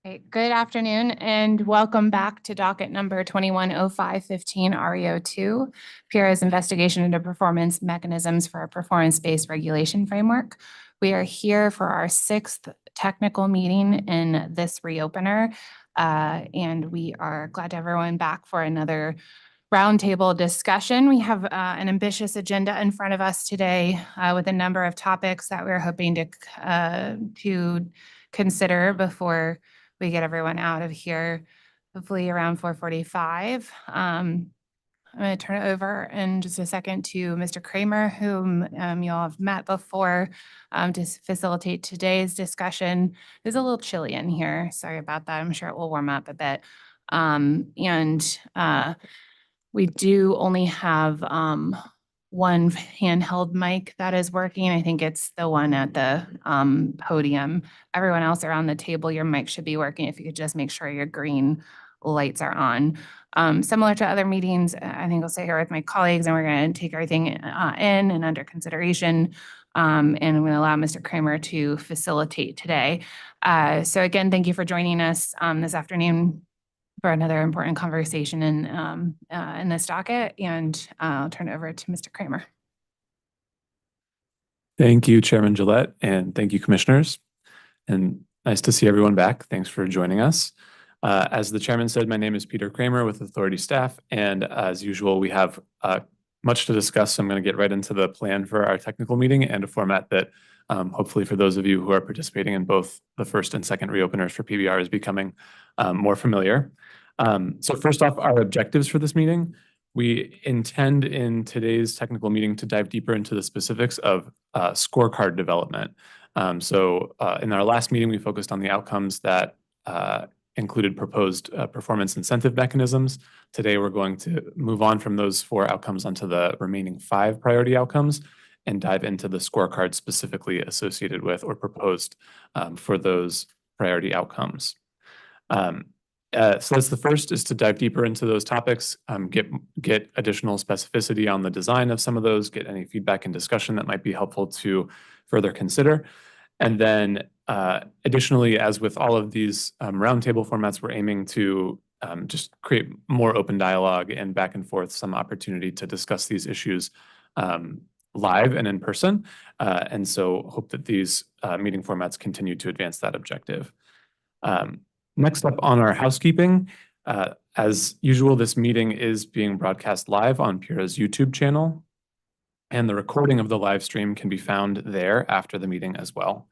Okay, good afternoon and welcome back to docket number 210515 REO2, PURA's investigation into performance mechanisms for a performance-based regulation framework. We are here for our 6th technical meeting in this reopener, and we are glad to have everyone back for another roundtable discussion. We have an ambitious agenda in front of us today with a number of topics that we're hoping to consider before we get everyone out of here, hopefully around 4:45. I'm going to turn it over in just a second to Mr. Kramer, whom you all have met before, to facilitate today's discussion. It's a little chilly in here. Sorry about that. I'm sure it will warm up a bit. We do only have one handheld mic that is working. I think it's the one at the podium. Everyone else around the table, your mic should be working. If you could just make sure your green lights are on. Similar to other meetings, I think I'll stay here with my colleagues and we're going to take everything in and under consideration. And I'm going to allow Mr. Kramer to facilitate today. So again, thank you for joining us this afternoon for another important conversation in this docket, and I'll turn it over to Mr. Kramer. Thank you, Chairman Gillette, and thank you, commissioners. And nice to see everyone back. Thanks for joining us. As the chairman said, my name is Peter Kramer with Authority Staff, and as usual, we have much to discuss, so I'm going to get right into the plan for our technical meeting and a format that hopefully for those of you who are participating in both the first and second reopeners for PBR is becoming more familiar. So first off, our objectives for this meeting. We intend in today's technical meeting to dive deeper into the specifics of scorecard development. In our last meeting, we focused on the outcomes that included proposed performance incentive mechanisms. Today, we're going to move on from those 4 outcomes onto the remaining 5 priority outcomes and dive into the scorecard specifically associated with or proposed for those priority outcomes. So that's the first, is to dive deeper into those topics, get additional specificity on the design of some of those, get any feedback and discussion that might be helpful to further consider. And then additionally, as with all of these roundtable formats, we're aiming to just create more open dialogue and back and forth, some opportunity to discuss these issues live and in person. And so hope that these meeting formats continue to advance that objective. Next up on our housekeeping, as usual, this meeting is being broadcast live on PURA's YouTube channel, and the recording of the live stream can be found there after the meeting as well.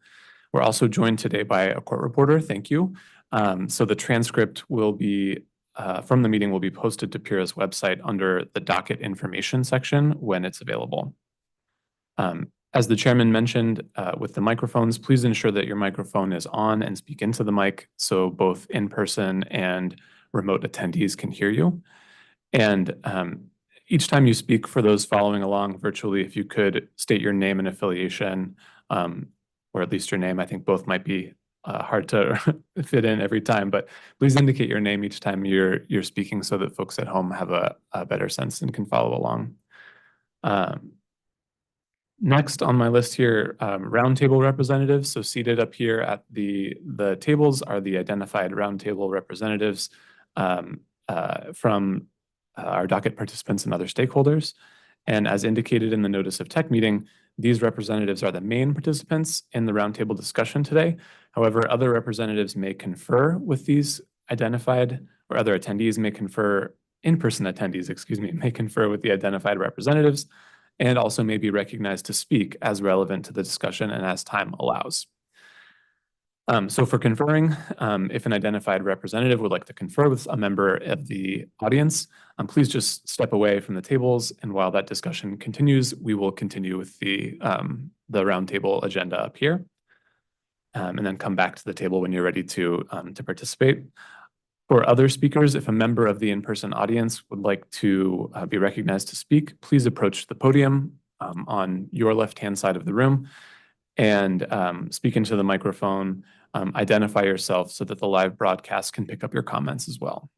We're also joined today by a court reporter. Thank you. So the transcript will be from the meeting will be posted to PURA's website under the docket information section when it's available. As the chairman mentioned, with the microphones, please ensure that your microphone is on and speak into the mic so both in-person and remote attendees can hear you. And each time you speak, for those following along virtually, if you could state your name and affiliation, or at least your name. I think both might be hard to fit in every time, but please indicate your name each time you're speaking so that folks at home have a better sense and can follow along. Next on my list here, roundtable representatives. So seated up here at the tables are the identified roundtable representatives from our docket participants and other stakeholders. And as indicated in the notice of tech meeting, these representatives are the main participants in the roundtable discussion today. However, other representatives may confer with these identified, or other attendees may confer, in-person attendees, excuse me, may confer with the identified representatives, and also may be recognized to speak as relevant to the discussion and as time allows. So for conferring, if an identified representative would like to confer with a member of the audience, please just step away from the tables, and while that discussion continues, we will continue with the roundtable agenda up here, and then come back to the table when you're ready to participate. For other speakers, if a member of the in-person audience would like to be recognized to speak, please approach the podium on your left-hand side of the room and speak into the microphone, identify yourself so that the live broadcast can pick up your comments as well.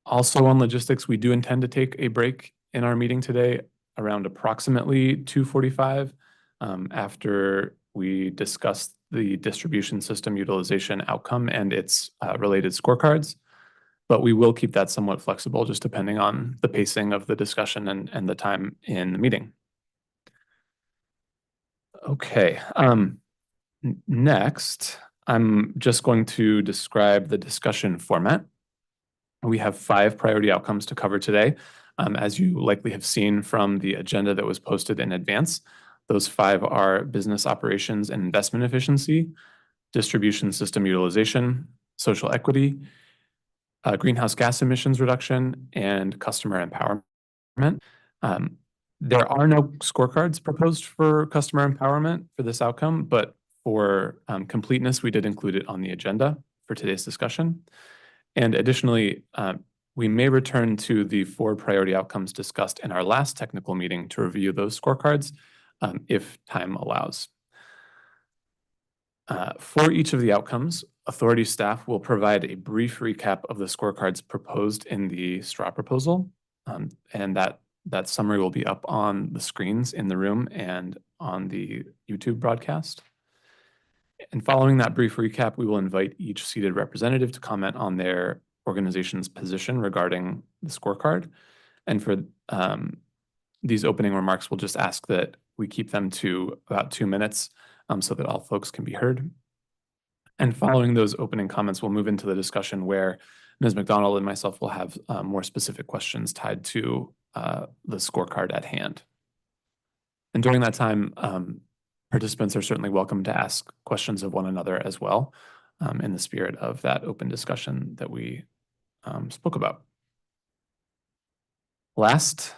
Also on logistics, we do intend to take a break in our meeting today around approximately 2:45, after we discussed the distribution system utilization outcome and its related scorecards, but we will keep that somewhat flexible just depending on the pacing of the discussion and the time in the meeting. Okay, next, I'm just going to describe the discussion format. We have 5 priority outcomes to cover today. As you likely have seen from the agenda that was posted in advance, those 5 are business operations and investment efficiency, distribution system utilization, social equity, greenhouse gas emissions reduction, and customer empowerment. There are no scorecards proposed for customer empowerment for this outcome, but for completeness, we did include it on the agenda for today's discussion. And additionally, we may return to the 4 priority outcomes discussed in our last technical meeting to review those scorecards if time allows. For each of the outcomes, authority staff will provide a brief recap of the scorecards proposed in the straw proposal, and that summary will be up on the screens in the room and on the YouTube broadcast. And following that brief recap, we will invite each seated representative to comment on their organization's position regarding the scorecard. And for these opening remarks, we'll just ask that we keep them to about 2 minutes so that all folks can be heard. And following those opening comments, we'll move into the discussion where Ms. McDonald and myself will have more specific questions tied to the scorecard at hand. And during that time, participants are certainly welcome to ask questions of one another as well, in the spirit of that open discussion that we spoke about. Last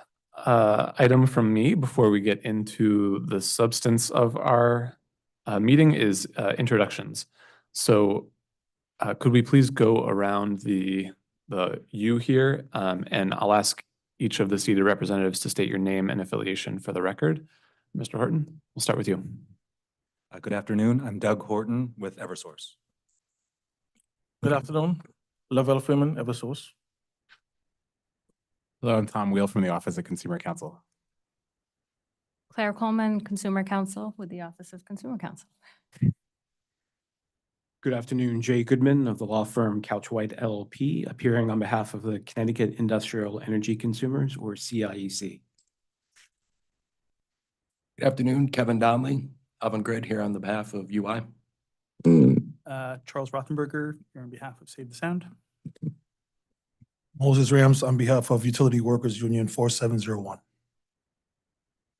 item from me before we get into the substance of our meeting is introductions. So could we please go around the you here, and I'll ask each of the seated representatives to state your name and affiliation for the record. Mr. Horton, we'll start with you. Good afternoon. I'm Doug Horton with Eversource. Good afternoon. Lavelle Freeman, Eversource. Hello, I'm Tom Wheel from the Office of Consumer Counsel. Claire Coleman, Consumer Counsel with the Office of Consumer Counsel. Good afternoon, Jay Goodman of the law firm Couchwhite LLP, appearing on behalf of the Connecticut Industrial Energy Consumers, or CIEC. Good afternoon, Kevin Donnelly, Avangrid here on the behalf of UI. Charles Rothenberger here on behalf of Save the Sound. Moses Rams on behalf of Utility Workers Union 4701.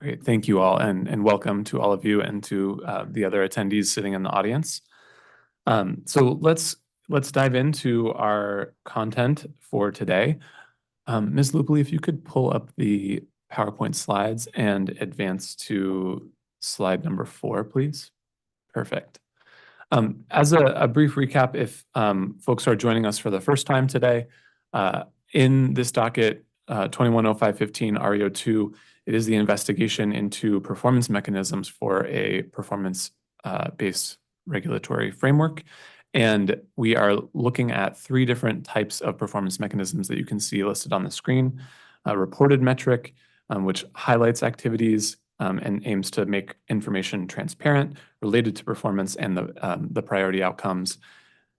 Great, thank you all, and welcome to all of you and to the other attendees sitting in the audience. So let's dive into our content for today. Ms. Lupoli, if you could pull up the PowerPoint slides and advance to slide number 4, please. Perfect. As a brief recap, if folks are joining us for the first time today, in this docket 210515 REO2, it is the investigation into performance mechanisms for a performance-based regulatory framework. And we are looking at 3 different types of performance mechanisms that you can see listed on the screen. A reported metric, which highlights activities and aims to make information transparent related to performance and the priority outcomes.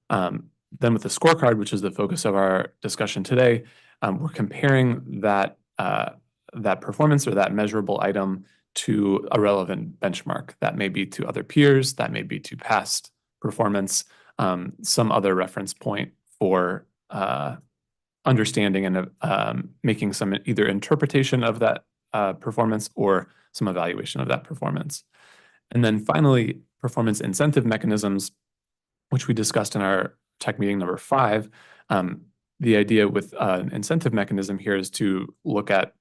Then with the scorecard, which is the focus of our discussion today, we're comparing that performance or that measurable item to a relevant benchmark. That may be to other peers, that may be to past performance, some other reference point for understanding and making some either interpretation of that performance or some evaluation of that performance. And then finally, performance incentive mechanisms, which we discussed in our tech meeting number 5. The idea with an incentive mechanism here is to look at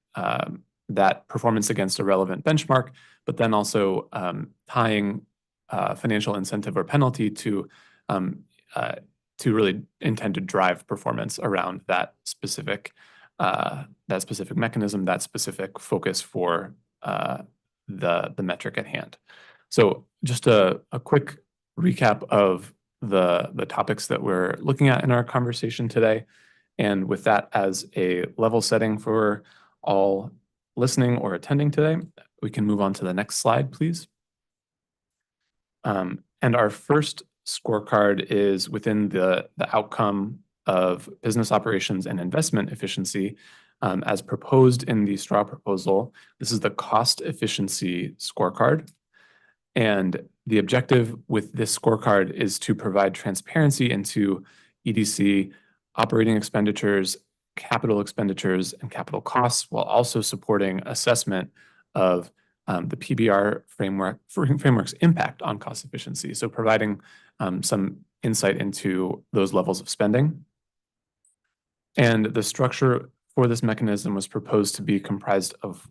that performance against a relevant benchmark, but then also tying financial incentive or penalty to really intend to drive performance around that specific mechanism, that specific focus for the metric at hand. So just a quick recap of the topics that we're looking at in our conversation today. And with that as a level setting for all listening or attending today, we can move on to the next slide, please. And our first scorecard is within the outcome of business operations and investment efficiency, as proposed in the straw proposal. This is the cost efficiency scorecard. And the objective with this scorecard is to provide transparency into EDC operating expenditures, capital expenditures, and capital costs, while also supporting assessment of the PBR framework's impact on cost efficiency. So providing some insight into those levels of spending. And the structure for this mechanism was proposed to be comprised of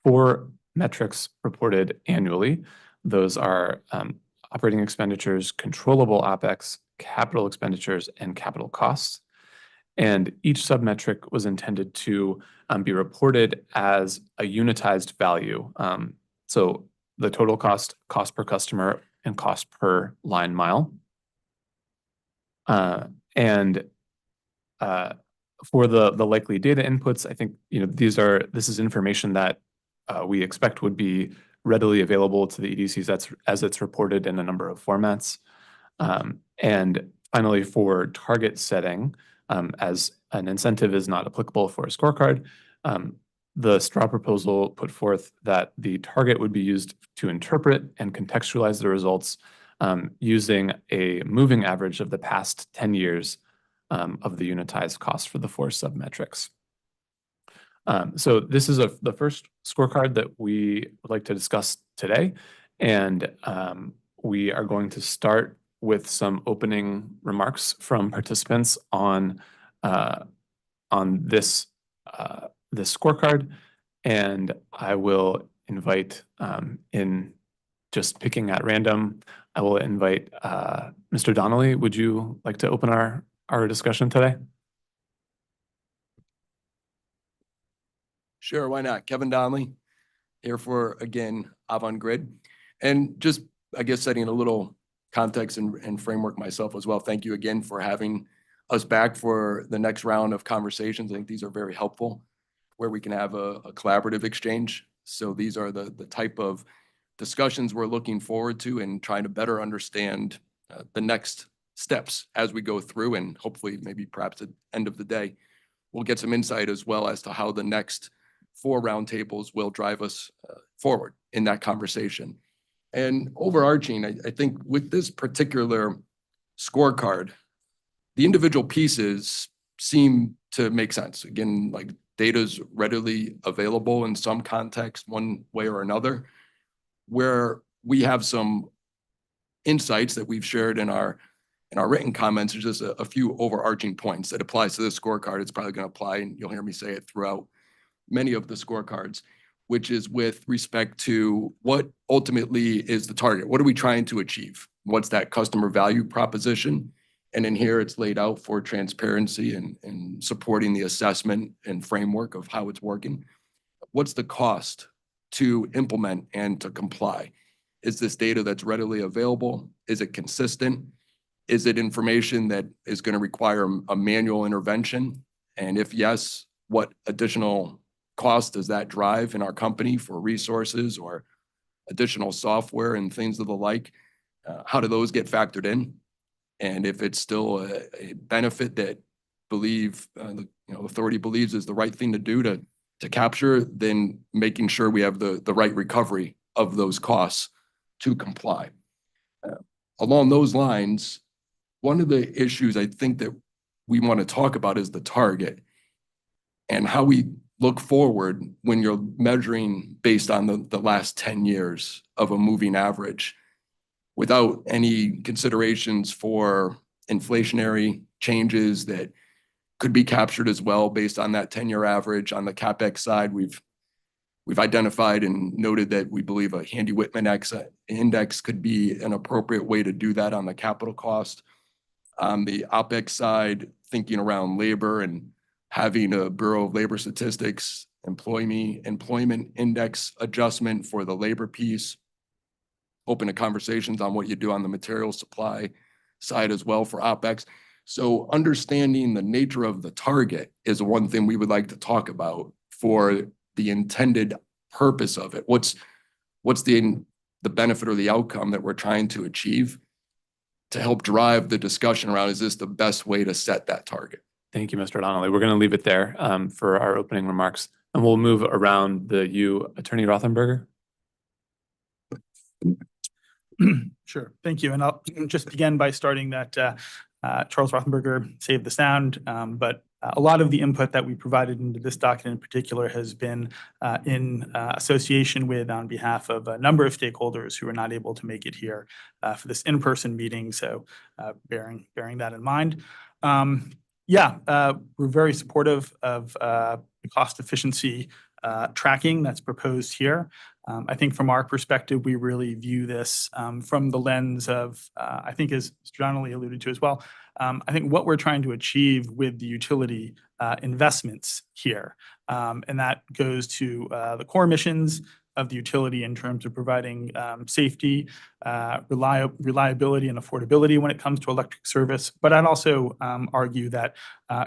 4 metrics reported annually. Those are operating expenditures, controllable OpEx, capital expenditures, and capital costs. And each submetric was intended to be reported as a unitized value. So the total cost, cost per customer, and cost per line mile. For the likely data inputs, I think this is information that we expect would be readily available to the EDCs as it's reported in a number of formats. And finally, for target setting, as an incentive is not applicable for a scorecard, the straw proposal put forth that the target would be used to interpret and contextualize the results using a moving average of the past 10 years of the unitized cost for the 4 submetrics. So this is the first scorecard that we would like to discuss today. And we are going to start with some opening remarks from participants on this scorecard. And I will invite, in just picking at random, I will invite Mr. Donnelly. Would you like to open our discussion today? Sure, why not? Kevin Donnelly, here for, again, Avangrid. And just, I guess, setting a little context and framework myself as well. Thank you again for having us back for the next round of conversations. I think these are very helpful, where we can have a collaborative exchange. So these are the type of discussions we're looking forward to and trying to better understand the next steps as we go through, and hopefully maybe perhaps at the end of the day, we'll get some insight as well as to how the next 4 roundtables will drive us forward in that conversation. And overarching, I think with this particular scorecard, the individual pieces seem to make sense. Again, like data's readily available in some context, one way or another, where we have some insights that we've shared in our written comments. There's just a few overarching points that applies to this scorecard. It's probably going to apply, and you'll hear me say it throughout many of the scorecards, which is with respect to what ultimately is the target. What are we trying to achieve? What's that customer value proposition? And in here, it's laid out for transparency and supporting the assessment and framework of how it's working. What's the cost to implement and to comply? Is this data that's readily available? Is it consistent? Is it information that is going to require a manual intervention? And if yes, what additional cost does that drive in our company for resources or additional software and things of the like? How do those get factored in? And if it's still a benefit that the authority believes is the right thing to do to capture, then making sure we have the right recovery of those costs to comply. Along those lines, one of the issues I think that we want to talk about is the target and how we look forward when you're measuring based on the last 10 years of a moving average without any considerations for inflationary changes that could be captured as well based on that 10-year average. On the CapEx side, we've identified and noted that we believe a Handy-Whitman index could be an appropriate way to do that on the capital cost. On the OpEx side, thinking around labor and having a Bureau of Labor Statistics employment index adjustment for the labor piece. Open to conversations on what you do on the material supply side as well for OpEx. So understanding the nature of the target is one thing we would like to talk about for the intended purpose of it. What's the the benefit or the outcome that we're trying to achieve to help drive the discussion around, is this the best way to set that target? Thank you, Mr. Donnelly. We're going to leave it there for our opening remarks, and we'll move around the Attorney Rothenberger. Sure, thank you. And I'll just begin by starting that Charles Rothenberger saved the sound, but a lot of the input that we provided into this document in particular has been in association with, on behalf of a number of stakeholders who are not able to make it here for this in-person meeting. So bearing that in mind. We're very supportive of the cost efficiency tracking that's proposed here. I think from our perspective, we really view this from the lens of, I think as Mr. Donnelly alluded to as well, I think what we're trying to achieve with the utility investments here, and that goes to the core missions of the utility in terms of providing safety, reliability, and affordability when it comes to electric service. But I'd also argue that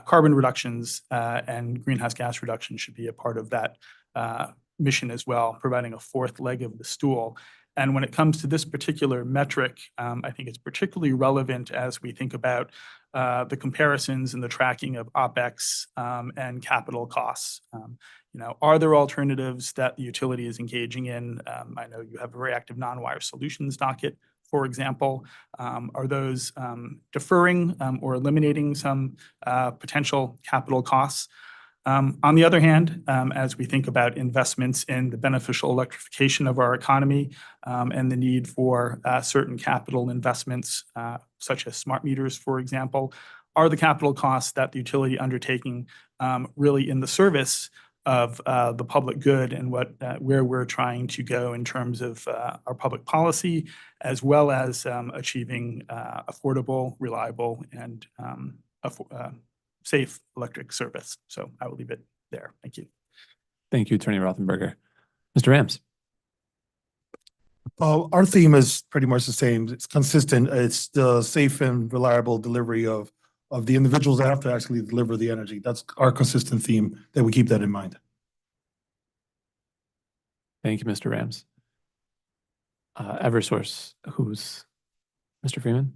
carbon reductions and greenhouse gas reductions should be a part of that mission as well, providing a fourth leg of the stool. And when it comes to this particular metric, I think it's particularly relevant as we think about the comparisons and the tracking of OpEx and capital costs. Are there alternatives that the utility is engaging in? I know you have a very active non-wire solutions docket, for example. Are those deferring or eliminating some potential capital costs? On the other hand, as we think about investments in the beneficial electrification of our economy and the need for certain capital investments, such as smart meters, for example, are the capital costs that the utility undertaking really in the service of the public good and where we're trying to go in terms of our public policy, as well as achieving affordable, reliable, and safe electric service. So I will leave it there. Thank you. Thank you, Attorney Rothenberger. Mr. Rams. Our theme is pretty much the same. It's consistent. It's the safe and reliable delivery of the individuals that have to actually deliver the energy. That's our consistent theme, that we keep that in mind. Thank you, Mr. Rams. Eversource, who's Mr. Freeman?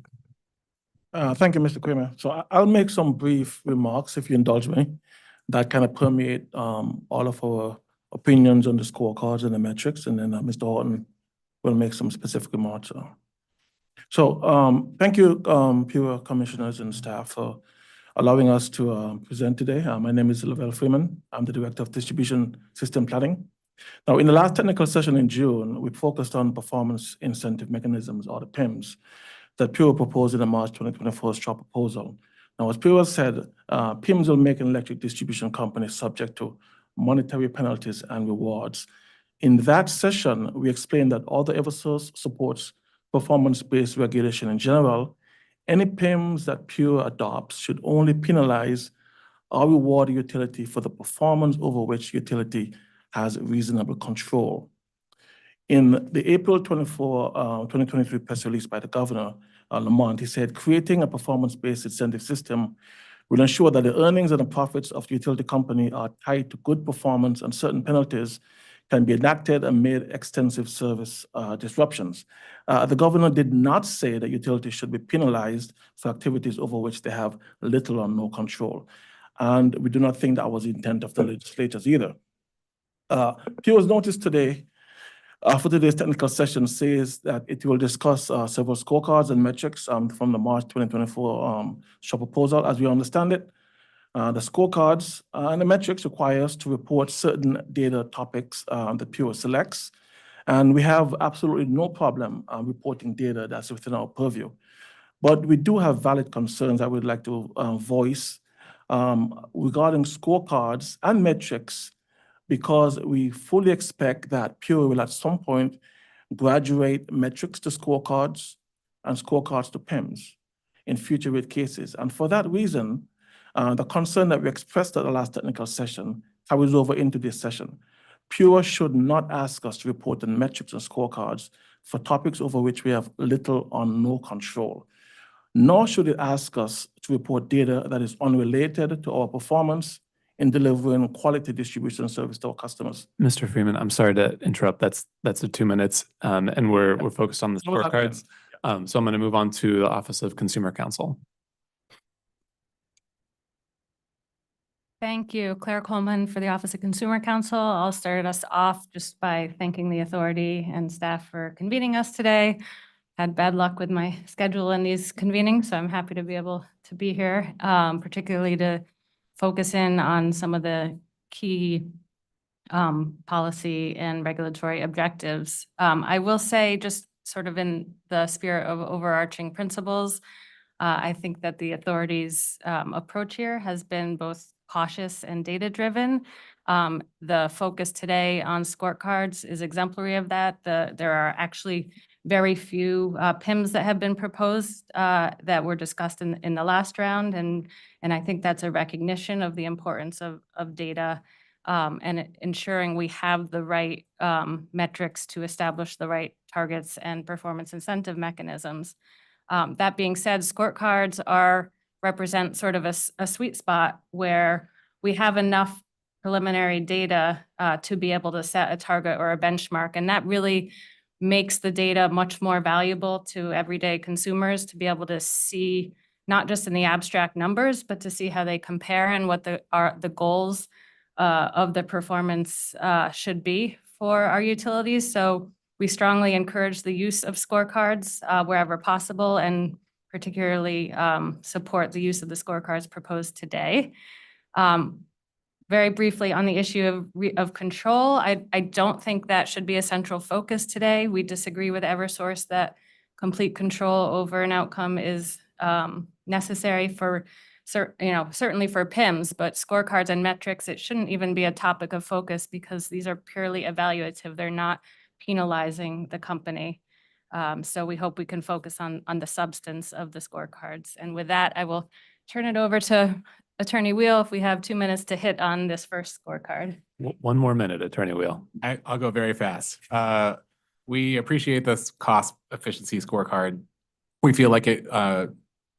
Thank you, Mr. Kramer. So I'll make some brief remarks, if you indulge me, that kind of permeate all of our opinions on the scorecards and the metrics, and then Mr. Horton will make some specific remarks. So thank you, PURA commissioners and staff, for allowing us to present today. My name is Lavelle Freeman. I'm the Director of Distribution System Planning. Now, in the last technical session in June, we focused on performance incentive mechanisms, or the PIMs, that PURA proposed in the March 2024 STRA proposal. Now, as PURA said, PIMs will make an electric distribution company subject to monetary penalties and rewards. In that session, we explained that although Eversource supports performance-based regulation in general, any PIMs that PURA adopts should only penalize or reward a utility for the performance over which utility has reasonable control. In the April 2023 press release by the Governor, Lamont, he said, creating a performance-based incentive system will ensure that the earnings and the profits of the utility company are tied to good performance, and certain penalties can be enacted amid extensive service disruptions. The Governor did not say that utilities should be penalized for activities over which they have little or no control. And we do not think that was the intent of the legislators either. PURA's notice today for today's technical session says that it will discuss several scorecards and metrics from the March 2024 STRA proposal. As we understand it, the scorecards and the metrics require us to report certain data topics that PURA selects, and we have absolutely no problem reporting data that's within our purview. But we do have valid concerns I would like to voice regarding scorecards and metrics, because we fully expect that PURA will at some point graduate metrics to scorecards and scorecards to PIMs in future rate cases. And for that reason, the concern that we expressed at the last technical session carries over into this session. PURA should not ask us to report on metrics and scorecards for topics over which we have little or no control, nor should it ask us to report data that is unrelated to our performance in delivering quality distribution service to our customers. Mr. Freeman, I'm sorry to interrupt. That's the 2 minutes, and we're focused on the No, that's fine. scorecards. So I'm going to move on to the Office of Consumer Counsel. Thank you, Claire Coleman for the Office of Consumer Counsel. I'll start us off just by thanking the authority and staff for convening us today. Had bad luck with my schedule in these convenings, so I'm happy to be able to be here, particularly to focus in on some of the key policy and regulatory objectives. I will say, just sort of in the spirit of overarching principles, I think that the authority's approach here has been both cautious and data-driven. The focus today on scorecards is exemplary of that. There are actually very few PIMs that have been proposed that were discussed in the last round, and I think that's a recognition of the importance of data and ensuring we have the right metrics to establish the right targets and performance incentive mechanisms. That being said, scorecards represent sort of a sweet spot where we have enough preliminary data to be able to set a target or a benchmark, and that really makes the data much more valuable to everyday consumers to be able to see not just in the abstract numbers, but to see how they compare and what the goals of the performance should be for our utilities. So we strongly encourage the use of scorecards wherever possible, and particularly support the use of the scorecards proposed today. Very briefly on the issue of control, I don't think that should be a central focus today. We disagree with Eversource that complete control over an outcome is necessary for certainly for PIMs, but scorecards and metrics, it shouldn't even be a topic of focus because these are purely evaluative. They're not penalizing the company. So we hope we can focus on the substance of the scorecards. And with that, I will turn it over to Attorney Wheel if we have 2 minutes to hit on this first scorecard. 1 more minute, Attorney Wheel. I'll go very fast. We appreciate this cost efficiency scorecard. We feel like it,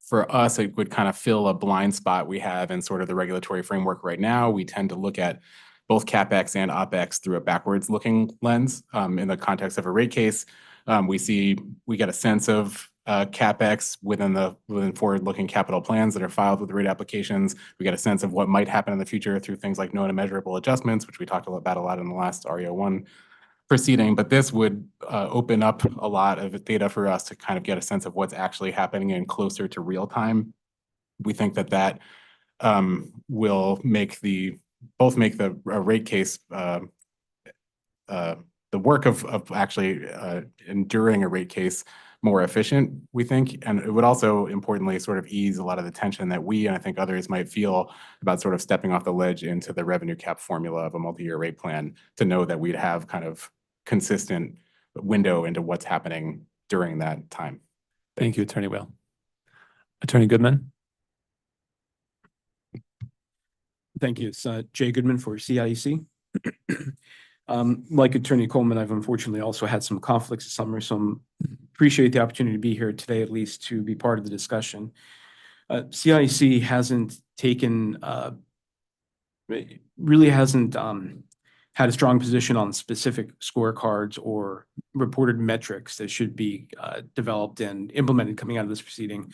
for us, it would kind of fill a blind spot we have in sort of the regulatory framework right now. We tend to look at both CapEx and OpEx through a backwards looking lens. In the context of a rate case, we get a sense of CapEx within forward-looking capital plans that are filed with the rate applications. We get a sense of what might happen in the future through things like known and measurable adjustments, which we talked about a lot in the last REO1 proceeding. But this would open up a lot of data for us to kind of get a sense of what's actually happening and closer to real time. We think that will make the rate case the work of actually enduring a rate case more efficient, we think. And it would also importantly sort of ease a lot of the tension that we, and I think others might feel about sort of stepping off the ledge into the revenue cap formula of a multi-year rate plan, to know that we'd have kind of consistent window into what's happening during that time. Thank you, Attorney Whale. Attorney Goodman. Thank you. It's Jay Goodman for CIEC. Like Attorney Coleman, I've unfortunately also had some conflicts this summer, so appreciate the opportunity to be here today, at least to be part of the discussion. CIEC hasn't taken, really hasn't had a strong position on specific scorecards or reported metrics that should be developed and implemented coming out of this proceeding.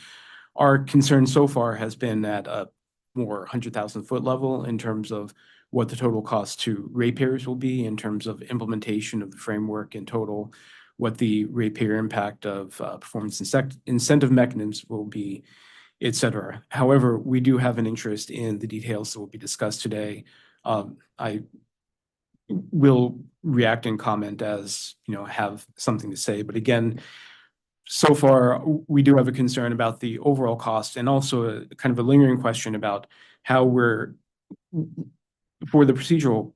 Our concern so far has been at a more 100,000-foot level in terms of what the total cost to ratepayers will be, in terms of implementation of the framework in total, what the ratepayer impact of performance incentive mechanisms will be, et cetera. However, we do have an interest in the details that will be discussed today. I will react and comment as, have something to say. But again, so far, we do have a concern about the overall cost, and also a kind of a lingering question about how we're, for the procedural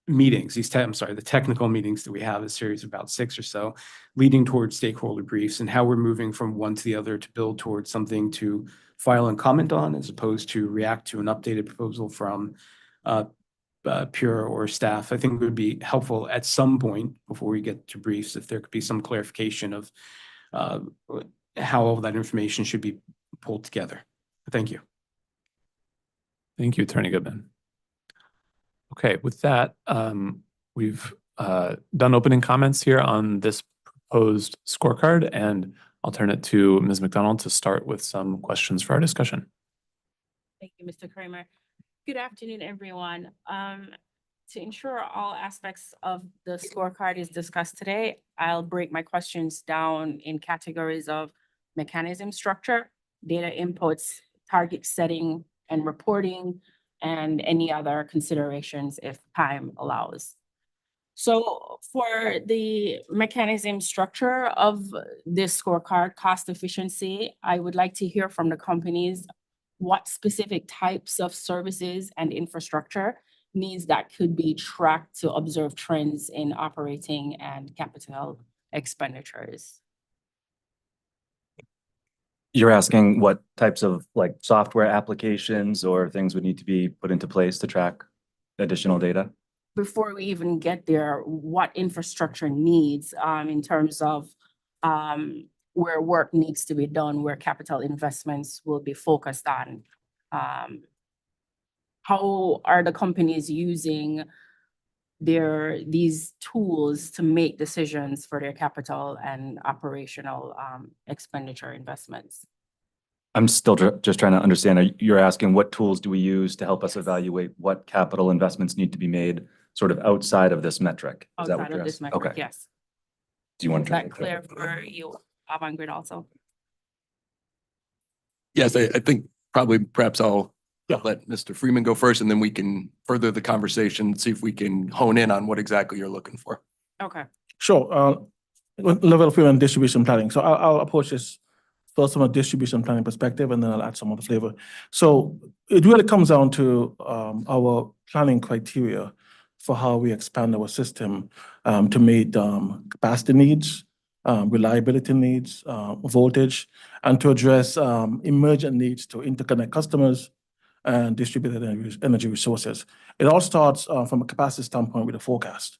meetings, the technical meetings that we have, a series of about 6 or so, leading towards stakeholder briefs, and how we're moving from one to the other to build towards something to file and comment on, as opposed to react to an updated proposal from Pure or staff. I think it would be helpful at some point before we get to briefs if there could be some clarification of how all that information should be pulled together. Thank you. Thank you, Attorney Goodman. Okay, with that, we've done opening comments here on this proposed scorecard, and I'll turn it to Ms. McDonald to start with some questions for our discussion. Thank you, Mr. Kramer. Good afternoon, everyone. To ensure all aspects of the scorecard is discussed today, I'll break my questions down in categories of mechanism structure, data inputs, target setting and reporting, and any other considerations if time allows. So for the mechanism structure of this scorecard, cost efficiency, I would like to hear from the companies what specific types of services and infrastructure needs that could be tracked to observe trends in operating and capital expenditures. You're asking what types of like software applications or things would need to be put into place to track additional data? Before we even get there, what infrastructure needs in terms of where work needs to be done, where capital investments will be focused on. How are the companies using these tools to make decisions for their capital and operational expenditure investments? I'm still just trying to understand. You're asking what tools do we use to help us Yes. evaluate what capital investments need to be made sort of outside of this metric? Is that what Outside you're of this asking? metric, Okay. yes. Do you want Is to? that clear for you, Avangrid also? Yes, I think perhaps I'll Yeah. let Mr. Freeman go first, and then we can further the conversation, see if we can hone in on what exactly you're looking for. Okay. Sure. Level of and distribution planning. So I'll approach this first from a distribution planning perspective, and then I'll add some of the flavor. So it really comes down to our planning criteria for how we expand our system to meet capacity needs, reliability needs, voltage, and to address emergent needs to interconnect customers and distributed energy resources. It all starts from a capacity standpoint with a forecast.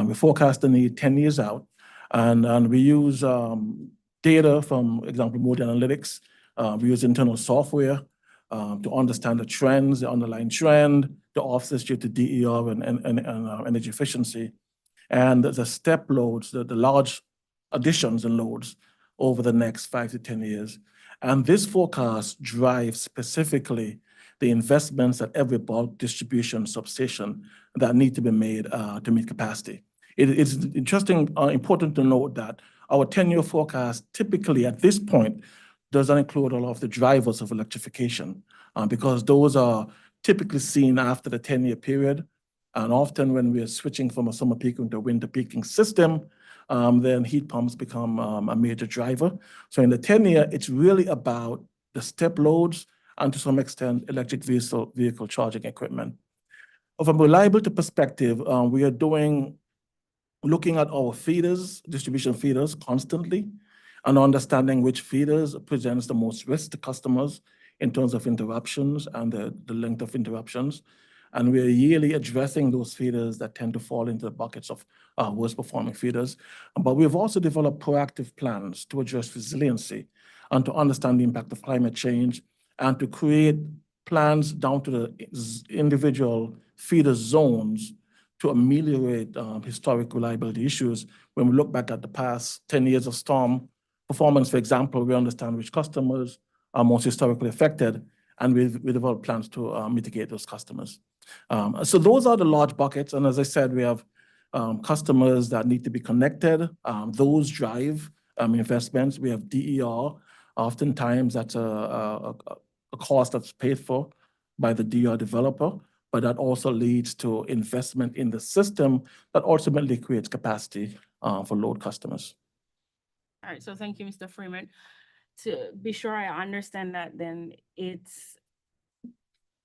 We forecast the need 10 years out, and we use data from, example, Moody Analytics. We use internal software to understand the trends, the underlying trend, the offsets due to DER and energy efficiency, and the step loads, the large additions and loads over the next 5 to 10 years. And this forecast drives specifically the investments at every bulk distribution substation that need to be made to meet capacity. It's interesting, important to note that our 10-year forecast typically at this point doesn't include all of the drivers of electrification because those are typically seen after the 10-year period. And often when we are switching from a summer peaking to a winter peaking system, then heat pumps become a major driver. So in the 10-year, it's really about the step loads and to some extent electric vehicle charging equipment. From a reliability perspective, we are looking at our feeders, distribution feeders constantly, and understanding which feeders presents the most risk to customers in terms of interruptions and the length of interruptions. And we're yearly addressing those feeders that tend to fall into the buckets of worst performing feeders. But we've also developed proactive plans to address resiliency and to understand the impact of climate change and to create plans down to the individual feeder zones to ameliorate historic reliability issues. When we look back at the past 10 years of storm performance, for example, we understand which customers are most historically affected, and we develop plans to mitigate those customers. So those are the large buckets. And as I said, we have customers that need to be connected. Those drive investments. We have DER. Oftentimes that's a cost that's paid for by the DER developer, but that also leads to investment in the system that ultimately creates capacity for load customers. All right, so thank you, Mr. Freeman. To be sure I understand that, then it's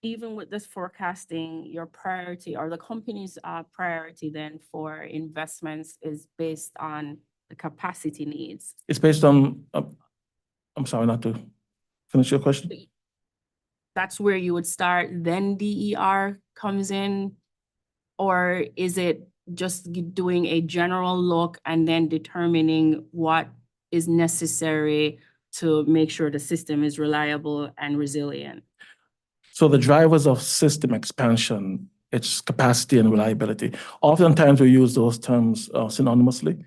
even with this forecasting, your priority or the company's priority then for investments is based on the capacity needs. It's based on, I'm sorry, not to finish your question. That's where you would start, then DER comes in? Or is it just doing a general look and then determining what is necessary to make sure the system is reliable and resilient? So the drivers of system expansion It's capacity and reliability. Oftentimes we use those terms synonymously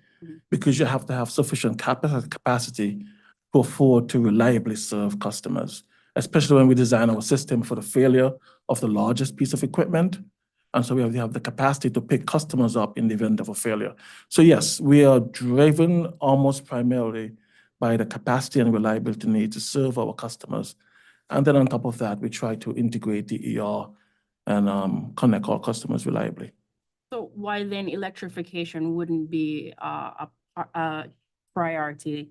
because you have to have sufficient capacity to afford to reliably serve customers, especially when we design our system for the failure of the largest piece of equipment. And so we have to have the capacity to pick customers up in the event of a failure. So yes, we are driven almost primarily by the capacity and reliability need to serve our customers. And then on top of that, we try to integrate the ER and connect our customers reliably. So why then electrification wouldn't be a priority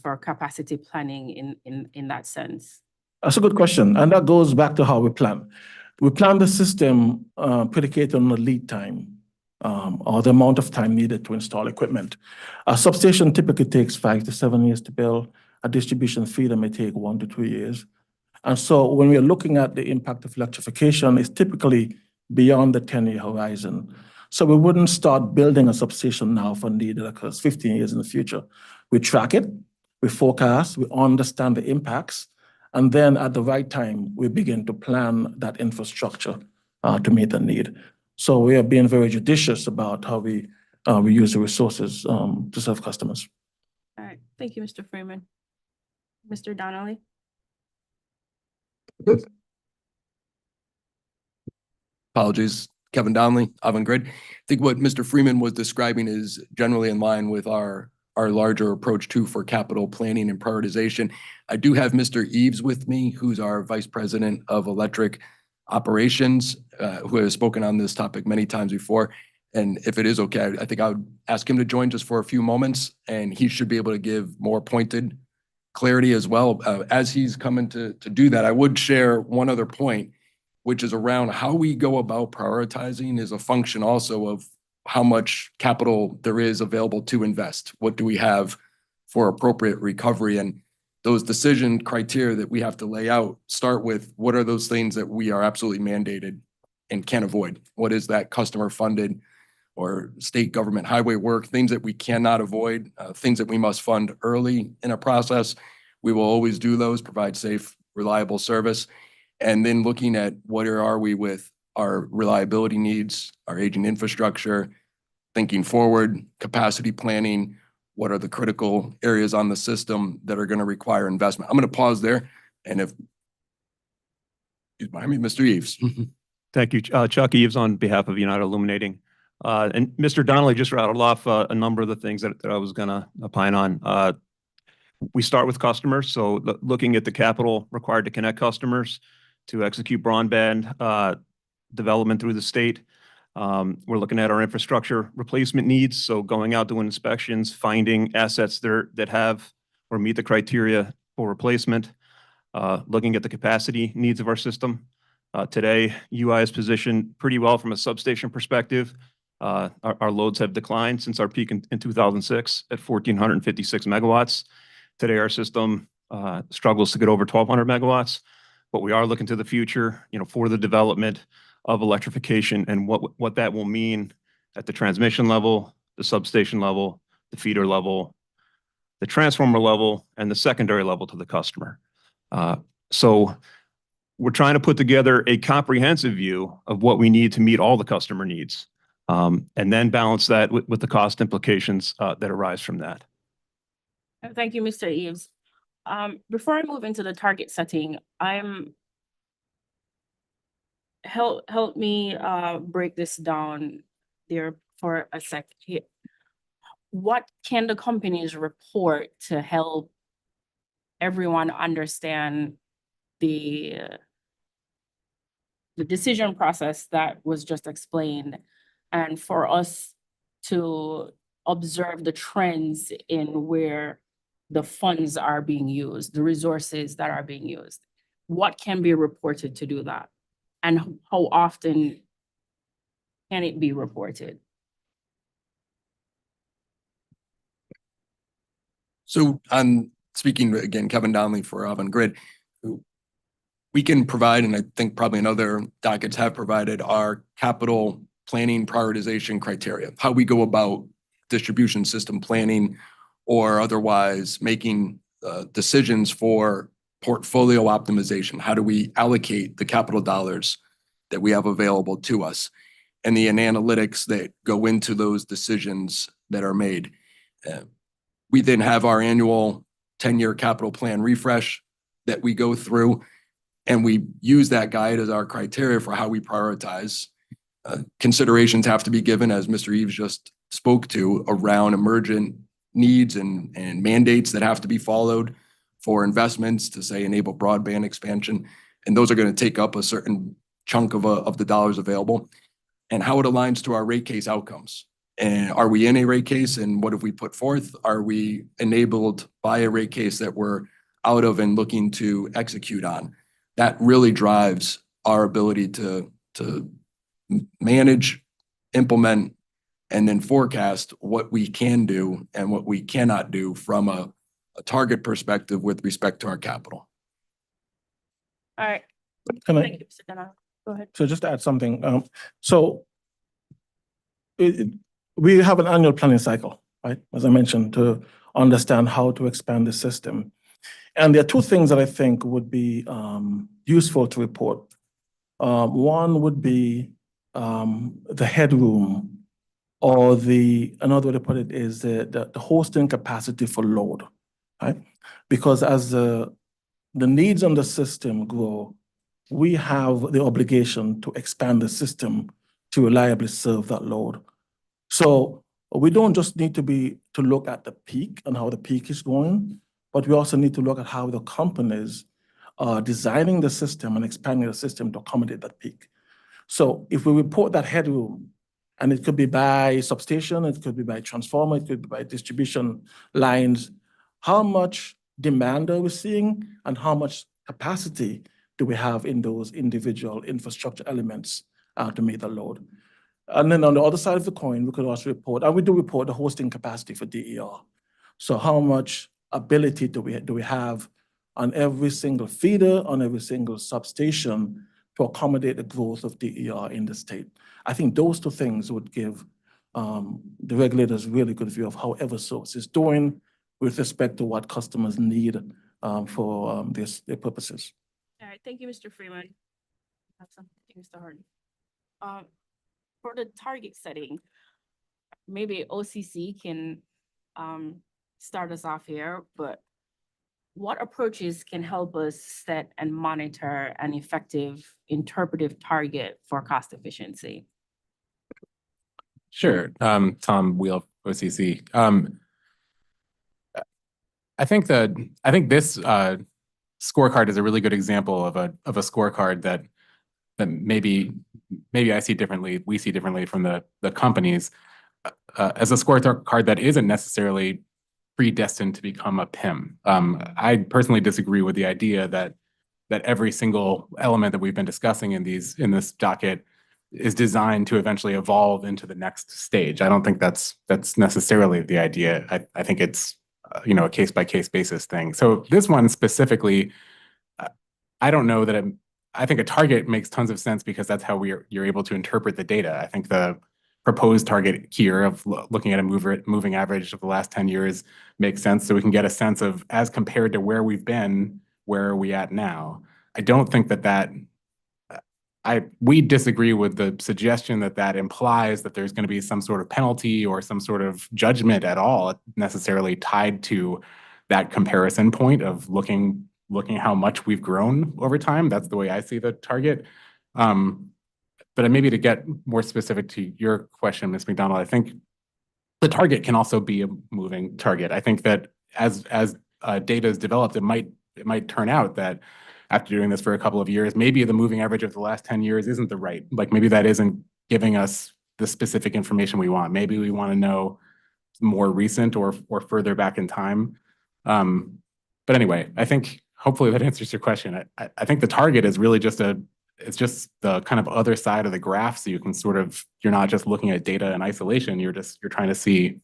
for capacity planning in that sense? That's a good question. And that goes back to how we plan. We plan the system predicated on the lead time or the amount of time needed to install equipment. A substation typically takes 5 to 7 years to build. A distribution feeder may take 1 to 2 years. And so when we're looking at the impact of electrification, it's typically beyond the 10-year horizon. So we wouldn't start building a substation now for need that occurs 15 years in the future. We track it, we forecast, we understand the impacts, and then at the right time, we begin to plan that infrastructure to meet the need. So we are being very judicious about how we use the resources to serve customers. All right, thank you, Mr. Freeman. Mr. Donnelly? Apologies, Kevin Donnelly, Avangrid. I think what Mr. Freeman was describing is generally in line with our larger approach too for capital planning and prioritization. I do have Mr. Eves with me, who's our Vice President of Electric Operations, who has spoken on this topic many times before. And if it is okay, I think I would ask him to join just for a few moments, and he should be able to give more pointed clarity as well. As he's coming to do that, I would share one other point, which is around how we go about prioritizing is a function also of how much capital there is available to invest. What do we have for appropriate recovery? And those decision criteria that we have to lay out start with what are those things that we are absolutely mandated and can't avoid? What is that customer funded or state government highway work, things that we cannot avoid, things that we must fund early in a process. We will always do those, provide safe, reliable service. And then looking at where are we with our reliability needs, our aging infrastructure, thinking forward, capacity planning, what are the critical areas on the system that are going to require investment. I'm going to pause there. And if he's behind me, Mr. Eves. Thank you. Chuck Eves on behalf of United Illuminating. And Mr. Donnelly just rattled off a number of the things that I was going to opine on. We start with customers. So looking at the capital required to connect customers to execute broadband development through the state. We're looking at our infrastructure replacement needs. So going out doing inspections, finding assets that have or meet the criteria for replacement. Looking at the capacity needs of our system. Today, UI is positioned pretty well from a substation perspective. Our loads have declined since our peak in 2006 at 1,456 megawatts. Today, our system struggles to get over 1,200 megawatts, but we are looking to the future, for the development of electrification and what that will mean at the transmission level, the substation level, the feeder level, the transformer level, and the secondary level to the customer. So we're trying to put together a comprehensive view of what we need to meet all the customer needs, and then balance that with the cost implications that arise from that. Thank you, Mr. Eves. Before I move into the target setting, help me break this down there for a sec here. What can the companies report to help everyone understand the decision process that was just explained, and for us to observe the trends in where the funds are being used, the resources that are being used? What can be reported to do that? And how often can it be reported? So I'm speaking again, Kevin Donnelly for Avangrid. We can provide, and I think probably another dockets have provided, our capital planning prioritization criteria, how we go about distribution system planning or otherwise making decisions for portfolio optimization. How do we allocate the capital dollars that we have available to us and the analytics that go into those decisions that are made. We then have our annual 10-year capital plan refresh that we go through, and we use that guide as our criteria for how we prioritize. Considerations have to be given, as Mr. Eves just spoke to, around emergent needs and mandates that have to be followed for investments to, say, enable broadband expansion. And those are going to take up a certain chunk of the dollars available, and how it aligns to our rate case outcomes. And are we in a rate case, and what have we put forth? Are we enabled by a rate case that we're out of and looking to execute on? That really drives our ability to manage, implement, and then forecast what we can do and what we cannot do from a target perspective with respect to our capital. All right, Can thank I, you, Mr. Donato. Go ahead. so just to add something, so we have an annual planning cycle, right? As I mentioned, to understand how to expand the system. And there are two things that I think would be useful to report. One would be the headroom, or another way to put it is the hosting capacity for load, right? Because as the needs on the system grow, we have the obligation to expand the system to reliably serve that load. So we don't just need to look at the peak and how the peak is going, but we also need to look at how the companies are designing the system and expanding the system to accommodate that peak. So if we report that headroom, and it could be by substation, it could be by transformer, it could be by distribution lines, how much demand are we seeing and how much capacity do we have in those individual infrastructure elements to meet the load? And then on the other side of the coin, we could also report, and we do report the hosting capacity for DER. So how much ability do we have on every single feeder, on every single substation to accommodate the growth of DER in the state? I think those two things would give the regulators really good view of how Eversource is doing with respect to what customers need for their purposes. All right, thank you, Mr. Freeman. Have something, Mr. Harden. For the target setting, maybe OCC can start us off here, but what approaches can help us set and monitor an effective interpretive target for cost efficiency? Sure. Tom Wheel, OCC. I think this scorecard is a really good example of a scorecard that maybe I see differently, we see differently from the companies, as a scorecard that isn't necessarily predestined to become a PIM. I personally disagree with the idea that every single element that we've been discussing in this docket is designed to eventually evolve into the next stage. I don't think that's necessarily the idea. I think it's a case by case basis thing. So this one specifically, I don't know that I think a target makes tons of sense because that's how you're able to interpret the data. I think the proposed target here of looking at a moving average of the last 10 years makes sense, so we can get a sense of, as compared to where we've been, where are we at now? I don't think we disagree with the suggestion that implies that there's going to be some sort of penalty or some sort of judgment at all necessarily tied to that comparison point of looking how much we've grown over time. That's the way I see the target. But maybe to get more specific to your question, Ms. McDonald, I think the target can also be a moving target. I think that as data is developed, it might turn out that after doing this for a couple of years, maybe the moving average of the last 10 years isn't the right, maybe that isn't giving us the specific information we want. Maybe we want to know more recent or further back in time. But anyway, I think hopefully that answers your question. I think the target is really it's just the kind of other side of the graph, so you can you're not just looking at data in isolation, you're trying to see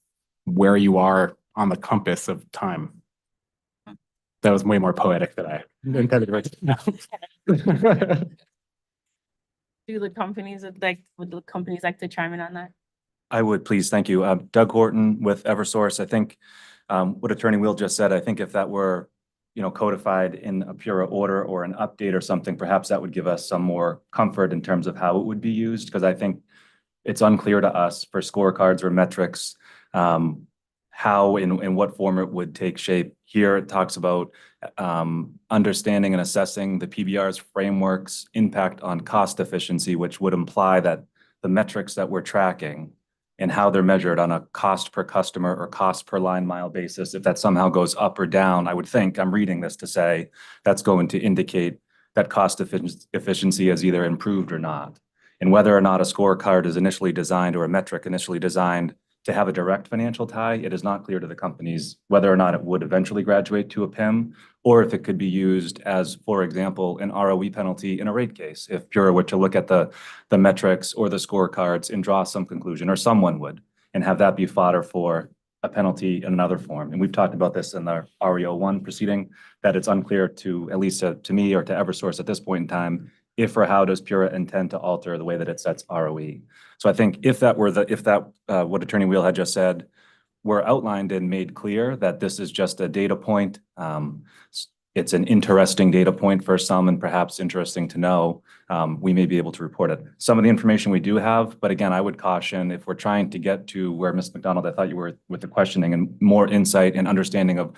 where you are on the compass of time. That was way more poetic than I intended right now. Would the companies like to chime in on that? I would, please. Thank you. Doug Horton with Eversource. I think what Attorney Wheel just said, I think if that were codified in a Pura order or an update or something, perhaps that would give us some more comfort in terms of how it would be used, because I think it's unclear to us for scorecards or metrics, how in what form it would take shape. Here it talks about understanding and assessing the PBR's framework's impact on cost efficiency, which would imply that the metrics that we're tracking and how they're measured on a cost per customer or cost per line mile basis, if that somehow goes up or down, I would think, I'm reading this to say, that's going to indicate that cost efficiency is either improved or not. And whether or not a scorecard is initially designed or a metric initially designed to have a direct financial tie, it is not clear to the companies whether or not it would eventually graduate to a PIM, or if it could be used as, for example, an ROE penalty in a rate case. If Pura were to look at the metrics or the scorecards and draw some conclusion, or someone would, and have that be fodder for a penalty in another form. And we've talked about this in the REO1 proceeding, that it's unclear to, at least to me or to Eversource at this point in time, if or how does Pura intend to alter the way that it sets ROE. So I think if that what Attorney Wheel had just said were outlined and made clear that this is just a data point, it's an interesting data point for some and perhaps interesting to know, we may be able to report it. Some of the information we do have, but again, I would caution if we're trying to get to where Ms. McDonald, I thought you were with the questioning, and more insight and understanding of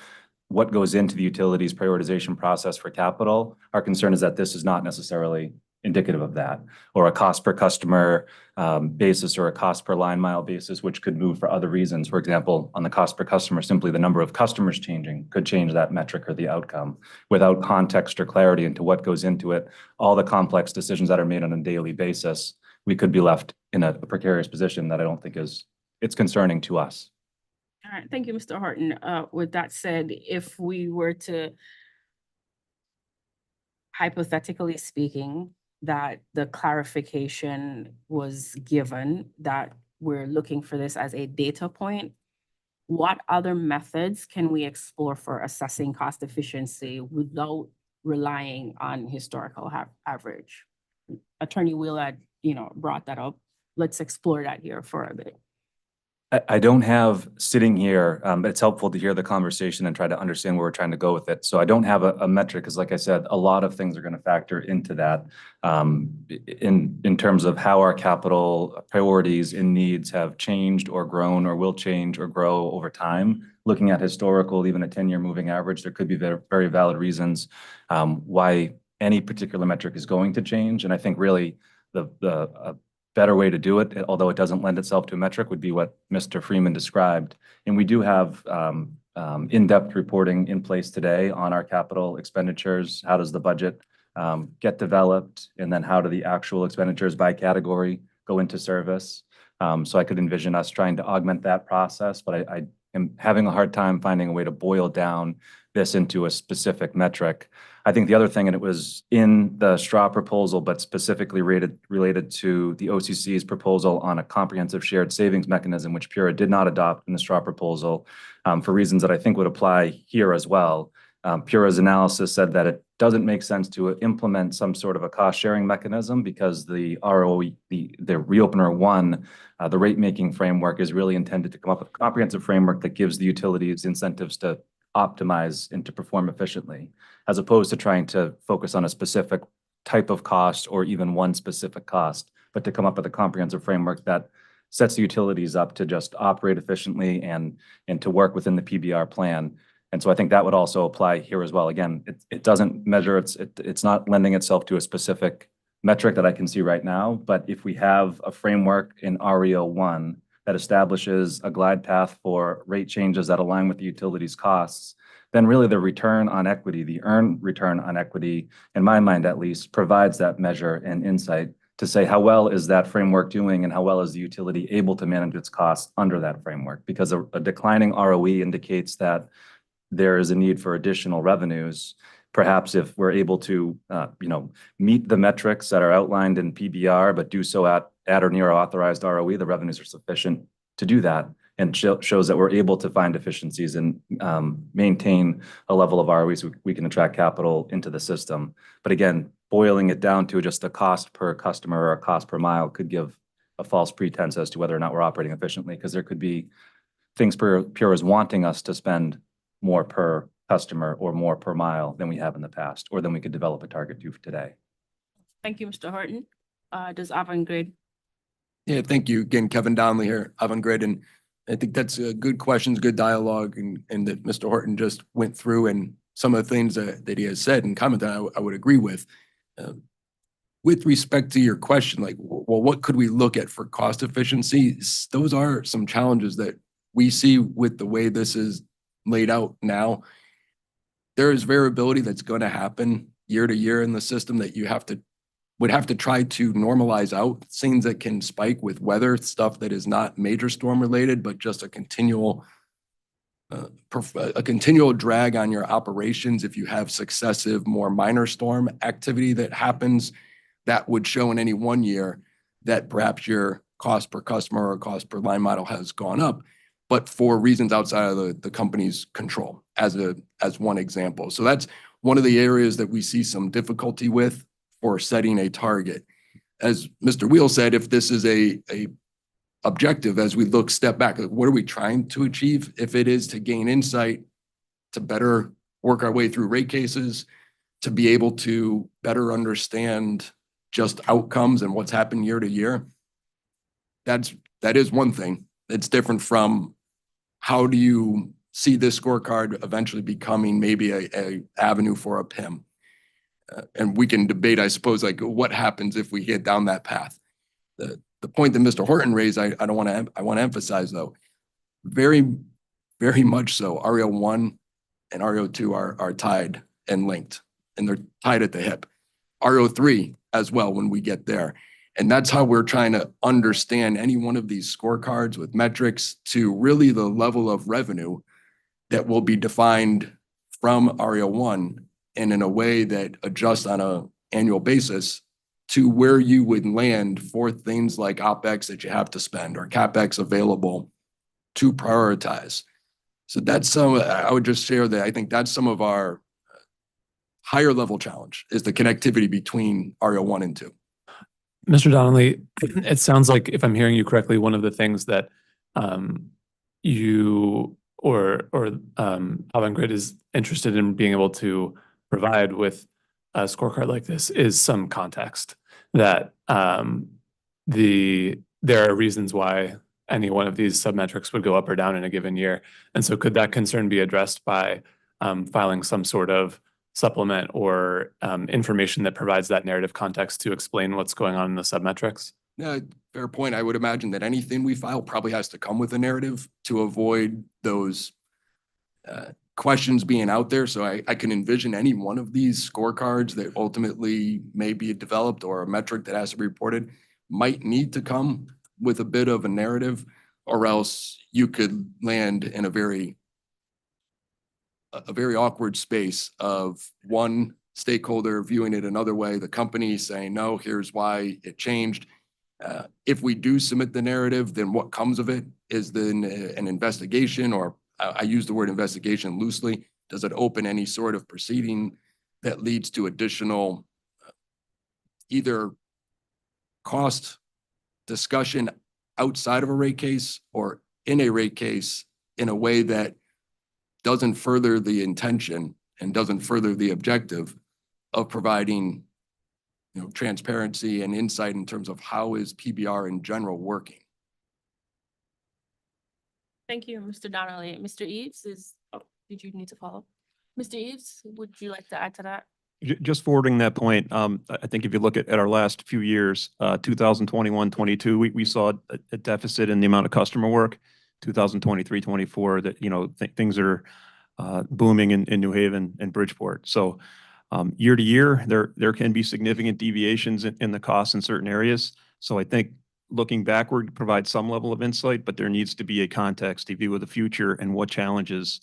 what goes into the utilities prioritization process for capital, our concern is that this is not necessarily indicative of that, or a cost per customer basis or a cost per line mile basis, which could move for other reasons. For example, on the cost per customer, simply the number of customers changing could change that metric or the outcome without context or clarity into what goes into it. All the complex decisions that are made on a daily basis, we could be left in a precarious position that I don't think it's concerning to us. All right, thank you, Mr. Horton. With that said, if we were to, hypothetically speaking, that the clarification was given that we're looking for this as a data point, what other methods can we explore for assessing cost efficiency without relying on historical average? Attorney Wheel had, brought that up. Let's explore that here for a bit. I don't have sitting here, but it's helpful to hear the conversation and try to understand where we're trying to go with it. So I don't have a metric, because like I said, a lot of things are going to factor into that in terms of how our capital priorities and needs have changed or grown or will change or grow over time. Looking at historical, even a 10-year moving average, there could be very valid reasons why any particular metric is going to change. And I think really the better way to do it, although it doesn't lend itself to a metric, would be what Mr. Freeman described. And we do have in-depth reporting in place today on our capital expenditures. How does the budget get developed? And then how do the actual expenditures by category go into service? So I could envision us trying to augment that process, but I am having a hard time finding a way to boil down this into a specific metric. I think the other thing, and it was in the STRA proposal, but specifically related to the OCC's proposal on a comprehensive shared savings mechanism, which Pura did not adopt in the STRA proposal for reasons that I think would apply here as well. Pura's analysis said that it doesn't make sense to implement some sort of a cost-sharing mechanism because the ROE, the Reopener 1, the rate-making framework is really intended to come up with a comprehensive framework that gives the utilities incentives to optimize and to perform efficiently, as opposed to trying to focus on a specific type of cost or even one specific cost, but to come up with a comprehensive framework that sets the utilities up to just operate efficiently and to work within the PBR plan. And so I think that would also apply here as well. Again, it doesn't measure, it's not lending itself to a specific metric that I can see right now, but if we have a framework in REO1 that establishes a glide path for rate changes that align with the utilities costs, then really the return on equity, the earned return on equity, in my mind at least, provides that measure and insight to say how well is that framework doing and how well is the utility able to manage its costs under that framework. Because a declining ROE indicates that there is a need for additional revenues. Perhaps if we're able to, meet the metrics that are outlined in PBR, but do so at or near authorized ROE, the revenues are sufficient to do that, and shows that we're able to find efficiencies and maintain a level of ROE so we can attract capital into the system. But again, boiling it down to just a cost per customer or a cost per mile could give a false pretense as to whether or not we're operating efficiently, because there could be things Pura is wanting us to spend more per customer or more per mile than we have in the past, or than we could develop a target to today. Thank you, Mr. Horton. Does Avangrid? Yeah, thank you. Again, Kevin Donnelly here, Avangrid, and I think that's a good questions, good dialogue, and that Mr. Horton just went through, and some of the things that he has said and commented, I would agree with. With respect to your question, like, well, what could we look at for cost efficiency? Those are some challenges that we see with the way this is laid out now. There is variability that's going to happen year to year in the system that you would have to try to normalize out, things that can spike with weather, stuff that is not major storm related, but just a continual drag on your operations. If you have successive, more minor storm activity that happens, that would show in any one year that perhaps your cost per customer or cost per line model has gone up, but for reasons outside of the company's control, as one example. So that's one of the areas that we see some difficulty with for setting a target. As Mr. Wheel said, if this is a objective, as we step back, like, what are we trying to achieve? If it is to gain insight, to better work our way through rate cases, to be able to better understand just outcomes and what's happened year to year, that is one thing. It's different from how do you see this scorecard eventually becoming maybe a avenue for a PIM. And we can debate, I suppose, like, what happens if we get down that path. The point that Mr. Horton raised, I want to emphasize, though, very, very much so. REO1 and REO2 are tied and linked, and they're tied at the hip. REO3 as well when we get there. And that's how we're trying to understand any one of these scorecards with metrics to really the level of revenue that will be defined from REO1 and in a way that adjusts on an annual basis to where you would land for things like OpEx that you have to spend or CapEx available to prioritize. So that's I would just share that I think that's some of our higher level challenge is the connectivity between REO1 and 2. Mr. Donnelly, it sounds like, if I'm hearing you correctly, one of the things that you or Avangrid is interested in being able to provide with a scorecard like this is some context that there are reasons why any one of these submetrics would go up or down in a given year. And so could that concern be addressed by filing some sort of supplement or information that provides that narrative context to explain what's going on in the submetrics? Yeah, fair point. I would imagine that anything we file probably has to come with a narrative to avoid those questions being out there. So I can envision any one of these scorecards that ultimately may be developed or a metric that has to be reported might need to come with a bit of a narrative, or else you could land in a very awkward space of one stakeholder viewing it another way, the company saying, no, here's why it changed. If we do submit the narrative, then what comes of it is then an investigation, or I use the word investigation loosely. Does it open any sort of proceeding that leads to additional either cost discussion outside of a rate case or in a rate case in a way that doesn't further the intention and doesn't further the objective of providing, transparency and insight in terms of how is PBR in general working. Thank you, Mr. Donnelly. Mr. Eves did you need to follow? Mr. Eves, would you like to add to that? Just forwarding that point, I think if you look at our last few years, 2021, 22, we saw a deficit in the amount of customer work. 2023, 24, that, things are booming in New Haven and Bridgeport. So year to year, there can be significant deviations in the costs in certain areas. So I think looking backward provides some level of insight, but there needs to be a context to view of the future and what challenges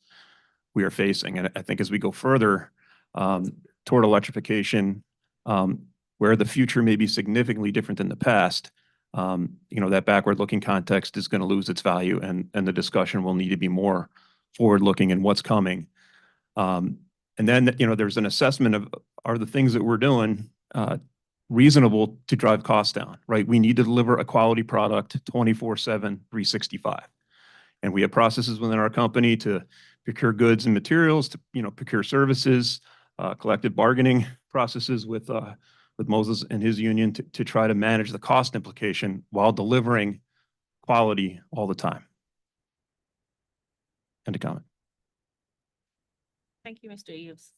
we are facing. And I think as we go further toward electrification, where the future may be significantly different than the past, that backward-looking context is going to lose its value, and the discussion will need to be more forward-looking in what's coming. And then, there's an assessment of, are the things that we're doing reasonable to drive costs down, right? We need to deliver a quality product 24/7, 365. And we have processes within our company to procure goods and materials, to, procure services, collective bargaining processes with Moses and his union to try to manage the cost implication while delivering quality all the time. End of comment. Thank you, Mr. Eves.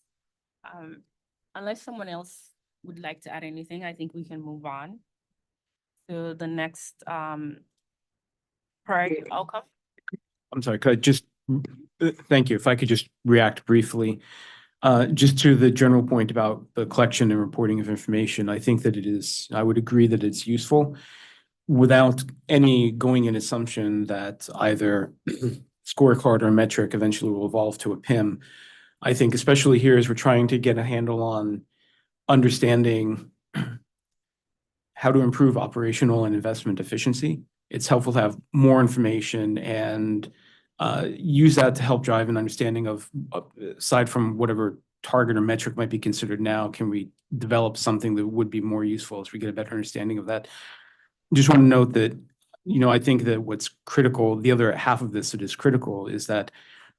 Unless someone else would like to add anything, I think we can move on to the next priority outcome. I'm sorry, could I just, thank you. If I could just react briefly. Just to the general point about the collection and reporting of information, I think that I would agree that it's useful without any going in assumption that either scorecard or metric eventually will evolve to a PIM. I think especially here as we're trying to get a handle on understanding how to improve operational and investment efficiency, it's helpful to have more information and use that to help drive an understanding of, aside from whatever target or metric might be considered now, can we develop something that would be more useful as we get a better understanding of that? Just want to note that, I think that what's critical, the other half of this that is critical is that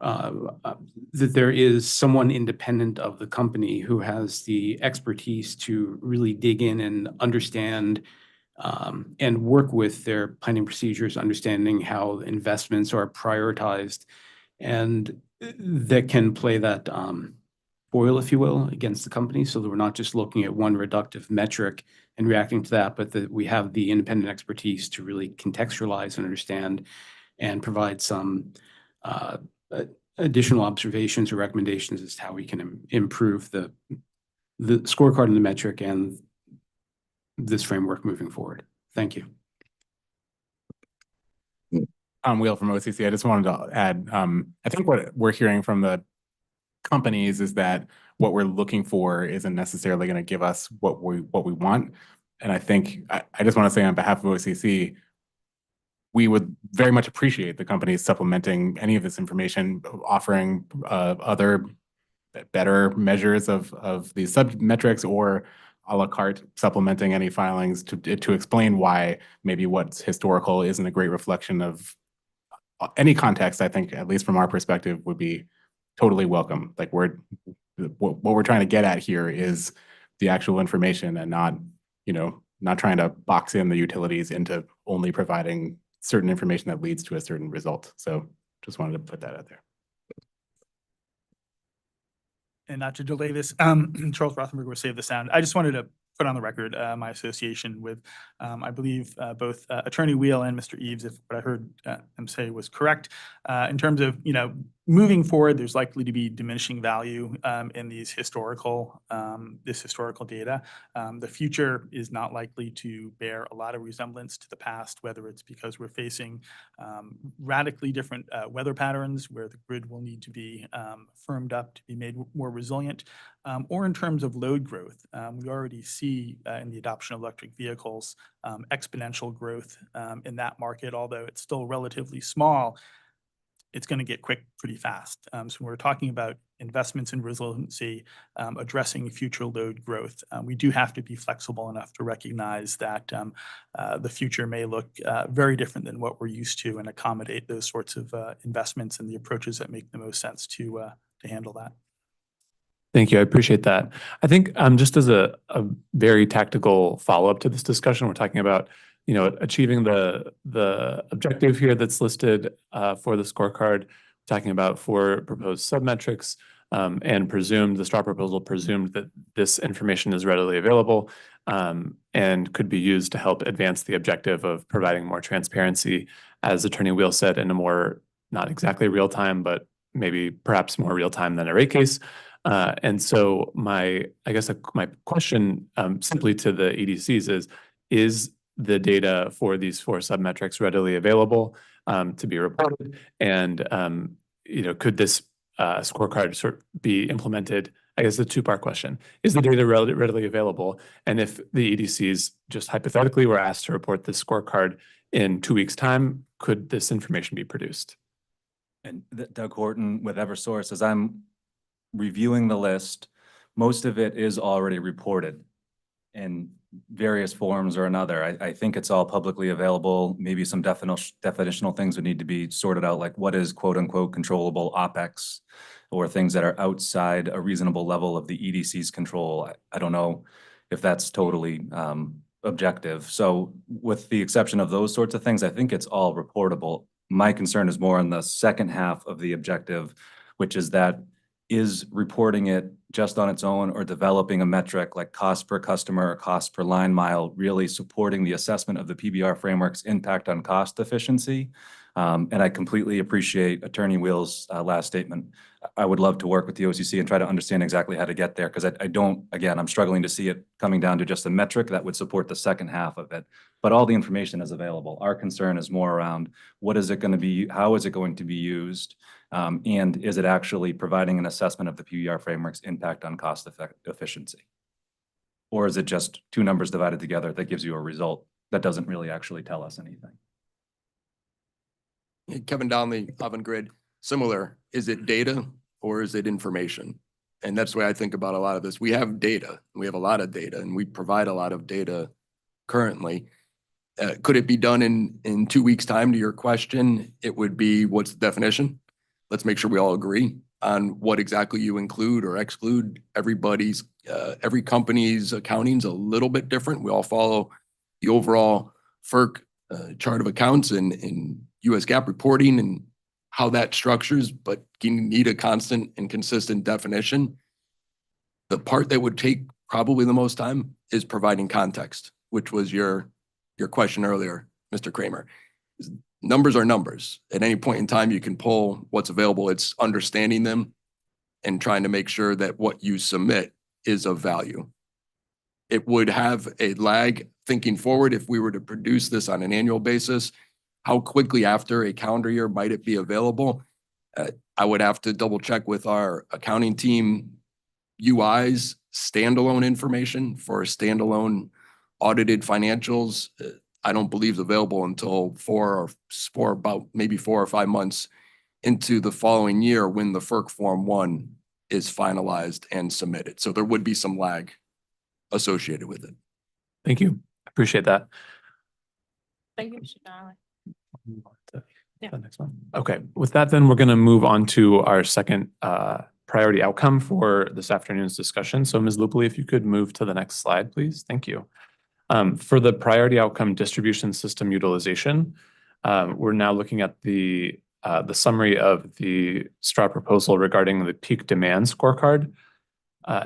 that there is someone independent of the company who has the expertise to really dig in and understand and work with their planning procedures, understanding how investments are prioritized, and that can play that foil, if you will, against the company, so that we're not just looking at one reductive metric and reacting to that, but that we have the independent expertise to really contextualize and understand and provide some additional observations or recommendations as to how we can improve the scorecard and the metric and this framework moving forward. Thank you. Tom Wheel from OCC. I just wanted to add, I think what we're hearing from the companies is that what we're looking for isn't necessarily going to give us what we want. And I think I just want to say on behalf of OCC, we would very much appreciate the companies supplementing any of this information, offering other better measures of these sub-metrics, or a la carte supplementing any filings to explain why maybe what's historical isn't a great reflection of any context. I think, at least from our perspective, would be totally welcome. Like what we're trying to get at here is the actual information, and not trying to box in the utilities into only providing certain information that leads to a certain result. So just wanted to put that out there. And not to delay this, Charles Rothenberger will Save the Sound. I just wanted to put on the record my association with, I believe, both Attorney Wheel and Mr. Eves, if what I heard him say was correct. In terms of, moving forward, there's likely to be diminishing value in these historical, this historical data. The future is not likely to bear a lot of resemblance to the past, whether it's because we're facing radically different weather patterns where the grid will need to be firmed up to be made more resilient, or in terms of load growth. We already see in the adoption of electric vehicles exponential growth in that market, although it's still relatively small. It's going to get quick pretty fast. So when we're talking about investments in resiliency, addressing future load growth, we do have to be flexible enough to recognize that the future may look very different than what we're used to, and accommodate those sorts of investments and the approaches that make the most sense to handle that. Thank you. I appreciate that. I think just as a very tactical follow-up to this discussion, we're talking about achieving the objective here that's listed for the scorecard, talking about 4 proposed submetrics, and the straw proposal presumed that this information is readily available and could be used to help advance the objective of providing more transparency, as Attorney Wheel said, in a more, not exactly real time, but maybe perhaps more real time than a rate case. And so my question simply to the EDCs is the data for these 4 submetrics readily available to be reported? And could this scorecard sort of be implemented? I guess a 2-part question. Is the data readily available? And if the EDCs just hypothetically were asked to report this scorecard in 2 weeks' time, could this information be produced? And Doug Horton with Eversource, as I'm reviewing the list, most of it is already reported. And various forms or another. I think it's all publicly available. Maybe some definitional things would need to be sorted out, like what is quote unquote controllable OpEx, or things that are outside a reasonable level of the EDC's control. I don't know if that's totally objective. So with the exception of those sorts of things, I think it's all reportable. My concern is more on the second half of the objective, which is that is reporting it just on its own or developing a metric like cost per customer or cost per line mile really supporting the assessment of the PBR framework's impact on cost efficiency. And I completely appreciate Attorney Wheel's last statement. I would love to work with the OCC and try to understand exactly how to get there, because I don't, again, I'm struggling to see it coming down to just a metric that would support the second half of it. But all the information is available. Our concern is more around what is it going to be, how is it going to be used? And is it actually providing an assessment of the PBR framework's impact on cost efficiency? Or is it just two numbers divided together that gives you a result that doesn't really actually tell us anything? Kevin Donnelly, Avangrid, similar. Is it data or is it information? And that's the way I think about a lot of this. We have data. We have a lot of data, and we provide a lot of data currently. Could it be done in 2 weeks' time? To your question, it would be, what's the definition? Let's make sure we all agree on what exactly you include or exclude. Every company's accounting's a little bit different. We all follow the overall FERC chart of accounts and US GAAP reporting and how that structures, but you need a constant and consistent definition. The part that would take probably the most time is providing context, which was your question earlier, Mr. Kramer. Numbers are numbers. At any point in time, you can pull what's available. It's understanding them and trying to make sure that what you submit is of value. It would have a lag thinking forward if we were to produce this on an annual basis. How quickly after a calendar year might it be available? I would have to double check with our accounting team. UI's standalone information for standalone audited financials, I don't believe is available until about maybe 4 or 5 months into the following year when the FERC Form 1 is finalized and submitted. So there would be some lag associated with it. Thank you. Appreciate that. Thank you, Mr. Donnelly. Move on to Yeah. the next one. Okay, with that, then we're going to move on to our second priority outcome for this afternoon's discussion. So Ms. Lupoli, if you could move to the next slide, please. Thank you. For the priority outcome distribution system utilization, we're now looking at the summary of the STRAW proposal regarding the peak demand scorecard.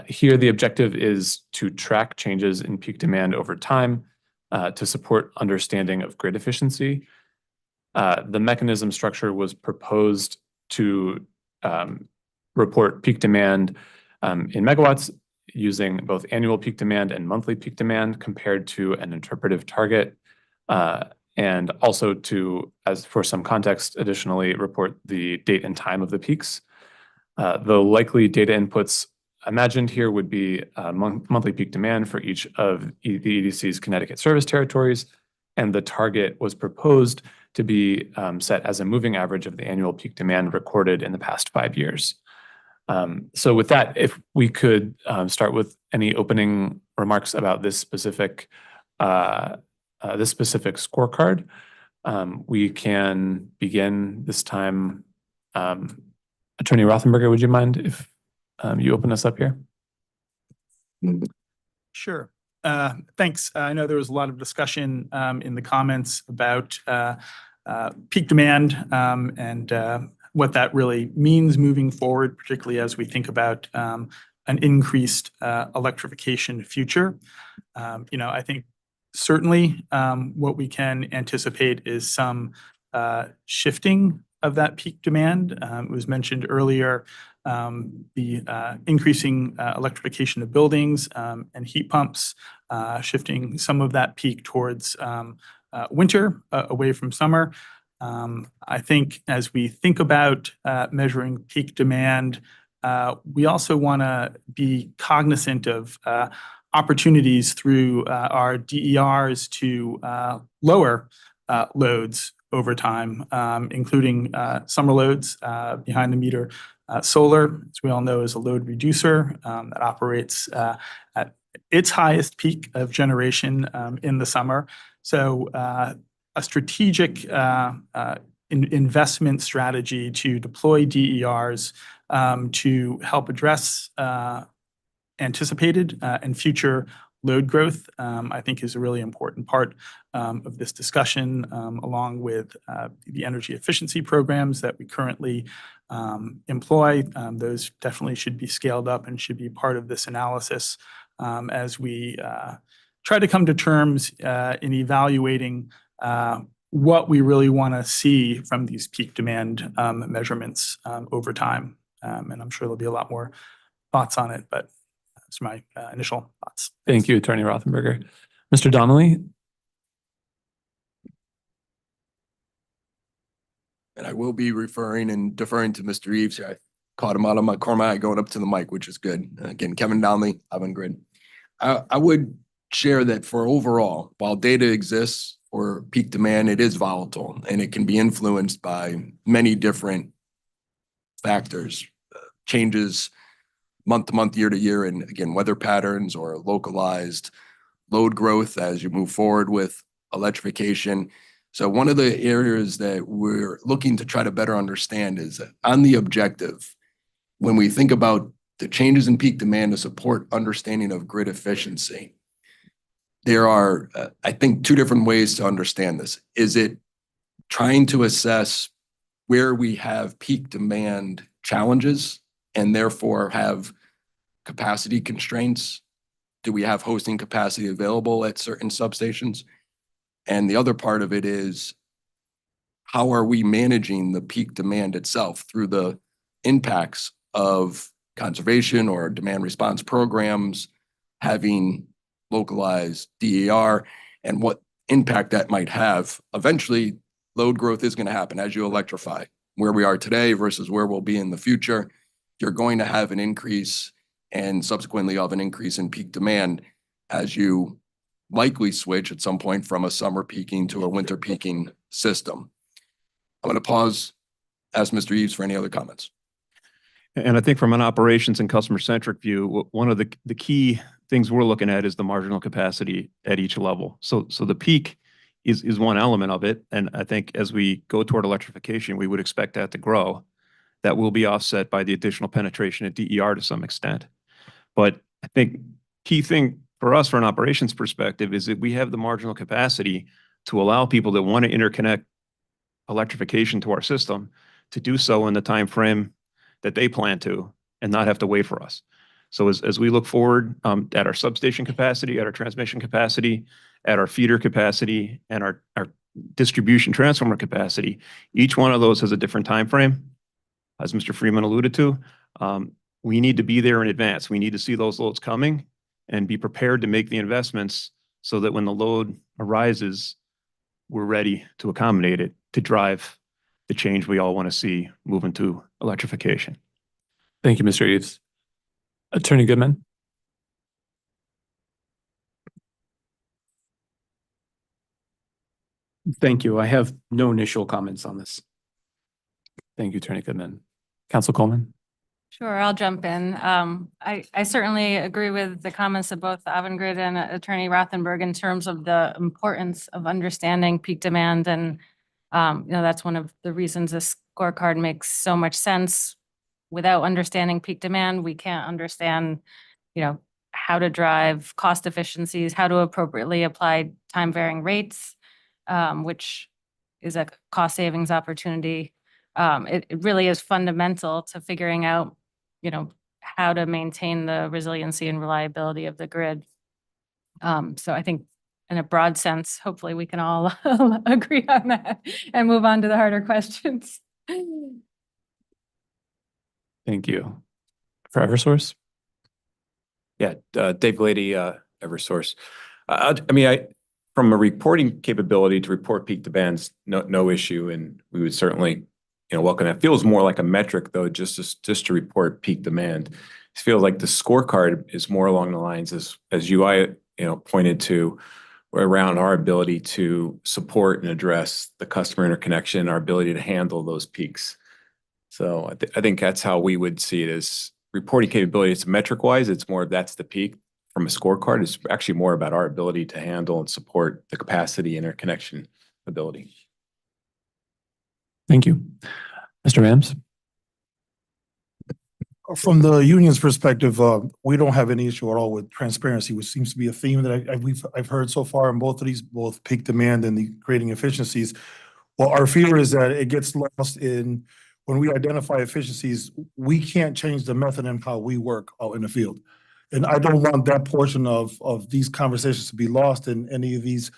Here, the objective is to track changes in peak demand over time to support understanding of grid efficiency. The mechanism structure was proposed to report peak demand in megawatts using both annual peak demand and monthly peak demand compared to an interpretive target, and also to, as for some context, additionally report the date and time of the peaks. The likely data inputs imagined here would be monthly peak demand for each of the EDC's Connecticut service territories, and the target was proposed to be set as a moving average of the annual peak demand recorded in the past 5 years. So with that, if we could start with any opening remarks about this specific scorecard, we can begin this time. Attorney Rothenberger, would you mind if you open us up here? Sure. Thanks. I know there was a lot of discussion in the comments about peak demand and what that really means moving forward, particularly as we think about an increased electrification future. I think certainly what we can anticipate is some shifting of that peak demand. It was mentioned earlier, the increasing electrification of buildings and heat pumps, shifting some of that peak towards winter away from summer. I think as we think about measuring peak demand, we also want to be cognizant of opportunities through our DERs to lower loads over time, including summer loads. Behind the meter solar, as we all know, is a load reducer that operates at its highest peak of generation in the summer. So a strategic investment strategy to deploy DERs to help address anticipated and future load growth, I think is a really important part of this discussion, along with the energy efficiency programs that we currently employ. Those definitely should be scaled up and should be part of this analysis as we try to come to terms in evaluating what we really want to see from these peak demand measurements over time. And I'm sure there'll be a lot more thoughts on it, but that's my initial thoughts. Thank you, Attorney Rothenberger. Mr. Donnelly? And I will be referring and deferring to Mr. Eves here. I caught him out of my corner eye going up to the mic, which is good. Again, Kevin Donnelly, Avangrid. I would share that for overall, while data exists for peak demand, it is volatile and it can be influenced by many different factors, changes month to month, year to year, and again, weather patterns or localized load growth as you move forward with electrification. So one of the areas that we're looking to try to better understand is on the objective, when we think about the changes in peak demand to support understanding of grid efficiency, there are, I think, two different ways to understand this. Is it trying to assess where we have peak demand challenges and therefore have capacity constraints? Do we have hosting capacity available at certain substations? And the other part of it is, how are we managing the peak demand itself through the impacts of conservation or demand response programs, having localized DER, and what impact that might have? Eventually, load growth is going to happen as you electrify. Where we are today versus where we'll be in the future, you're going to have an increase and subsequently of an increase in peak demand as you likely switch at some point from a summer peaking to a winter peaking system. I'm going to pause, ask Mr. Eves for any other comments. And I think from an operations and customer-centric view, one of the key things we're looking at is the marginal capacity at each level. So the peak is one element of it. And I think as we go toward electrification, we would expect that to grow. That will be offset by the additional penetration at DER to some extent. But I think key thing for us, from an operations perspective, is that we have the marginal capacity to allow people that want to interconnect electrification to our system to do so in the time frame that they plan to and not have to wait for us. So as we look forward at our substation capacity, at our transmission capacity, at our feeder capacity, and our distribution transformer capacity, each one of those has a different time frame. As Mr. Freeman alluded to, we need to be there in advance. We need to see those loads coming and be prepared to make the investments so that when the load arises, we're ready to accommodate it, to drive the change we all want to see moving to electrification. Thank you, Mr. Eves. Attorney Goodman? Thank you. I have no initial comments on this. Thank you, Attorney Goodman. Council Coleman? Sure, I'll jump in. I certainly agree with the comments of both Avangrid and Attorney Rothenberg in terms of the importance of understanding peak demand. And, that's one of the reasons this scorecard makes so much sense. Without understanding peak demand, we can't understand, how to drive cost efficiencies, how to appropriately apply time varying rates, which is a cost savings opportunity. It really is fundamental to figuring out, how to maintain the resiliency and reliability of the grid. So I think in a broad sense, hopefully we can all agree on that and move on to the harder questions. Thank you. For Eversource? Yeah, Dave Glady, Eversource. From a reporting capability to report peak demands, no issue, and we would certainly, welcome that. Feels more like a metric though, just to report peak demand. It feels like the scorecard is more along the lines as UI, pointed to, around our ability to support and address the customer interconnection, our ability to handle those peaks. So I think that's how we would see it as reporting capability. It's metric wise, it's more that's the peak. from a scorecard. It's actually more about our ability to handle and support the capacity interconnection ability. Thank you. Mr. Rams? From the union's perspective, we don't have any issue at all with transparency, which seems to be a theme that I've heard so far in both of these, both peak demand and the creating efficiencies. Well, our fear is that it gets lost in when we identify efficiencies, we can't change the method and how we work out in the field. And I don't want that portion of these conversations to be lost in any of these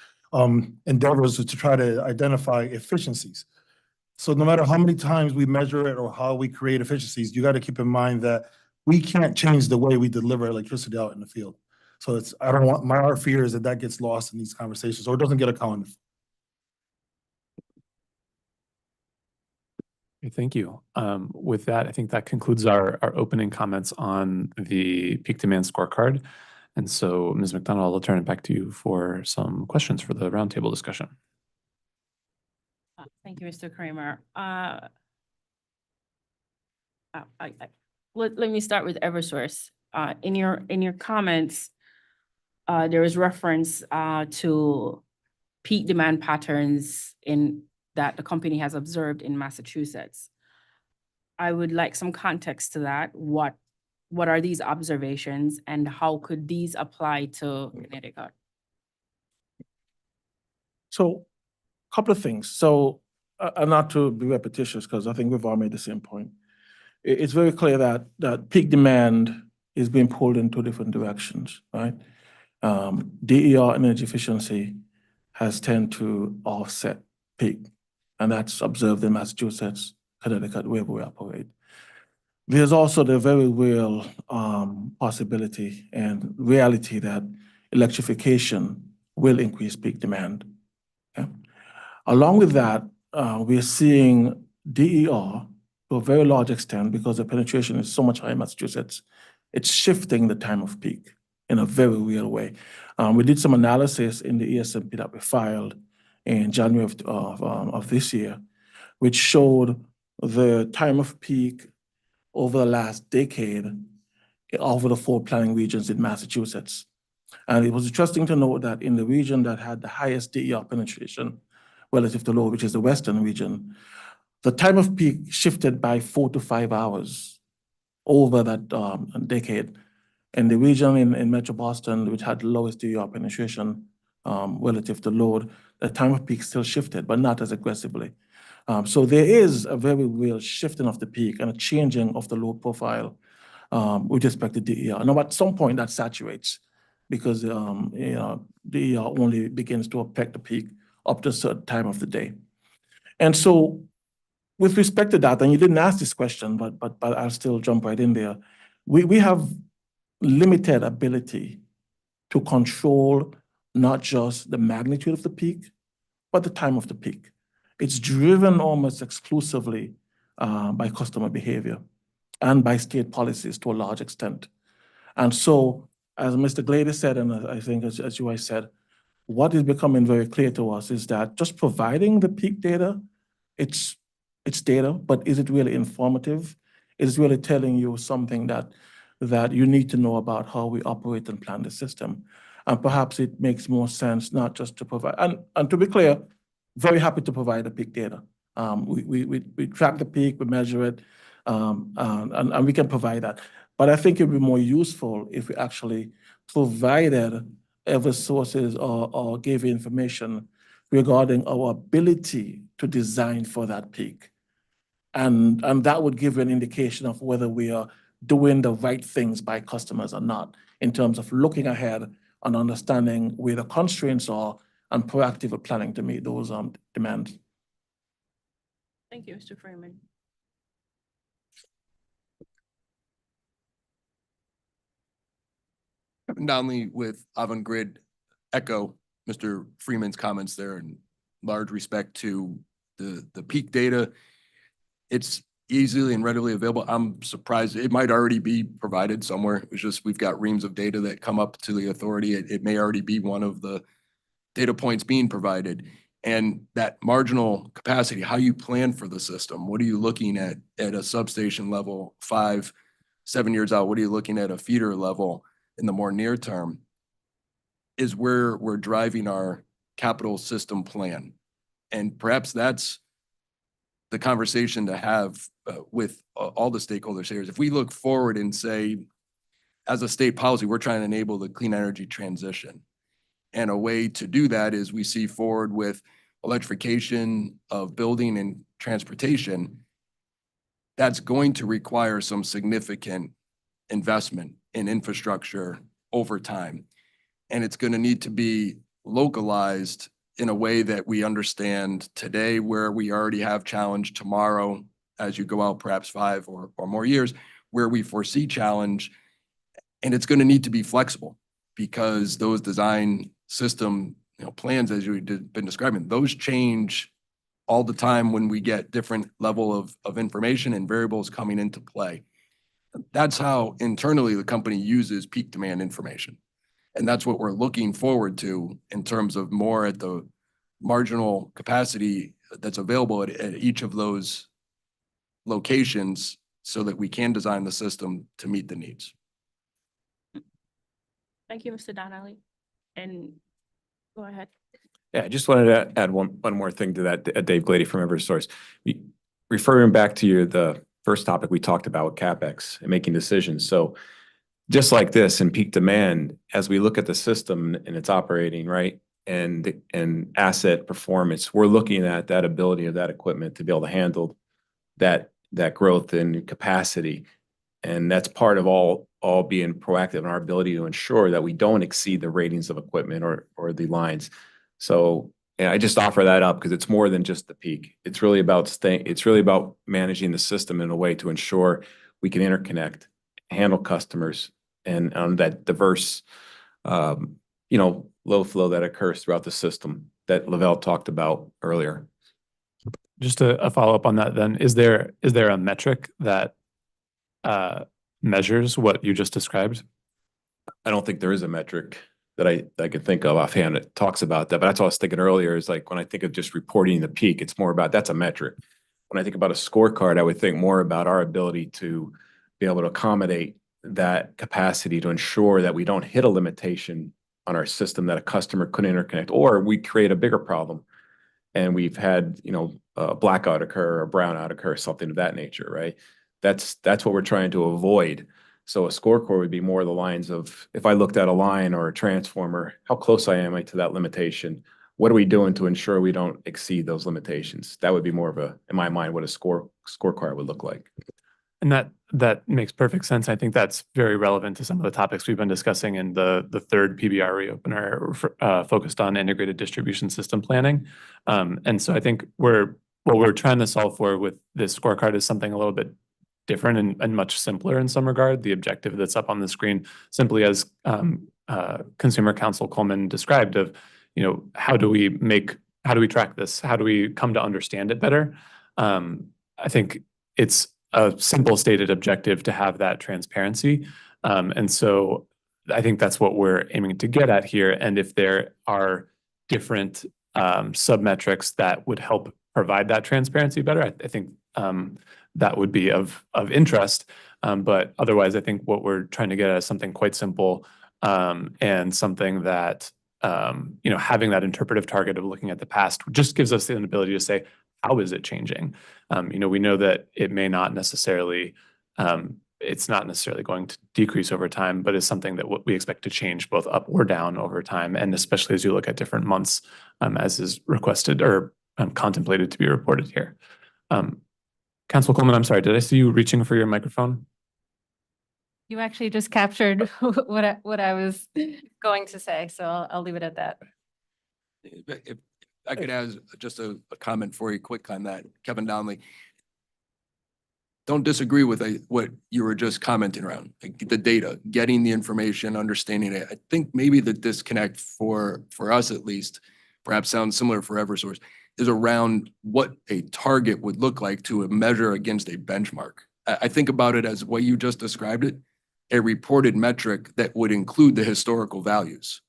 endeavors to try to identify efficiencies. So no matter how many times we measure it or how we create efficiencies, you got to keep in mind that we can't change the way we deliver electricity out in the field. So it's, I don't want, our fear is that that gets lost in these conversations or it doesn't get accounted for. Okay, thank you. With that, I think that concludes our opening comments on the peak demand scorecard. And so, Ms. McDonald, I'll turn it back to you for some questions for the roundtable discussion. Thank you, Mr. Kramer. Let me start with Eversource. In your comments, there is reference to peak demand patterns that the company has observed in Massachusetts. I would like some context to that. What are these observations and how could these apply to Connecticut? So, a couple of things. So, not to be repetitious, because I think we've all made the same point. It's very clear that peak demand is being pulled in two different directions, right? DER energy efficiency has tended to offset peak, and that's observed in Massachusetts, Connecticut, wherever we operate. There's also the very real possibility and reality that electrification will increase peak demand. Okay? Along with that, we're seeing DER to a very large extent because the penetration is so much higher in Massachusetts. It's shifting the time of peak in a very real way. We did some analysis in the ESMP that we filed in January of this year, which showed the time of peak over the last decade over the 4 planning regions in Massachusetts. And it was interesting to note that in the region that had the highest DER penetration relative to load, which is the western region, the time of peak shifted by 4 to 5 hours over that decade. And the region in Metro Boston, which had the lowest DER penetration relative to load, the time of peak still shifted, but not as aggressively. So there is a very real shifting of the peak and a changing of the load profile with respect to DER. Now, at some point that saturates because DER only begins to affect the peak up to a certain time of the day. And so with respect to that, and you didn't ask this question, but I'll still jump right in there. We have limited ability to control not just the magnitude of the peak, but the time of the peak. It's driven almost exclusively by customer behavior and by state policies to a large extent. And so, as Mr. Glady said, and I think as you guys said, what is becoming very clear to us is that just providing the peak data, it's data, but is it really informative? Is it really telling you something that you need to know about how we operate and plan the system? And perhaps it makes more sense not just to provide, and to be clear, very happy to provide the peak data. We track the peak, we measure it, and we can provide that. But I think it'd be more useful if we actually provided Eversources or gave information regarding our ability to design for that peak. And that would give you an indication of whether we are doing the right things by customers or not, in terms of looking ahead and understanding where the constraints are and proactive planning to meet those demands. Thank you, Mr. Freeman. Donnelly with Avangrid, echo Mr. Freeman's comments there in large respect to the peak data. It's easily and readily available. I'm surprised it might already be provided somewhere. It's just we've got reams of data that come up to the authority. It may already be one of the data points being provided. And that marginal capacity, how you plan for the system, what are you looking at a substation level 5, 7 years out? What are you looking at a feeder level? in the more near term is where we're driving our capital system plan. And perhaps that's the conversation to have with all the stakeholders here. Is if we look forward and say, as a state policy, we're trying to enable the clean energy transition. And a way to do that is we see forward with electrification of building and transportation. That's going to require some significant investment in infrastructure over time. And it's going to need to be localized in a way that we understand today, where we already have challenge, tomorrow, as you go out perhaps 5 or more years, where we foresee challenge. And it's going to need to be flexible, because those design system plans, as you've been describing, those change all the time when we get different level of information and variables coming into play. That's how internally the company uses peak demand information. And that's what we're looking forward to in terms of more at the marginal capacity that's available at each of those locations, so that we can design the system to meet the needs. Thank you, Mr. Donnelly. And go ahead. Yeah, I just wanted to add one more thing to that, Dave Glady from Eversource. Referring back to the first topic we talked about, CapEx and making decisions. So just like this in peak demand, as we look at the system and it's operating, right, and asset performance, we're looking at that ability of that equipment to be able to handle that growth in capacity. And that's part of all being proactive in our ability to ensure that we don't exceed the ratings of equipment or the lines. So yeah, I just offer that up because it's more than just the peak. It's really about managing the system in a way to ensure we can interconnect, handle customers, and on that diverse, low flow that occurs throughout the system that Lavelle talked about earlier. Just a follow-up on that then, is there a metric that measures what you just described? I don't think there is a metric that I could think of offhand that talks about that, but that's what I was thinking earlier, is like when I think of just reporting the peak, it's more about, that's a metric. When I think about a scorecard, I would think more about our ability to be able to accommodate that capacity to ensure that we don't hit a limitation on our system that a customer couldn't interconnect, or we create a bigger problem and we've had, a blackout occur or a brownout occur, something of that nature, right? That's what we're trying to avoid. So a scorecard would be more the lines of, if I looked at a line or a transformer, how close am I to that limitation? What are we doing to ensure we don't exceed those limitations? That would be more of in my mind, what a scorecard would look like. And that makes perfect sense. I think that's very relevant to some of the topics we've been discussing in the third PBR reopener, focused on integrated distribution system planning. And so I think what we're trying to solve for with this scorecard is something a little bit different and much simpler in some regard. The objective that's up on the screen, simply as Consumer Counsel Coleman described, of how do we track this? How do we come to understand it better? I think it's a simple stated objective to have that transparency. And so I think that's what we're aiming to get at here. And if there are different sub-metrics that would help provide that transparency better, I think that would be of interest. But otherwise, I think what we're trying to get at is something quite simple, and something that, having that interpretive target of looking at the past just gives us the ability to say, how is it changing? We know that it may not necessarily, it's not necessarily going to decrease over time, but it's something that we expect to change both up or down over time. And especially as you look at different months, as is requested or contemplated to be reported here. Councilor Coleman, I'm sorry, did I see you reaching for your microphone? You actually just captured what I was going to say, so I'll leave it at that. If I could add just a comment for you quick on that, Kevin Donnelly. Don't disagree with what you were just commenting around, like the data, getting the information, understanding it. I think maybe the disconnect for us at least, perhaps sounds similar for Eversource, is around what a target would look like to measure against a benchmark. I think about it as what you just described it, a reported metric that would include the historical values,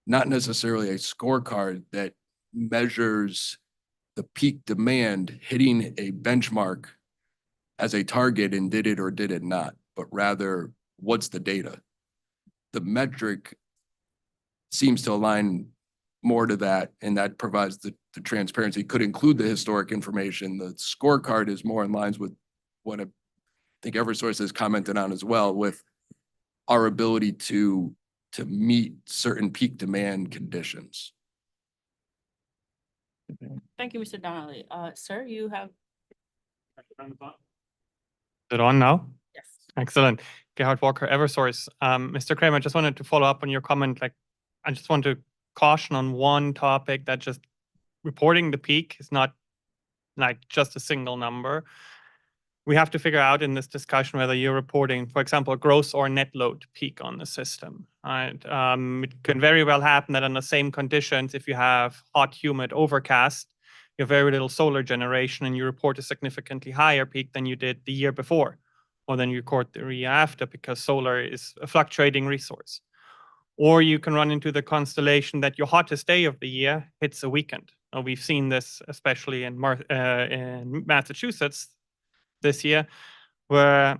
not necessarily a scorecard that measures the peak demand hitting a benchmark as a target and did it or did it not, but rather what's the data? the metric seems to align more to that, and that provides the transparency, could include the historic information. The scorecard is more in lines with what I think Eversource has commented on as well, with our ability to meet certain peak demand conditions. Thank you, Mr. Donnelly. Sir, you have. Is it on now? Yes. Excellent. Gerhard Walker, Eversource. Mr. Kramer, I just wanted to follow up on your comment. Like, I just want to caution on one topic, that just reporting the peak is not like just a single number. We have to figure out in this discussion whether you're reporting, for example, a gross or net load peak on the system. Right? It can very well happen that under the same conditions, if you have hot, humid, overcast, you have very little solar generation and you report a significantly higher peak than you did the year before, or than you record the year after, because solar is a fluctuating resource. Or you can run into the constellation that your hottest day of the year hits a weekend. Now, we've seen this especially in Massachusetts this year, where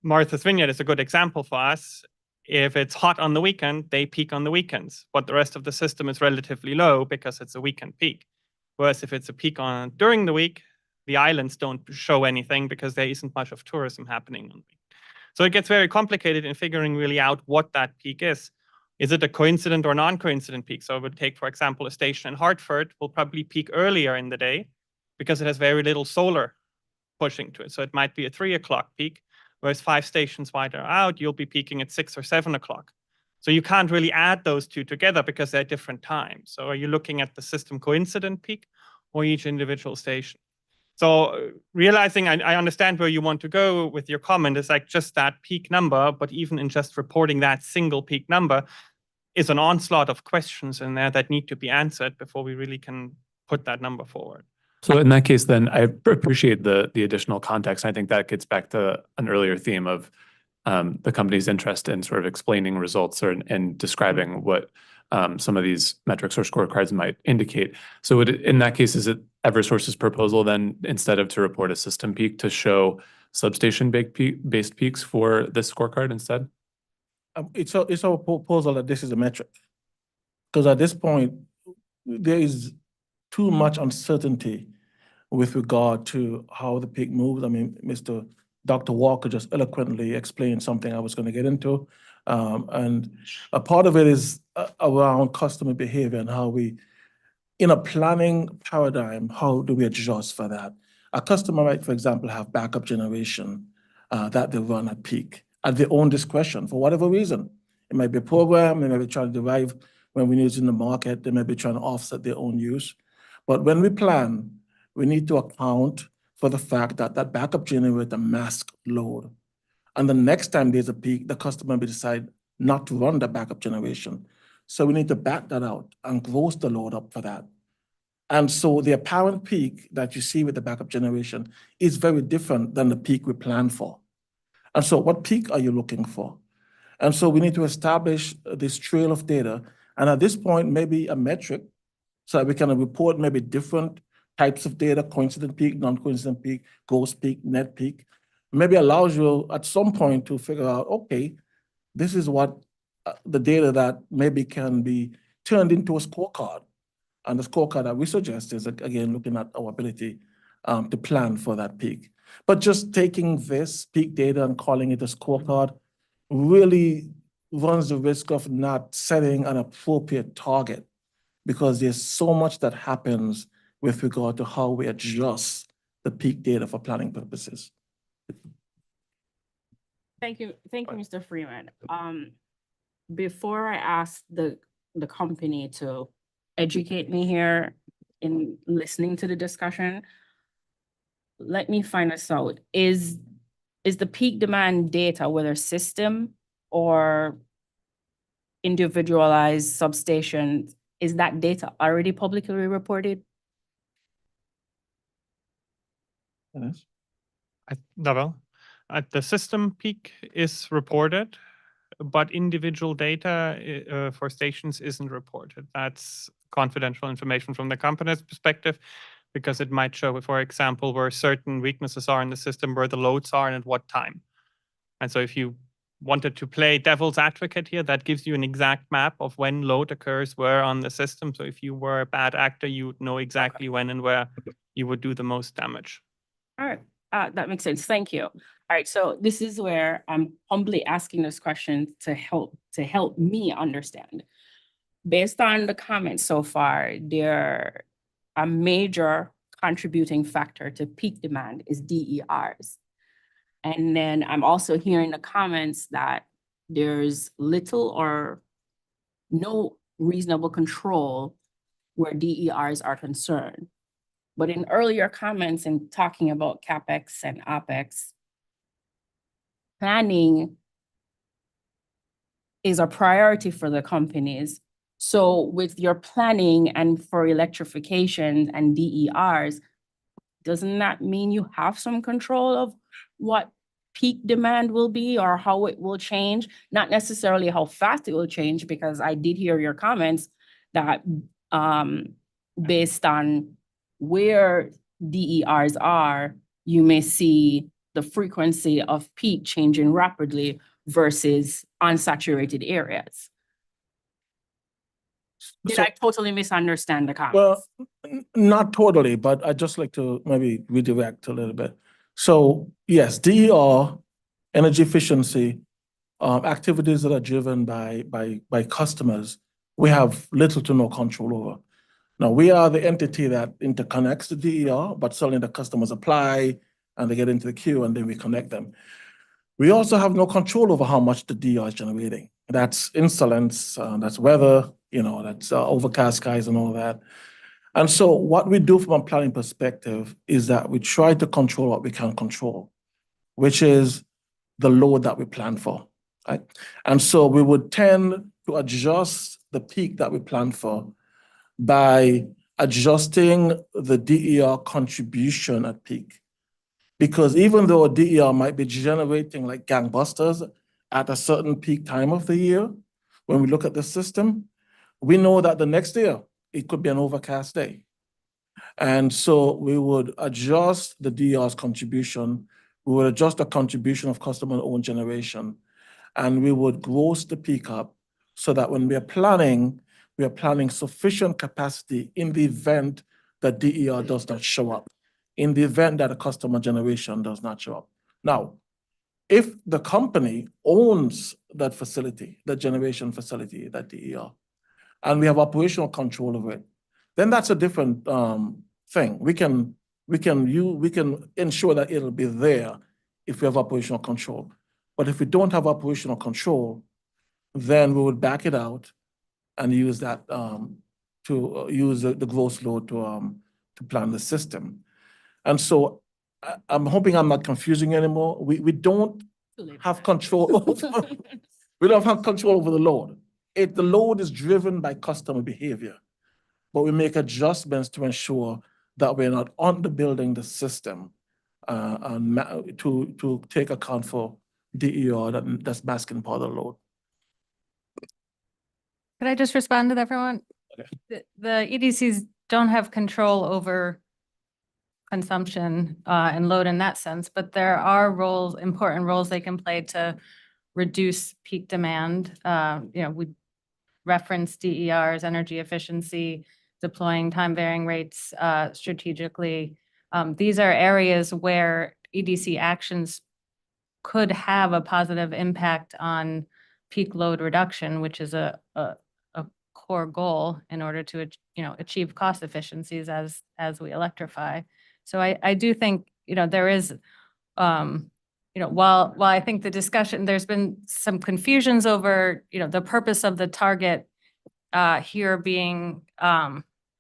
Martha's Vineyard is a good example for us. If it's hot on the weekend, they peak on the weekends, but the rest of the system is relatively low because it's a weekend peak. Whereas if it's a peak on during the week, the islands don't show anything because there isn't much of tourism happening on the week. So it gets very complicated in figuring really out what that peak is. Is it a coincident or non-coincident peak? So I would take, for example, a station in Hartford will probably peak earlier in the day because it has very little solar pushing to it. So it might be a 3 o'clock peak, whereas 5 stations wider out, you'll be peaking at 6 or 7 o'clock. So you can't really add those two together because they're different times. So are you looking at the system coincident peak or each individual station? So realizing I understand where you want to go with your comment, is like just that peak number, but even in just reporting that single peak number is an onslaught of questions in there that need to be answered before we really can put that number forward. So in that case, then I appreciate the additional context. I think that gets back to an earlier theme of the company's interest in sort of explaining results and describing what some of these metrics or scorecards might indicate. So in that case, is it Eversource's proposal then, instead of to report a system peak, to show substation-based peaks for this scorecard instead? It's our proposal that this is a metric. Because at this point, there is too much uncertainty with regard to how the peak moves. I mean, Dr. Walker just eloquently explained something I was going to get into. And a part of it is around customer behavior and how we, in a planning paradigm, how do we adjust for that? A customer might, for example, have backup generation that they run at peak at their own discretion for whatever reason. It might be a program, they may be trying to derive when we use in the market, they may be trying to offset their own use. But when we plan, we need to account for the fact that that backup generator masks load. And the next time there's a peak, the customer may decide not to run the backup generation. So we need to back that out and gross the load up for that. And so the apparent peak that you see with the backup generation is very different than the peak we plan for. And so what peak are you looking for? And so we need to establish this trail of data. And at this point, maybe a metric, so that we can report maybe different types of data, coincident peak, non-coincident peak, gross peak, net peak, maybe allows you at some point to figure out, okay, this is what the data that maybe can be turned into a scorecard. And the scorecard that we suggest is, again, looking at our ability to plan for that peak. But just taking this peak data and calling it a scorecard really runs the risk of not setting an appropriate target, because there's so much that happens with regard to how we adjust the peak data for planning purposes. Thank you, Mr. Freeman. Before I ask the company to educate me here in listening to the discussion, let me find this out. Is the peak demand data, whether system or individualized substations, is that data already publicly reported? Yes. The system peak is reported, but individual data for stations isn't reported. That's confidential information from the company's perspective, because it might show, for example, where certain weaknesses are in the system, where the loads are and at what time. And so if you wanted to play devil's advocate here, that gives you an exact map of when load occurs where on the system. So if you were a bad actor, you would know exactly when and where you would do the most damage. All right, that makes sense. Thank you. All right, so this is where I'm humbly asking this question to help me understand. Based on the comments so far, a major contributing factor to peak demand is DERs. And then I'm also hearing the comments that there's little or no reasonable control where DERs are concerned. But in earlier comments and talking about CapEx and OpEx, planning is a priority for the companies. So with your planning and for electrification and DERs, doesn't that mean you have some control of what peak demand will be or how it will change? Not necessarily how fast it will change, because I did hear your comments that based on where DERs are, you may see the frequency of peak changing rapidly versus unsaturated areas. Did I totally misunderstand the comments? Well, not totally, but I'd just like to maybe redirect a little bit. So yes, DER, energy efficiency, activities that are driven by customers, we have little to no control over. Now, we are the entity that interconnects the DER, but certainly the customers apply and they get into the queue and then we connect them. We also have no control over how much the DER is generating. That's insolence, that's weather, that's overcast skies and all that. And so what we do from a planning perspective is that we try to control what we can control, which is the load that we plan for, right? And so we would tend to adjust the peak that we plan for by adjusting the DER contribution at peak. Because even though a DER might be generating like gangbusters at a certain peak time of the year, when we look at the system, we know that the next year it could be an overcast day. And so we would adjust the DER's contribution, we would adjust the contribution of customer-owned generation, and we would gross the peak up so that when we are planning sufficient capacity in the event that DER does not show up, in the event that a customer generation does not show up. Now, if the company owns that facility, that generation facility, that DER, and we have operational control over it, then that's a different thing. We can ensure that it'll be there if we have operational control. But if we don't have operational control, then we would back it out and use that to use the gross load to plan the system. And so I'm hoping I'm not confusing anymore. We don't have control over, we don't have control over the load. The load is driven by customer behavior, but we make adjustments to ensure that we're not underbuilding the system to take account for DER that's masking part of the load. Could I just respond to that, everyone? Okay. The EDCs don't have control over consumption and load in that sense, but there are important roles they can play to reduce peak demand. We reference DERs, energy efficiency, deploying time varying rates strategically. These are areas where EDC actions could have a positive impact on peak load reduction, which is a core goal in order to achieve cost efficiencies as we electrify. So I do think there is while I think the discussion, there's been some confusions over the purpose of the target here being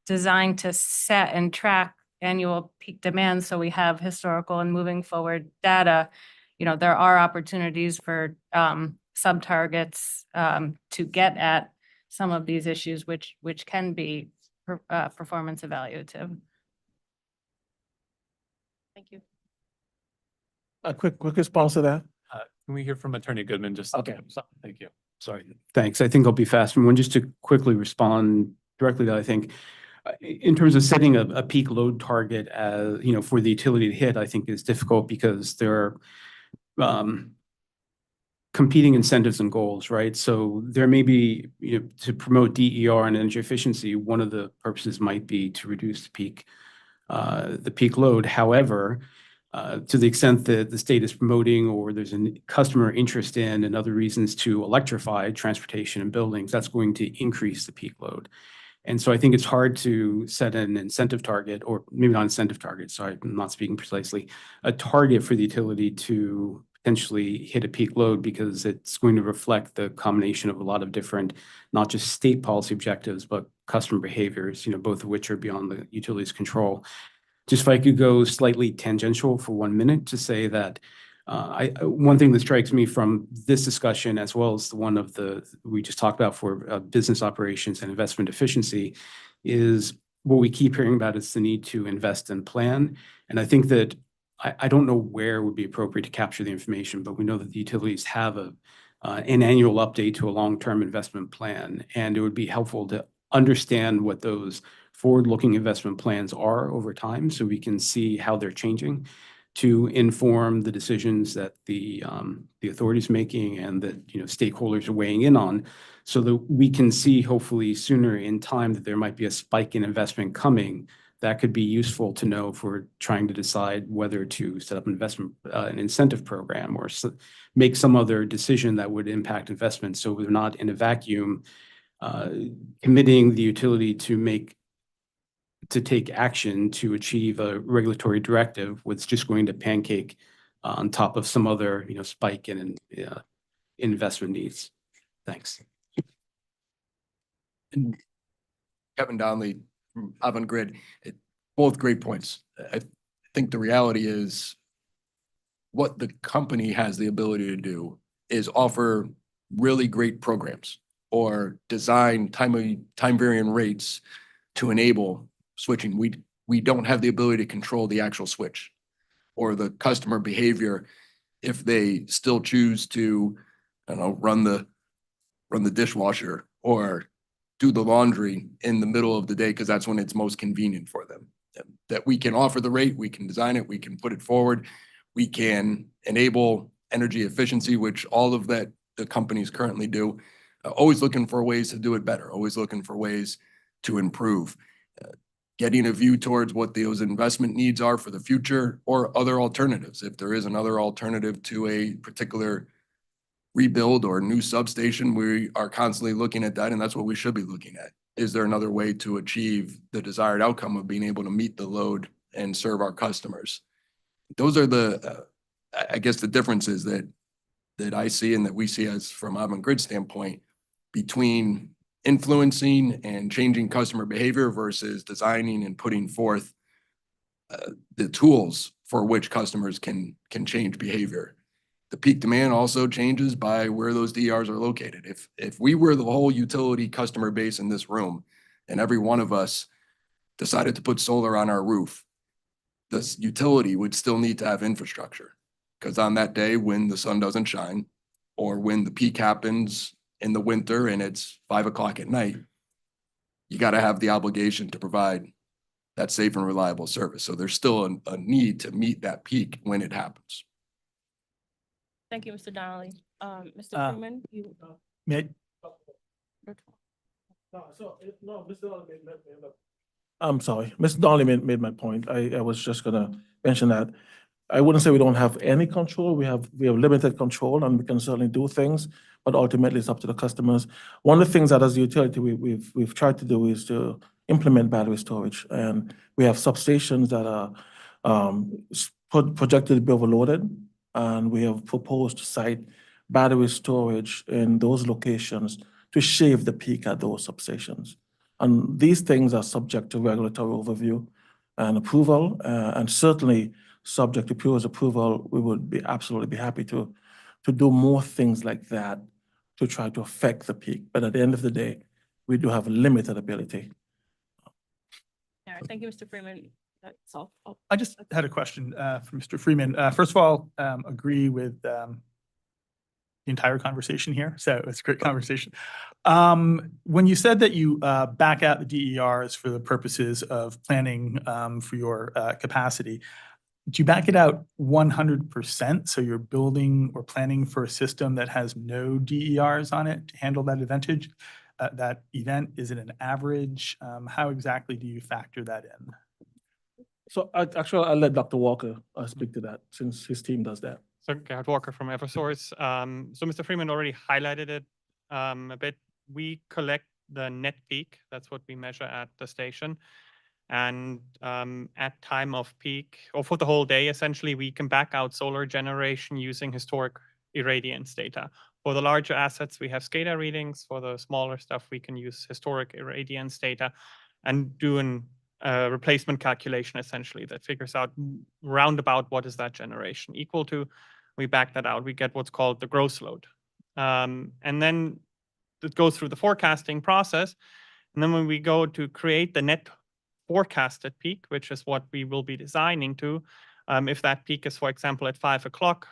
designed to set and track annual peak demand, so we have historical and moving forward data. There are opportunities for sub-targets to get at some of these issues, which can be performance evaluative. Thank you. A quick response to that. Can we hear from Attorney Goodman? Okay. Thank you. Sorry. Thanks. I think I'll be fast. And one, just to quickly respond directly to that, I think in terms of setting a peak load target as, for the utility to hit, I think is difficult because there are competing incentives and goals, right? So there may be, to promote DER and energy efficiency, one of the purposes might be to reduce the peak load. However, to the extent that the state is promoting or there's a customer interest in and other reasons to electrify transportation and buildings, that's going to increase the peak load. And so I think it's hard to set an incentive target, or maybe not incentive target, sorry, I'm not speaking precisely, a target for the utility to potentially hit a peak load, because it's going to reflect the combination of a lot of different, not just state policy objectives, but customer behaviors, both of which are beyond the utility's control. Just if I could go slightly tangential for 1 minute to say that one thing that strikes me from this discussion, as well as the one of we just talked about for business operations and investment efficiency, is what we keep hearing about is the need to invest and plan. And I think that I don't know where it would be appropriate to capture the information, but we know that the utilities have an annual update to a long-term investment plan, and it would be helpful to understand what those forward-looking investment plans are over time, so we can see how they're changing to inform the decisions that the authority is making and that stakeholders are weighing in on, so that we can see hopefully sooner in time that there might be a spike in investment coming. That could be useful to know if we're trying to decide whether to set up an incentive program, or make some other decision that would impact investment. So we're not in a vacuum, committing the utility to take action to achieve a regulatory directive, what's just going to pancake on top of some other, spike in investment needs. Thanks. And Kevin Donnelly from Avangrid, both great points. I think the reality is what the company has the ability to do is offer really great programs or design time varying rates to enable switching. We don't have the ability to control the actual switch or the customer behavior if they still choose to, run the dishwasher or do the laundry in the middle of the day, because that's when it's most convenient for them. That we can offer the rate, we can design it, we can put it forward, we can enable energy efficiency, which all of that the companies currently do. Always looking for ways to do it better, always looking for ways to improve. Getting a view towards what those investment needs are for the future, or other alternatives. If there is another alternative to a particular rebuild or new substation, we are constantly looking at that, and that's what we should be looking at. Is there another way to achieve the desired outcome of being able to meet the load and serve our customers? Those are the, I guess, the differences that I see and that we see as from Avangrid standpoint between influencing and changing customer behavior versus designing and putting forth the tools for which customers can change behavior. The peak demand also changes by where those DERs are located. If we were the whole utility customer base in this room and every one of us decided to put solar on our roof, this utility would still need to have infrastructure. Because on that day when the sun doesn't shine, or when the peak happens in the winter and it's 5 o'clock at night, you got to have the obligation to provide that safe and reliable service. So there's still a need to meet that peak when it happens. Thank you, Mr. Donnelly. Mr. Freeman, you. May I'm sorry, Mr. Donnelly made my point. I was just gonna mention that. I wouldn't say we don't have any control. We have limited control, and we can certainly do things, but ultimately it's up to the customers. One of the things that as a utility we've tried to do is to implement battery storage, and we have substations that are projected to be overloaded, and we have proposed to site battery storage in those locations to shave the peak at those substations. And these things are subject to regulatory overview and approval, and certainly subject to PURA's approval, we would be absolutely happy to do more things like that to try to affect the peak. But at the end of the day, we do have limited ability. All right, thank you, Mr. Freeman. That's all. Oh, I just had a question for Mr. Freeman. First of all, agree with the entire conversation here. So it's a great conversation. When you said that you back out the DERs for the purposes of planning for your capacity, Do you back it out 100%? So you're building or planning for a system that has no DERs on it to handle that that event? Is it an average? How exactly do you factor that in? So actually, I'll let Dr. Walker speak to that since his team does that. So Gerhard Walker from Eversource. So Mr. Freeman already highlighted it a bit. We collect the net peak. That's what we measure at the station. And at time of peak, or for the whole day, essentially, we can back out solar generation using historic irradiance data. For the larger assets, we have SCADA readings. For the smaller stuff, we can use historic irradiance data and do a replacement calculation, essentially, that figures out roundabout what is that generation equal to. We back that out. We get what's called the gross load. And then it goes through the forecasting process. And then when we go to create the net forecasted peak, which is what we will be designing to, if that peak is, for example, at 5 o'clock,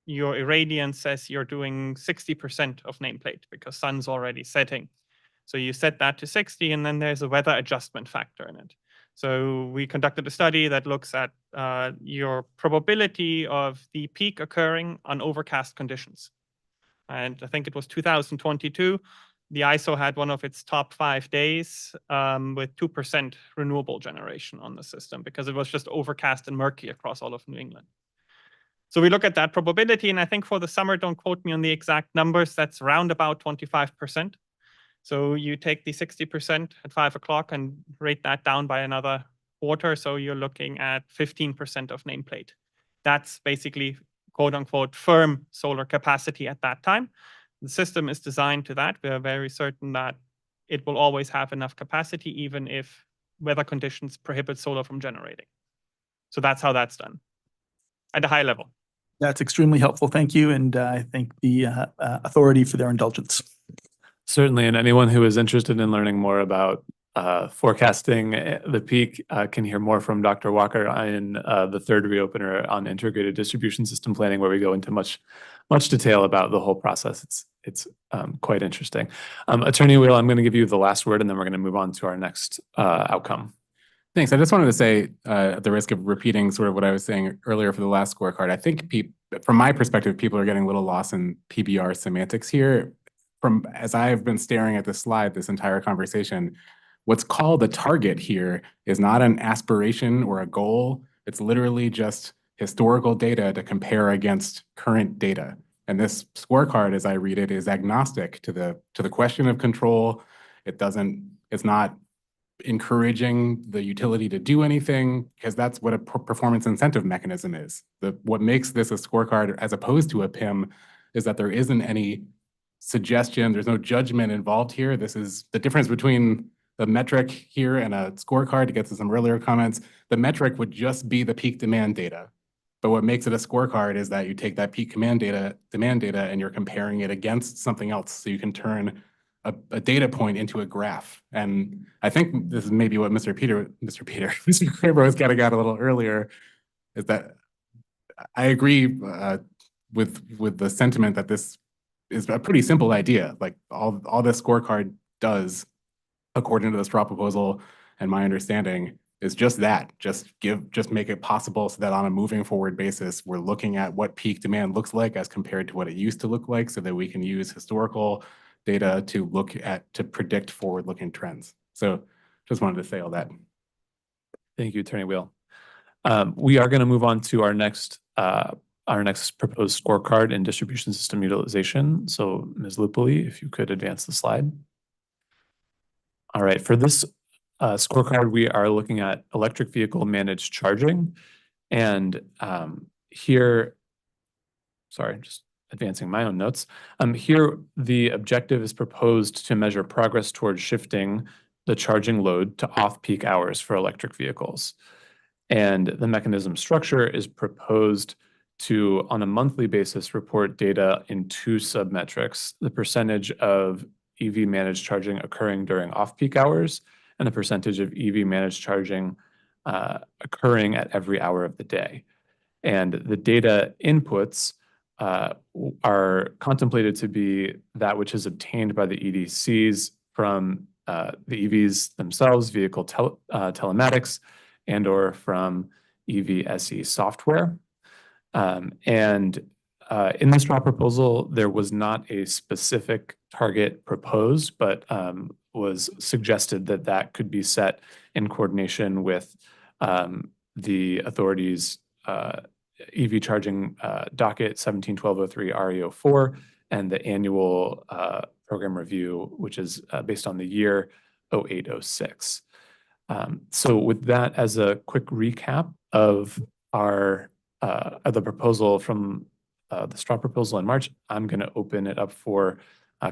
your irradiance says you're doing 60% of nameplate because sun's already setting. So you set that to 60, and then there's a weather adjustment factor in it. So we conducted a study that looks at your probability of the peak occurring on overcast conditions. And I think it was 2022. The ISO had one of its top 5 days with 2% renewable generation on the system because it was just overcast and murky across all of New England. So we look at that probability, and I think for the summer, don't quote me on the exact numbers, that's around about 25%. So you take the 60% at 5 o'clock and rate that down by another quarter. So you're looking at 15% of nameplate. That's basically, quote unquote, firm solar capacity at that time. The system is designed to that. We are very certain that it will always have enough capacity, even if weather conditions prohibit solar from generating. So that's how that's done at a high level. That's extremely helpful. Thank you. And I thank the authority for their indulgence. Certainly, and anyone who is interested in learning more about forecasting the peak can hear more from Dr. Walker in the third reopener on integrated distribution system planning, where we go into much detail about the whole process. It's quite interesting. Attorney Wheel, I'm going to give you the last word, and then we're going to move on to our next outcome. Thanks. I just wanted to say, at the risk of repeating sort of what I was saying earlier for the last scorecard, I think from my perspective, people are getting a little lost in PBR semantics here. As I've been staring at this slide, this entire conversation, what's called a target here is not an aspiration or a goal. It's literally just historical data to compare against current data. And this scorecard, as I read it, is agnostic to the question of control. It's not encouraging the utility to do anything, because that's what a performance incentive mechanism is. What makes this a scorecard as opposed to a PIM is that there isn't any suggestion, there's no judgment involved here. This is the difference between the metric here and a scorecard. To get to some earlier comments, the metric would just be the peak demand data. But what makes it a scorecard is that you take that peak demand data, and you're comparing it against something else. So you can turn a data point into a graph. And I think this is maybe what Mr. Kramer was getting at a little earlier, is that I agree with the sentiment that this is a pretty simple idea. Like all this scorecard does, according to the straw proposal and my understanding, is just that. Just make it possible so that on a moving forward basis, we're looking at what peak demand looks like as compared to what it used to look like, so that we can use historical data to predict forward-looking trends. So just wanted to say all that. Thank you, Attorney Wheel. We are going to move on to our next proposed scorecard in distribution system utilization. So Ms. Lupoli, if you could advance the slide. All right, for this scorecard, we are looking at electric vehicle managed charging. And here, sorry, just advancing my own notes. Here, the objective is proposed to measure progress towards shifting the charging load to off-peak hours for electric vehicles. And the mechanism structure is proposed to, on a monthly basis, report data in 2 submetrics: the percentage of EV managed charging occurring during off-peak hours and the percentage of EV managed charging occurring at every hour of the day. And the data inputs are contemplated to be that which is obtained by the EDCs from the EVs themselves, vehicle telematics, and or from EVSE software. In this draft proposal, there was not a specific target proposed, but was suggested that that could be set in coordination with the authority's EV charging docket 171203 REO4 and the annual program review, which is based on the year 0806. So with that as a quick recap of our the proposal from the straw proposal in March, I'm going to open it up for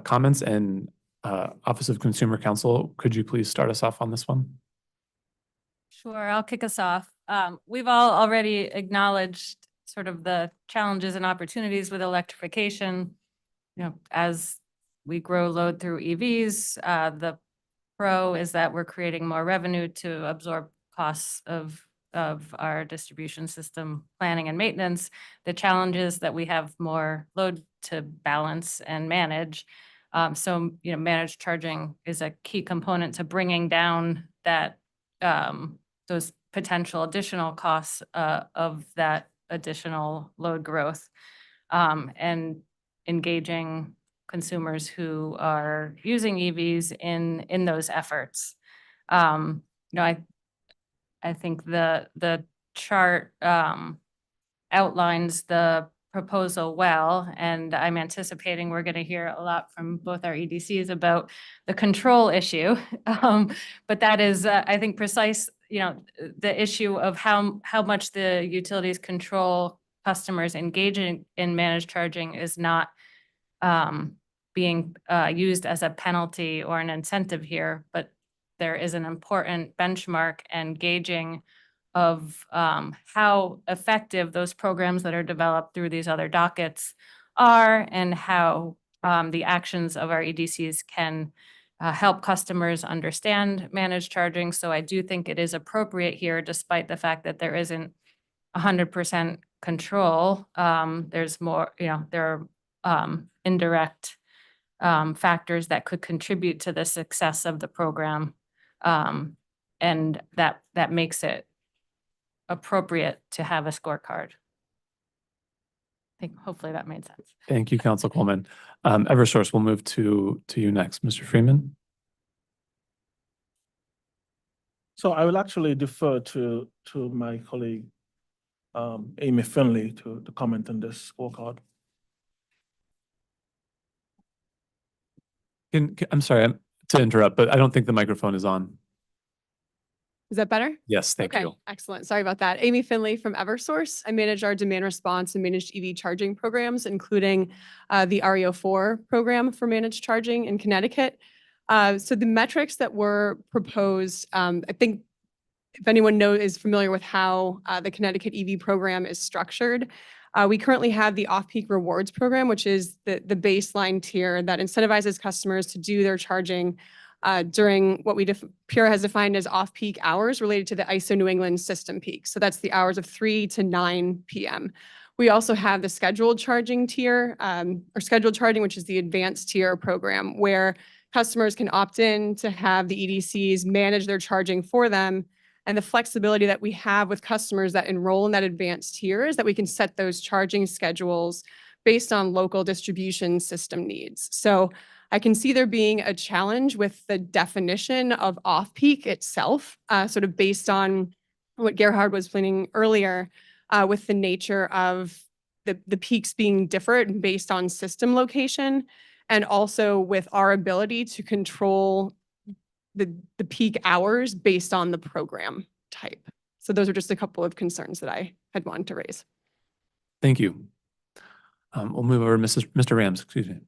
comments. And Office of Consumer Counsel, could you please start us off on this one? Sure, I'll kick us off. We've all already acknowledged sort of the challenges and opportunities with electrification. You know, as we grow load through EVs, the pro is that we're creating more revenue to absorb costs of our distribution system planning and maintenance. The challenge is that we have more load to balance and manage. So, you know, managed charging is a key component to bringing down that those potential additional costs of that additional load growth, and engaging consumers who are using EVs in those efforts. You know, I think the chart outlines the proposal well, and I'm anticipating we're going to hear a lot from both our EDCs about the control issue. But that is, I think, precise, you know, the issue of how much the utilities control customers engaging in managed charging is not being used as a penalty or an incentive here, but there is an important benchmark and gauging of how effective those programs that are developed through these other dockets are, and how the actions of our EDCs can help customers understand managed charging. So I do think it is appropriate here, despite the fact that there isn't 100% control. There's more, you know, there are indirect factors that could contribute to the success of the program. And that makes it appropriate to have a scorecard. I think hopefully that made sense. Thank you, Council Coleman. Eversource, we'll move to you next. Mr. Freeman. So I will actually defer to my colleague, Amy Finley, to comment on this scorecard. I'm sorry to interrupt, but I don't think the microphone is on. Is that better? Yes, thank Okay, you. excellent. Sorry about that. Amy Finley from Eversource. I manage our demand response and managed EV charging programs, including the REO4 program for managed charging in Connecticut. So the metrics that were proposed, I think if anyone is familiar with how the Connecticut EV program is structured, we currently have the off-peak rewards program, which is the baseline tier that incentivizes customers to do their charging during what Pura has defined as off-peak hours related to the ISO New England system peak. So that's the hours of 3 to 9 p.m. We also have the scheduled charging tier, or scheduled charging, which is the advanced tier program, where customers can opt in to have the EDCs manage their charging for them. And the flexibility that we have with customers that enroll in that advanced tier is that we can set those charging schedules based on local distribution system needs. So I can see there being a challenge with the definition of off-peak itself, sort of based on what Gerhard was planning earlier, with the nature of the peaks being different based on system location, and also with our ability to control the peak hours based on the program type. So those are just a couple of concerns that I had wanted to raise. Thank you. We'll move over to Mr. Rams, excuse me.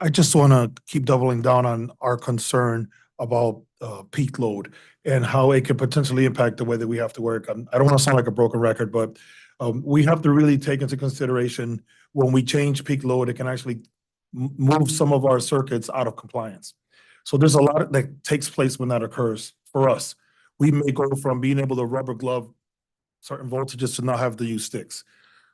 I just want to keep doubling down on our concern about peak load and how it could potentially impact the way that we have to work. I don't want to sound like a broken record, but we have to really take into consideration when we change peak load, it can actually move some of our circuits out of compliance. So there's a lot that takes place when that occurs for us. We may go from being able to rubber glove certain voltages to not have to use sticks.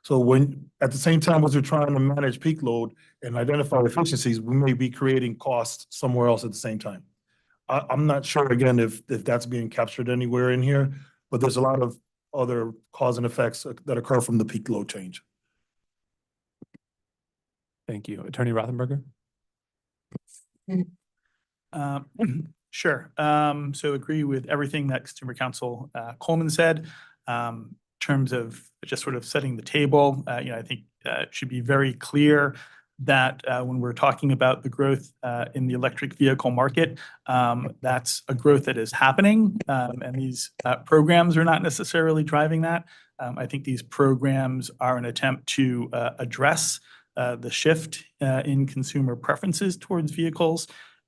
So when, at the same time as we're trying to manage peak load and identify efficiencies, we may be creating costs somewhere else at the same time. I'm not sure again if that's being captured anywhere in here, but there's a lot of other cause and effects that occur from the peak load change. Thank you. Attorney Rothenberger? Sure. So agree with everything that Consumer Counsel Coleman said. In terms of just sort of setting the table, I think it should be very clear that when we're talking about the growth in the electric vehicle market, that's a growth that is happening, and these programs are not necessarily driving that. I think these programs are an attempt to address the shift in consumer preferences towards vehicles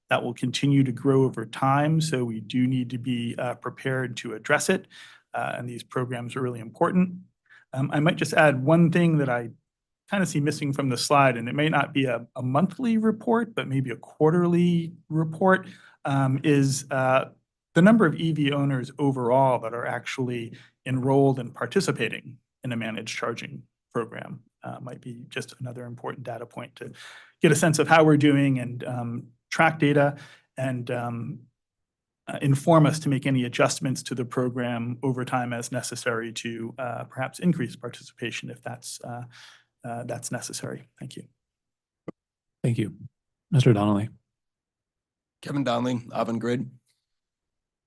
that will continue to grow over time. So we do need to be prepared to address it. And these programs are really important. I might just add one thing that I kind of see missing from the slide, and it may not be a monthly report, but maybe a quarterly report, is the number of EV owners overall that are actually enrolled and participating in a managed charging program. Might be just another important data point to get a sense of how we're doing and track data and inform us to make any adjustments to the program over time as necessary to perhaps increase participation if that's necessary. Thank you. Thank you. Mr. Donnelly? Kevin Donnelly, Avangrid.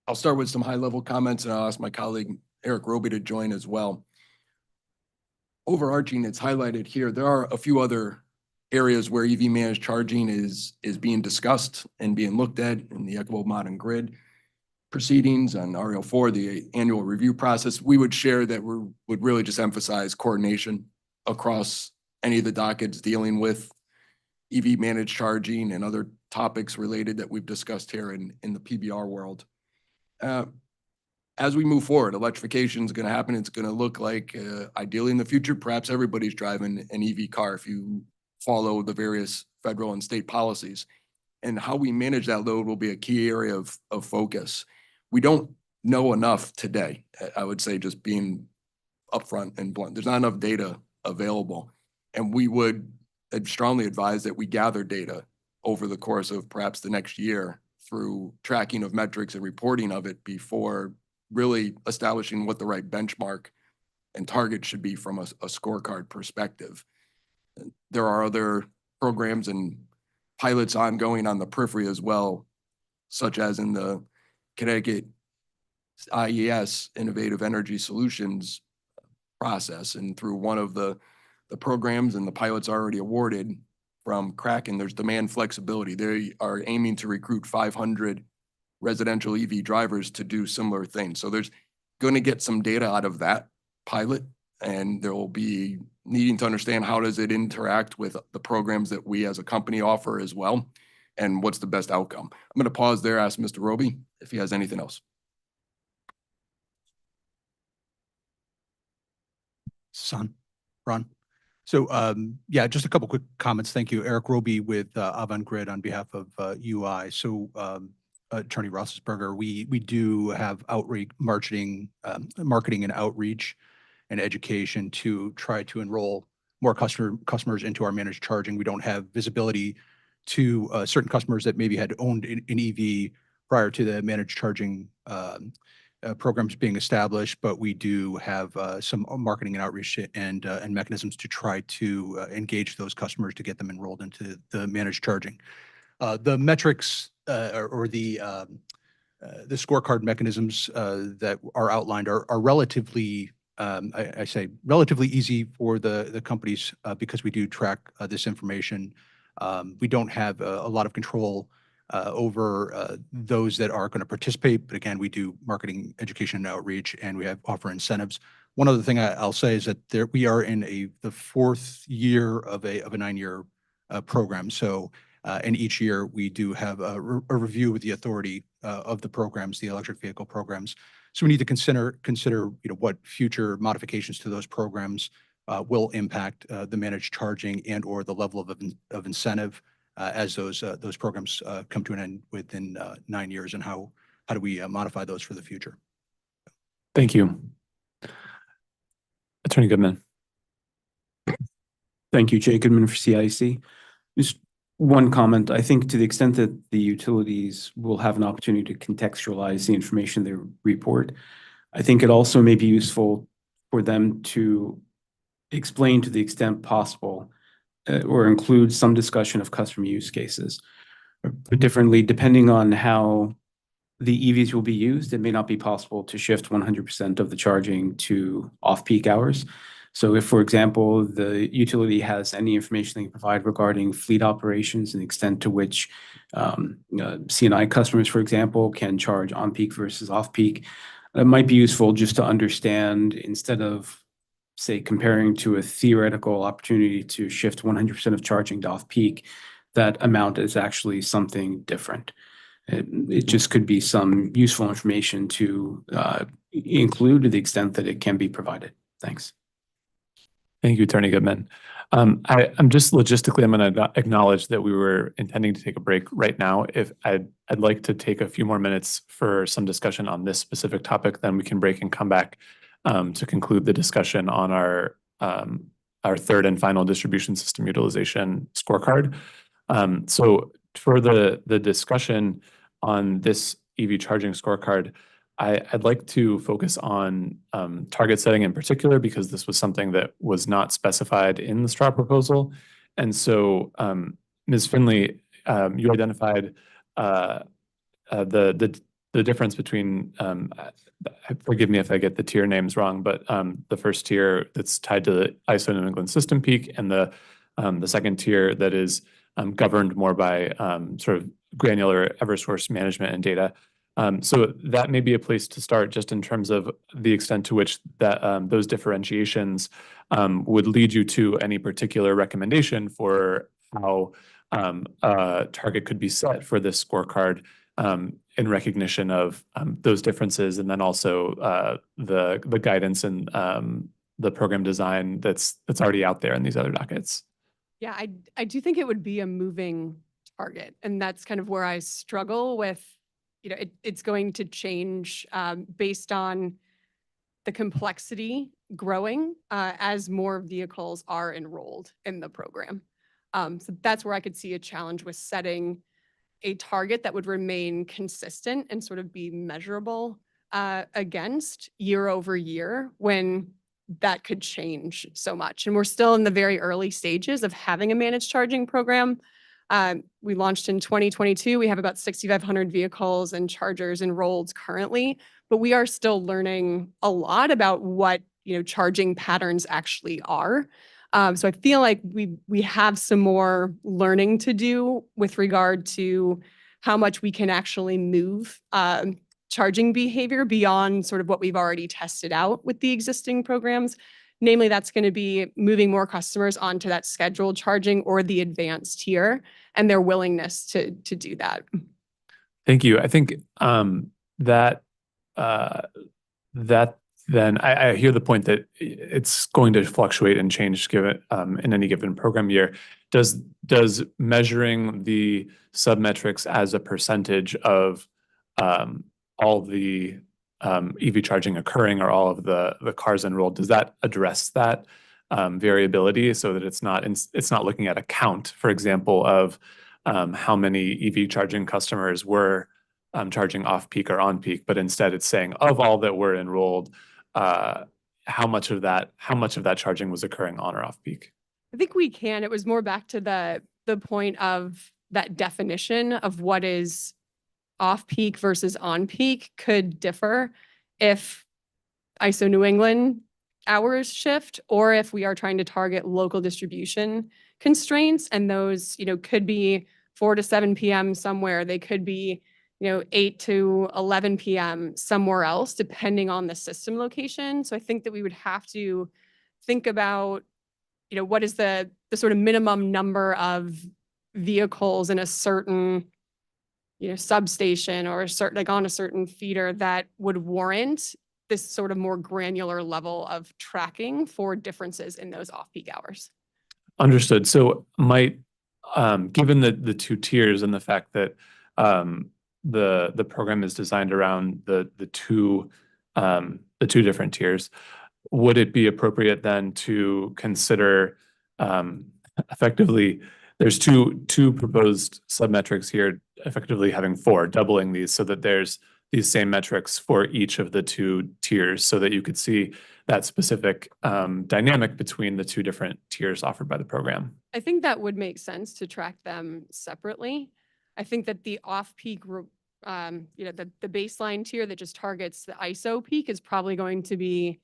I'll start with some high-level comments, and I'll ask my colleague Eric Roby to join as well. Overarching, it's highlighted here, there are a few other areas where EV managed charging is being discussed and being looked at in the Equitable Modern Grid proceedings on REO4, the annual review process. We would share that we would really just emphasize coordination across any of the dockets dealing with EV managed charging and other topics related that we've discussed here in the PBR world. As we move forward, electrification is going to happen. It's going to look like, ideally in the future, perhaps everybody's driving an EV car if you follow the various federal and state policies. And how we manage that load will be a key area of focus. We don't know enough today, I would say, just being upfront and blunt. There's not enough data available. And we would strongly advise that we gather data over the course of perhaps the next year through tracking of metrics and reporting of it before really establishing what the right benchmark and target should be from a scorecard perspective. There are other programs and pilots ongoing on the periphery as well, such as in the Connecticut IES, Innovative Energy Solutions process. And through one of the programs and the pilots already awarded from Kraken, there's demand flexibility. They are aiming to recruit 500 residential EV drivers to do similar things. So there's going to get some data out of that pilot, and there will be needing to understand how does it interact with the programs that we as a company offer as well, and what's the best outcome. I'm going to pause there, ask Mr. Roby if he has anything else. Ron. So yeah, just a couple quick comments. Thank you. Eric Roby with Avangrid on behalf of UI. So Attorney Roethlisberger, we do have outreach, marketing and outreach and education to try to enroll more customers into our managed charging. We don't have visibility to certain customers that maybe had owned an EV prior to the managed charging programs being established, but we do have some marketing and outreach and mechanisms to try to engage those customers to get them enrolled into the managed charging. The metrics or the scorecard mechanisms that are outlined are relatively, I say relatively easy for the companies because we do track this information. We don't have a lot of control over those that are going to participate, but again, we do marketing, education, and outreach, and we offer incentives. One other thing I'll say is that we are in the fourth year of a 9-year program. So, and each year we do have a review with the authority of the programs, the electric vehicle programs. So we need to consider what future modifications to those programs will impact the managed charging and or the level of incentive as those programs come to an end within 9 years, and how do we modify those for the future? Thank you. Attorney Goodman. Thank you, Jay Goodman for CIC. One comment, I think to the extent that the utilities will have an opportunity to contextualize the information they report, I think it also may be useful for them to explain to the extent possible or include some discussion of customer use cases. Or put differently, depending on how the EVs will be used, it may not be possible to shift 100% of the charging to off-peak hours. So if, for example, the utility has any information they can provide regarding fleet operations and the extent to which C&I customers, for example, can charge on-peak versus off-peak, it might be useful just to understand, instead of, say, comparing to a theoretical opportunity to shift 100% of charging to off-peak, that amount is actually something different. It just could be some useful information to include to the extent that it can be provided. Thanks. Thank you, Attorney Goodman. I'm just logistically, I'm going to acknowledge that we were intending to take a break right now. If I'd like to take a few more minutes for some discussion on this specific topic, then we can break and come back to conclude the discussion on our third and final distribution system utilization scorecard. So for the discussion on this EV charging scorecard, I'd like to focus on target setting in particular, because this was something that was not specified in the straw proposal. And so, Ms. Finley, you identified the difference between, forgive me if I get the tier names wrong, but the first tier that's tied to the ISO New England System Peak, and the second tier that is governed more by sort of granular Eversource management and data. So that may be a place to start, just in terms of the extent to which that those differentiations would lead you to any particular recommendation for how a target could be set for this scorecard, in recognition of those differences, and then also the guidance and the program design that's already out there in these other dockets. Yeah, I do think it would be a moving target, and that's kind of where I struggle with. It's going to change based on the complexity growing as more vehicles are enrolled in the program. So that's where I could see a challenge with setting a target that would remain consistent and sort of be measurable against year over year, when that could change so much. And we're still in the very early stages of having a managed charging program. We launched in 2022. We have about 6,500 vehicles and chargers enrolled currently, but we are still learning a lot about what charging patterns actually are. So I feel like we have some more learning to do with regard to how much we can actually move charging behavior beyond sort of what we've already tested out with the existing programs. Namely, that's going to be moving more customers onto that scheduled charging or the advanced tier, and their willingness to do that. Thank you. I think that then I hear the point that it's going to fluctuate and change given in any given program year. Does measuring the submetrics as a percentage of all the EV charging occurring, or all of the cars enrolled, does that address that variability, so that it's not looking at a count, for example, of how many EV charging customers were charging off peak or on peak, but instead it's saying, of all that were enrolled, how much of that charging was occurring on or off peak? I think we can. It was more back to the point of that definition of what is off peak versus on peak could differ if ISO New England hours shift, or if we are trying to target local distribution constraints, and those could be 4 to 7 p.m. somewhere. They could be 8 to 11 p.m. somewhere else, depending on the system location. So I think that we would have to think about what is the sort of minimum number of vehicles in a certain substation, or on a certain feeder, that would warrant this sort of more granular level of tracking for differences in those off-peak hours. Understood. So given the two tiers and the fact that the program is designed around the two different tiers, would it be appropriate then to consider effectively there's two proposed submetrics here, effectively having four, doubling these so that there's these same metrics for each of the two tiers so that you could see that specific dynamic between the two different tiers offered by the program. I think that would make sense to track them separately. I think that the off-peak, the baseline tier that just targets the ISO peak is probably going to be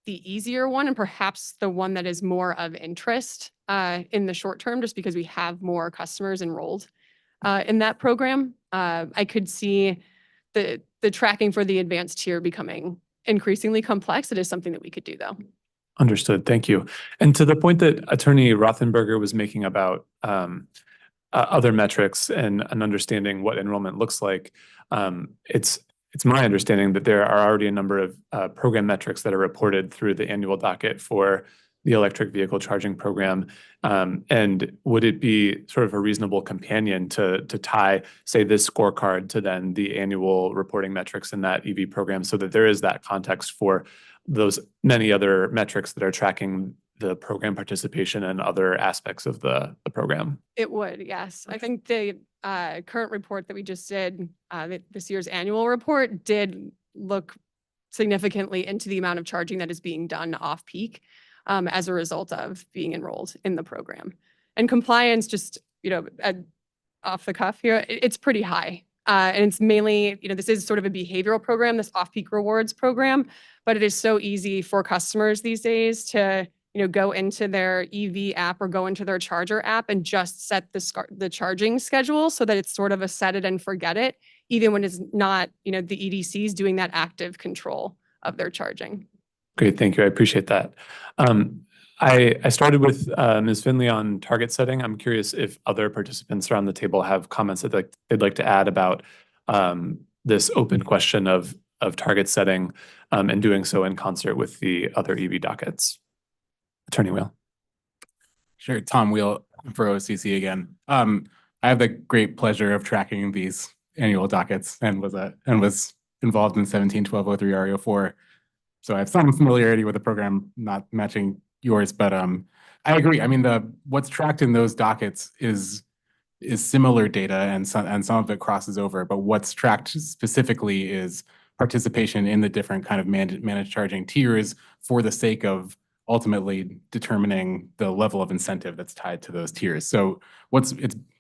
the easier one and perhaps the one that is more of interest in the short term, just because we have more customers enrolled in that program. I could see the tracking for the advanced tier becoming increasingly complex. It is something that we could do, though. Understood. Thank you. And to the point that Attorney Rothenberger was making about other metrics and understanding what enrollment looks like, it's my understanding that there are already a number of program metrics that are reported through the annual docket for the electric vehicle charging program. And would it be sort of a reasonable companion to tie, say, this scorecard to then the annual reporting metrics in that EV program so that there is that context for those many other metrics that are tracking the program participation and other aspects of the program? It would, yes. I think the current report that we just did, this year's annual report, did look significantly into the amount of charging that is being done off-peak as a result of being enrolled in the program. And compliance, just, off the cuff here, it's pretty high. And it's mainly, this is sort of a behavioral program, this off-peak rewards program, but it is so easy for customers these days to, go into their EV app or go into their charger app and just set the charging schedule so that it's sort of a set it and forget it, even when it's not, the EDCs doing that active control of their charging. Great, thank you. I appreciate that. I started with Ms. Finley on target setting. I'm curious if other participants around the table have comments that they'd like to add about this open question of target setting and doing so in concert with the other EV dockets. Attorney Wheel. Sure, Tom Wheel for OCC again. I have the great pleasure of tracking these annual dockets and was involved in 17-1203 REO4. So I have some familiarity with the program, not matching yours, but I agree. I mean, what's tracked in those dockets is similar data, and some of it crosses over. But what's tracked specifically is participation in the different kind of managed charging tiers for the sake of ultimately determining the level of incentive that's tied to those tiers. So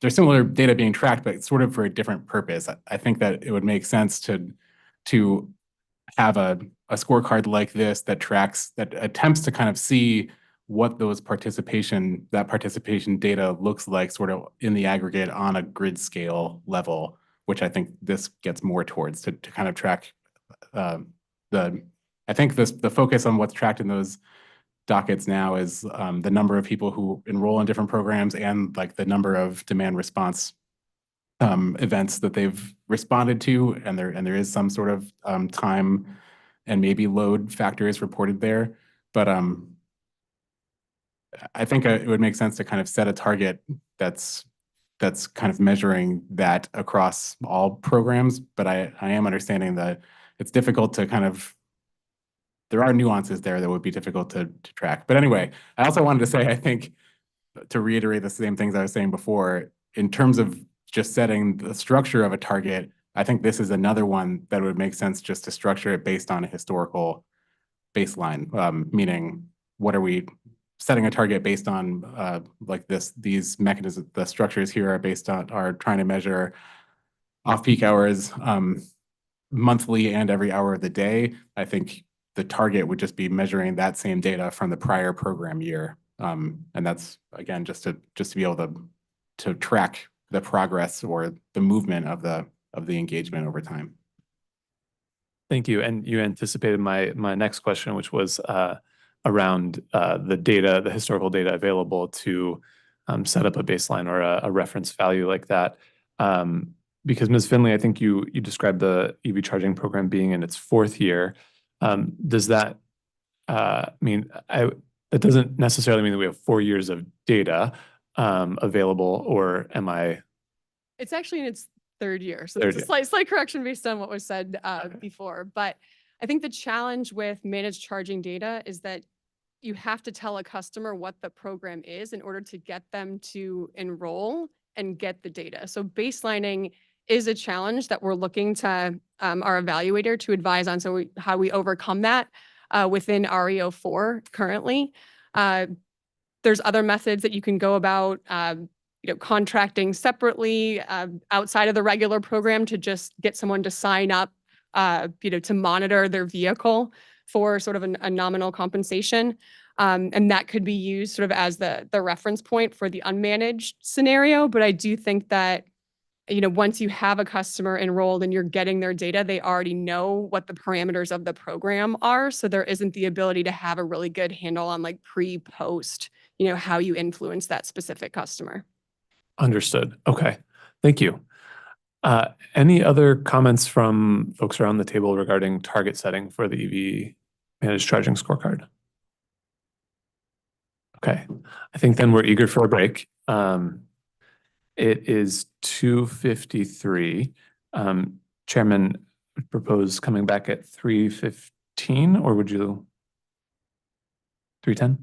there's similar data being tracked, but it's sort of for a different purpose. I think that it would make sense to have a scorecard like this that attempts to kind of see what that participation data looks like sort of in the aggregate on a grid scale level, which I think this gets more towards to kind of track I think the focus on what's tracked in those dockets now is the number of people who enroll in different programs and like the number of demand response events that they've responded to, and there is some sort of time and maybe load factors reported there. But I think it would make sense to kind of set a target that's kind of measuring that across all programs. But I am understanding that it's difficult to kind of, there are nuances there that would be difficult to track. But anyway, I also wanted to say, I think, to reiterate the same things I was saying before, in terms of just setting the structure of a target, I think this is another one that would make sense just to structure it based on a historical baseline, meaning what are we setting a target based on like these mechanisms, the structures here are trying to measure off-peak hours monthly and every hour of the day. I think the target would just be measuring that same data from the prior program year. And that's, again, just to be able to track the progress or the movement of the engagement over time. Thank you. And you anticipated my next question, which was around the historical data available to set up a baseline or a reference value like that. Because Ms. Finley, I think you described the EV charging program being in its fourth year. Does that mean that doesn't necessarily mean that we have 4 years of data available, or am I? It's actually in its third year. So Third there's a slight correction based on what was said before. But I think the challenge with managed charging data is that you have to tell a customer what the program is in order to get them to enroll and get the data. So baselining is a challenge that we're looking to our evaluator to advise on. So how we overcome that within REO 4 currently. There's other methods that you can go about, contracting separately outside of the regular program to just get someone to sign up, to monitor their vehicle for sort of a nominal compensation. And that could be used sort of as the reference point for the unmanaged scenario. But I do think that, once you have a customer enrolled and you're getting their data, they already know what the parameters of the program are. So there isn't the ability to have a really good handle on like pre-post, how you influence that specific customer. Understood. Okay. Thank you. Any other comments from folks around the table regarding target setting for the EV managed charging scorecard? Okay. I think then we're eager for a break. It is 2:53. Chairman, would propose coming back at 3:15, or would you? 3:10?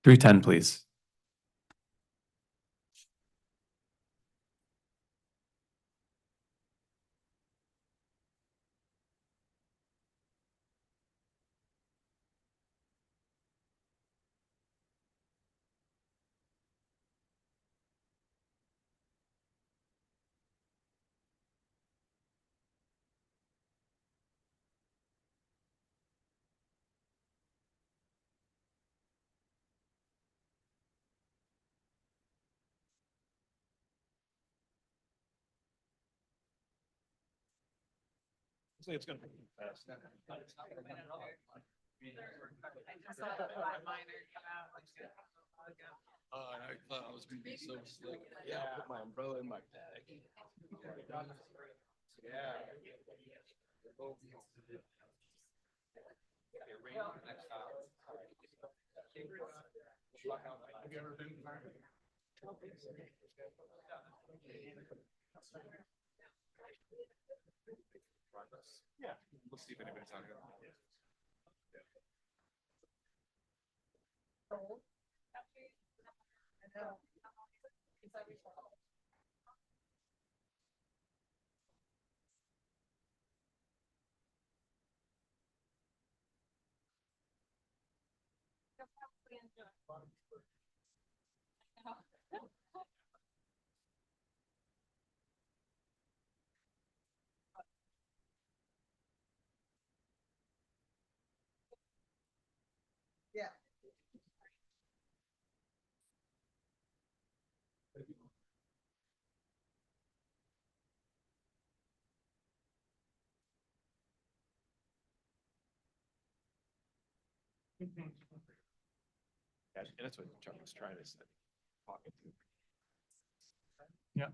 3:10, please. It's gonna be fast. I thought I was gonna be so slick. Yeah, I put my umbrella in my bag. Yeah. Yeah, we'll see if anybody's on here. Yeah, that's what Chuck was trying to say. Yeah.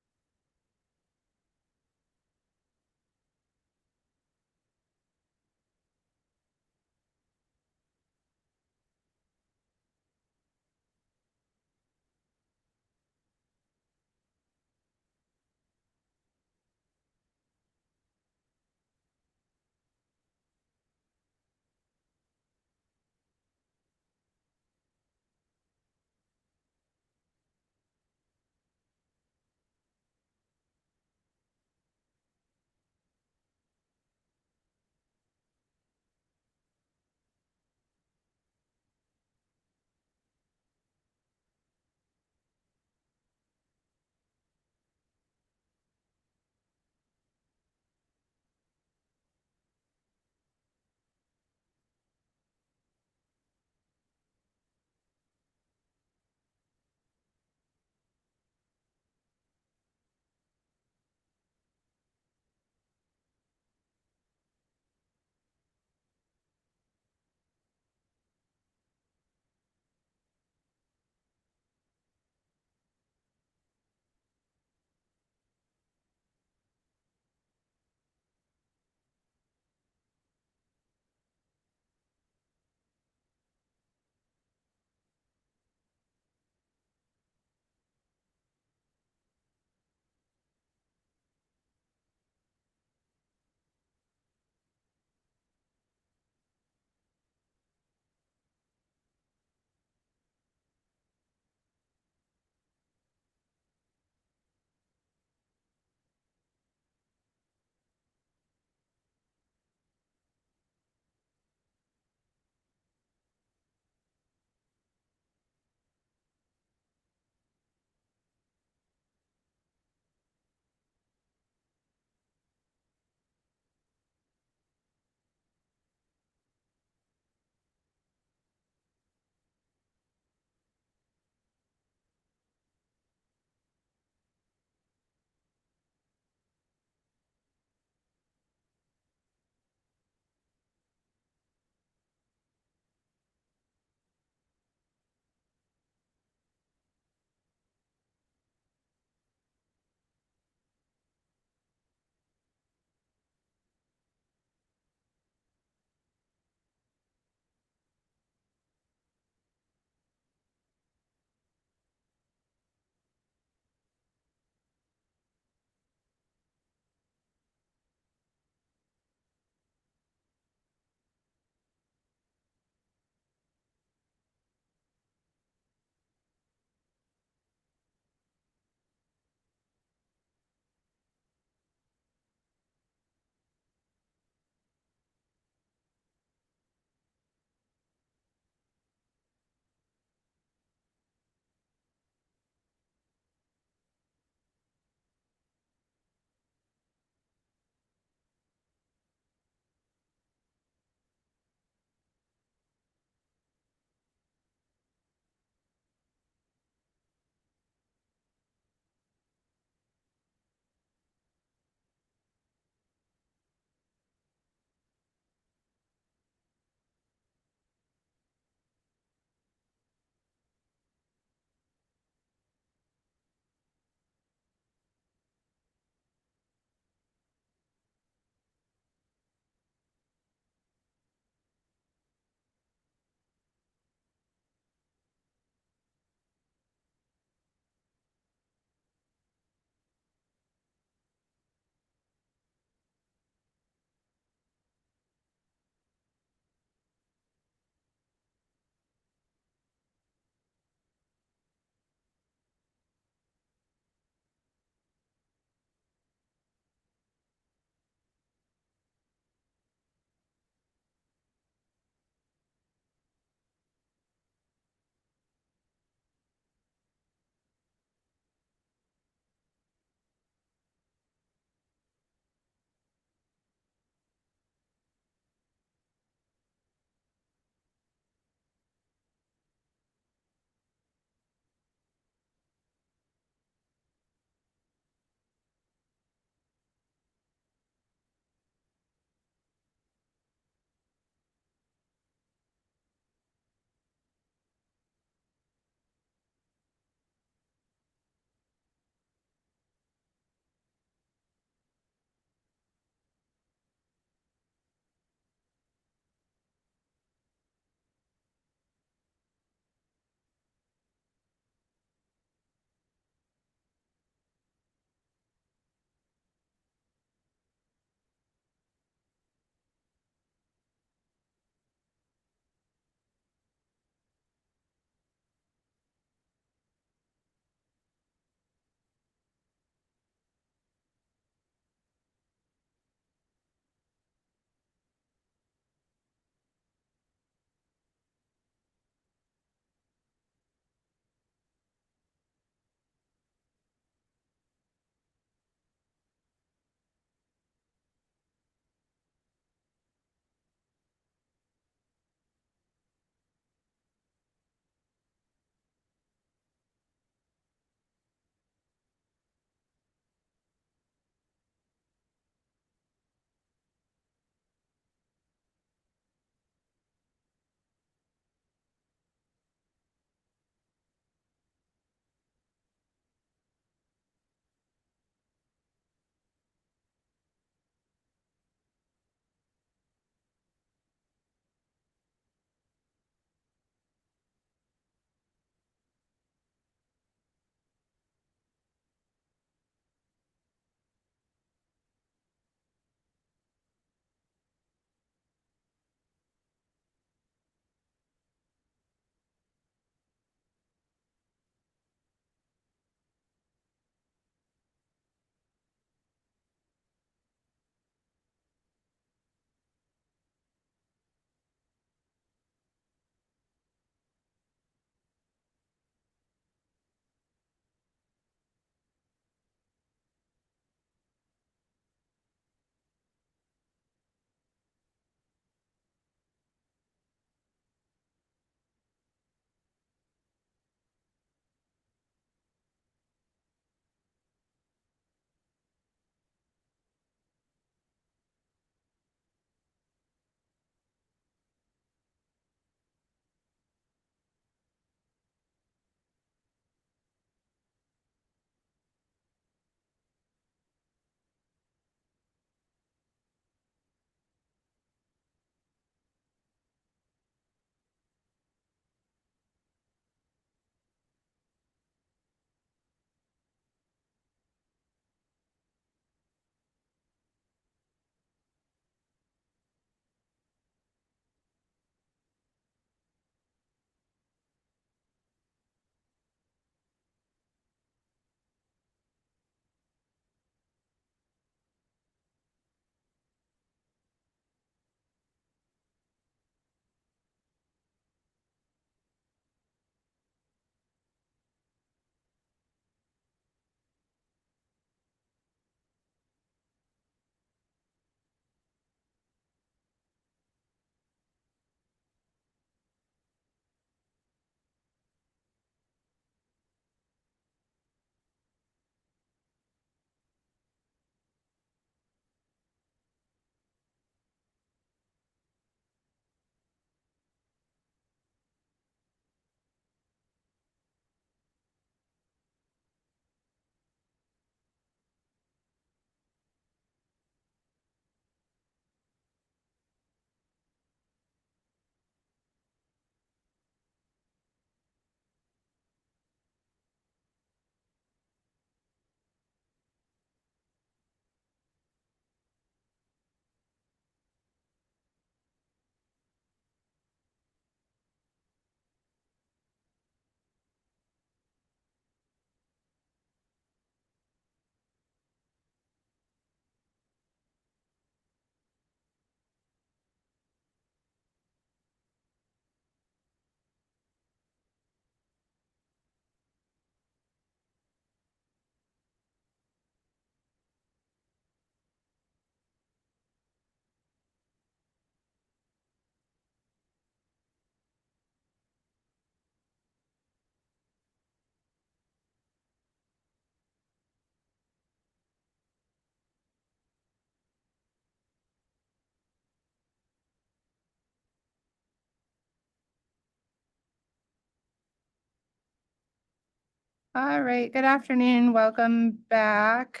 All right, good afternoon. Welcome back.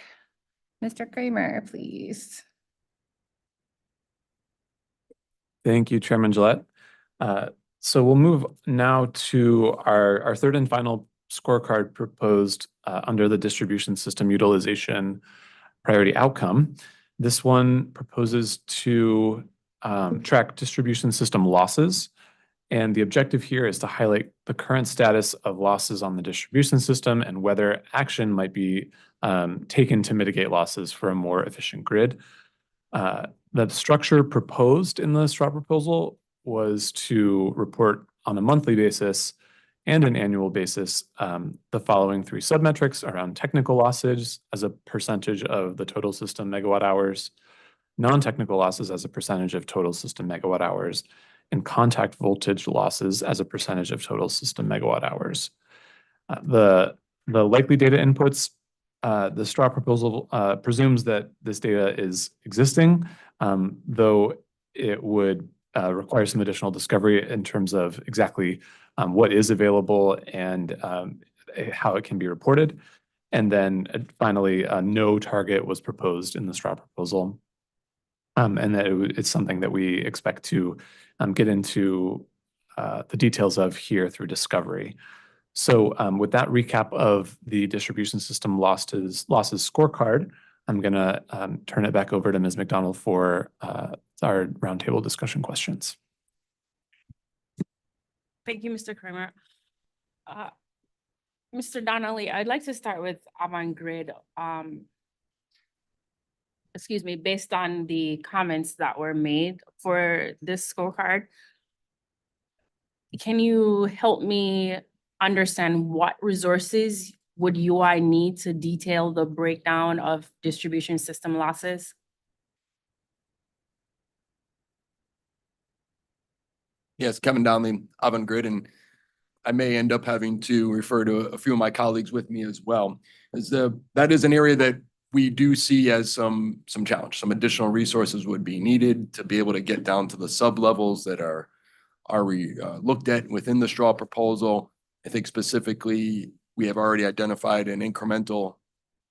Mr. Kramer, please. Thank you, Chairman Gillette. So we'll move now to our third and final scorecard proposed under the distribution system utilization priority outcome. This one proposes to track distribution system losses. And the objective here is to highlight the current status of losses on the distribution system and whether action might be taken to mitigate losses for a more efficient grid. The structure proposed in the straw proposal was to report on a monthly basis and an annual basis the following three submetrics around technical losses as a percentage of the total system megawatt hours, non-technical losses as a percentage of total system megawatt hours, and contact voltage losses as a percentage of total system megawatt hours. The likely data inputs, the straw proposal presumes that this data is existing, though it would require some additional discovery in terms of exactly what is available and how it can be reported. And then finally, no target was proposed in the straw proposal. And that it's something that we expect to get into the details of here through discovery. So with that recap of the distribution system losses scorecard, I'm going to turn it back over to Ms. McDonald for our roundtable discussion questions. Thank you, Mr. Kramer. Mr. Donnelly, I'd like to start with Avangrid. Excuse me, based on the comments that were made for this scorecard, can you help me understand what resources would UI need to detail the breakdown of distribution system losses? Yes, Kevin Donnelly, Avangrid, and I may end up having to refer to a few of my colleagues with me as well. That is an area that we do see as some challenge. Some additional resources would be needed to be able to get down to the sub-levels that are looked at within the straw proposal. I think specifically, we have already identified an incremental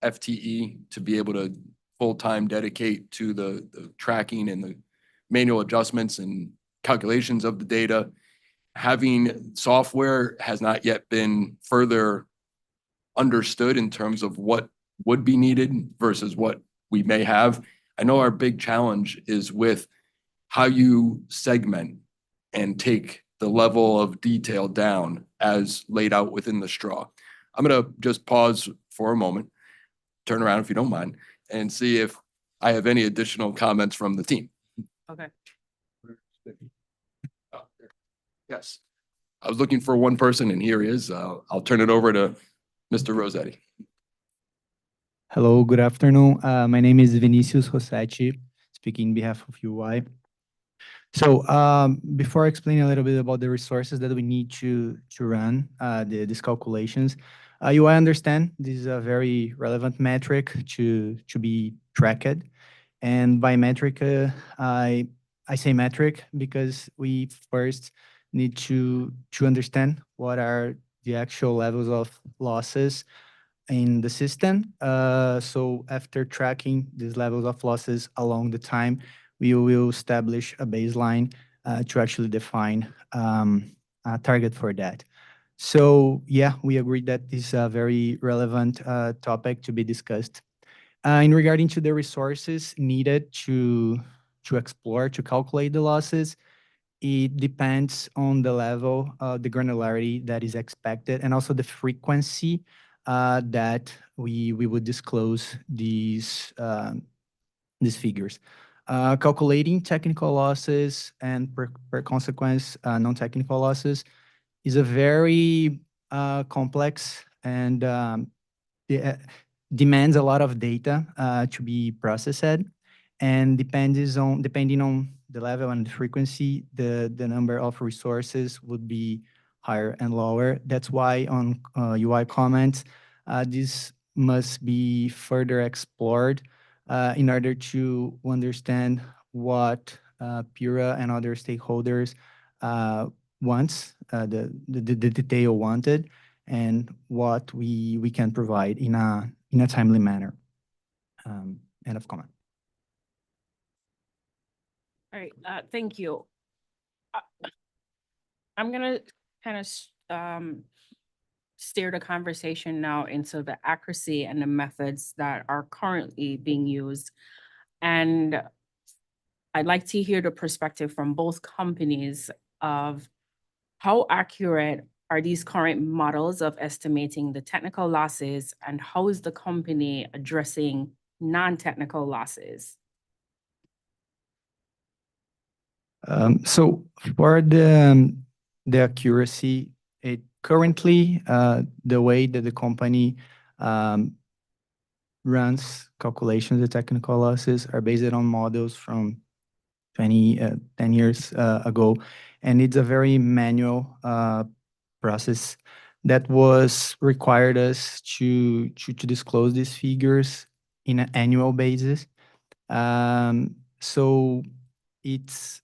FTE to be able to full-time dedicate to the tracking and the manual adjustments and calculations of the data. Having software has not yet been further understood in terms of what would be needed versus what we may have. I know our big challenge is with how you segment and take the level of detail down as laid out within the straw. I'm going to just pause for a moment, turn around if you don't mind, and see if I have any additional comments from the team. Okay. Yes. I was looking for one person and here he is. I'll turn it over to Mr. Rossetti. Hello, good afternoon. My name is Vinicius Rossetti, speaking on behalf of UI. So before explaining a little bit about the resources that we need to run these calculations, UI understand this is a very relevant metric to be tracked. And by metric, I say metric because we first need to understand what are the actual levels of losses in the system. So after tracking these levels of losses along the time, we will establish a baseline to actually define a target for that. So yeah, we agree that this is a very relevant topic to be discussed. In regarding to the resources needed to explore, to calculate the losses, it depends on the level of the granularity that is expected and also the frequency that we would disclose these figures. Calculating technical losses and per consequence non-technical losses is a very complex and demands a lot of data to be processed, and depending on the level and the frequency, the number of resources would be higher and lower. That's why on UI comments, this must be further explored in order to understand what PURA and other stakeholders wants, the detail wanted, and what we can provide in a timely manner. End of comment. All right, thank you. I'm gonna kind of steer the conversation now into the accuracy and the methods that are currently being used. And I'd like to hear the perspective from both companies of how accurate are these current models of estimating the technical losses, and how is the company addressing non-technical losses? So for the accuracy, it currently the way that the company runs calculations of technical losses are based on models from 10 years ago, and it's a very manual process that was required us to disclose these figures in an annual basis. So it's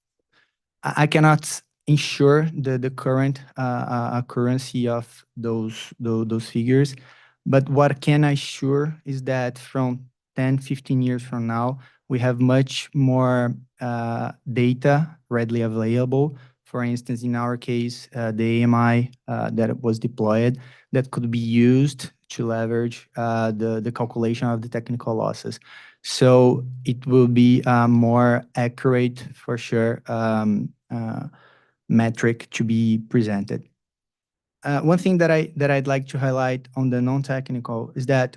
I cannot ensure the current accuracy of those figures, but what can I assure is that from 10, 15 years from now, we have much more data readily available. For instance, in our case, the AMI that was deployed that could be used to leverage the calculation of the technical losses. So it will be more accurate for sure metric to be presented. One thing that I'd like to highlight on the non-technical is that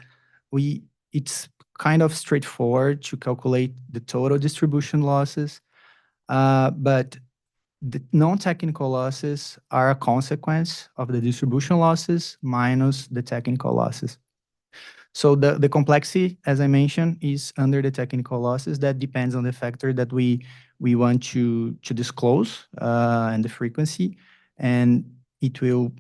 it's kind of straightforward to calculate the total distribution losses, but the non-technical losses are a consequence of the distribution losses minus the technical losses. So the complexity, as I mentioned, is under the technical losses. That depends on the factor that we want to disclose and the frequency, and it will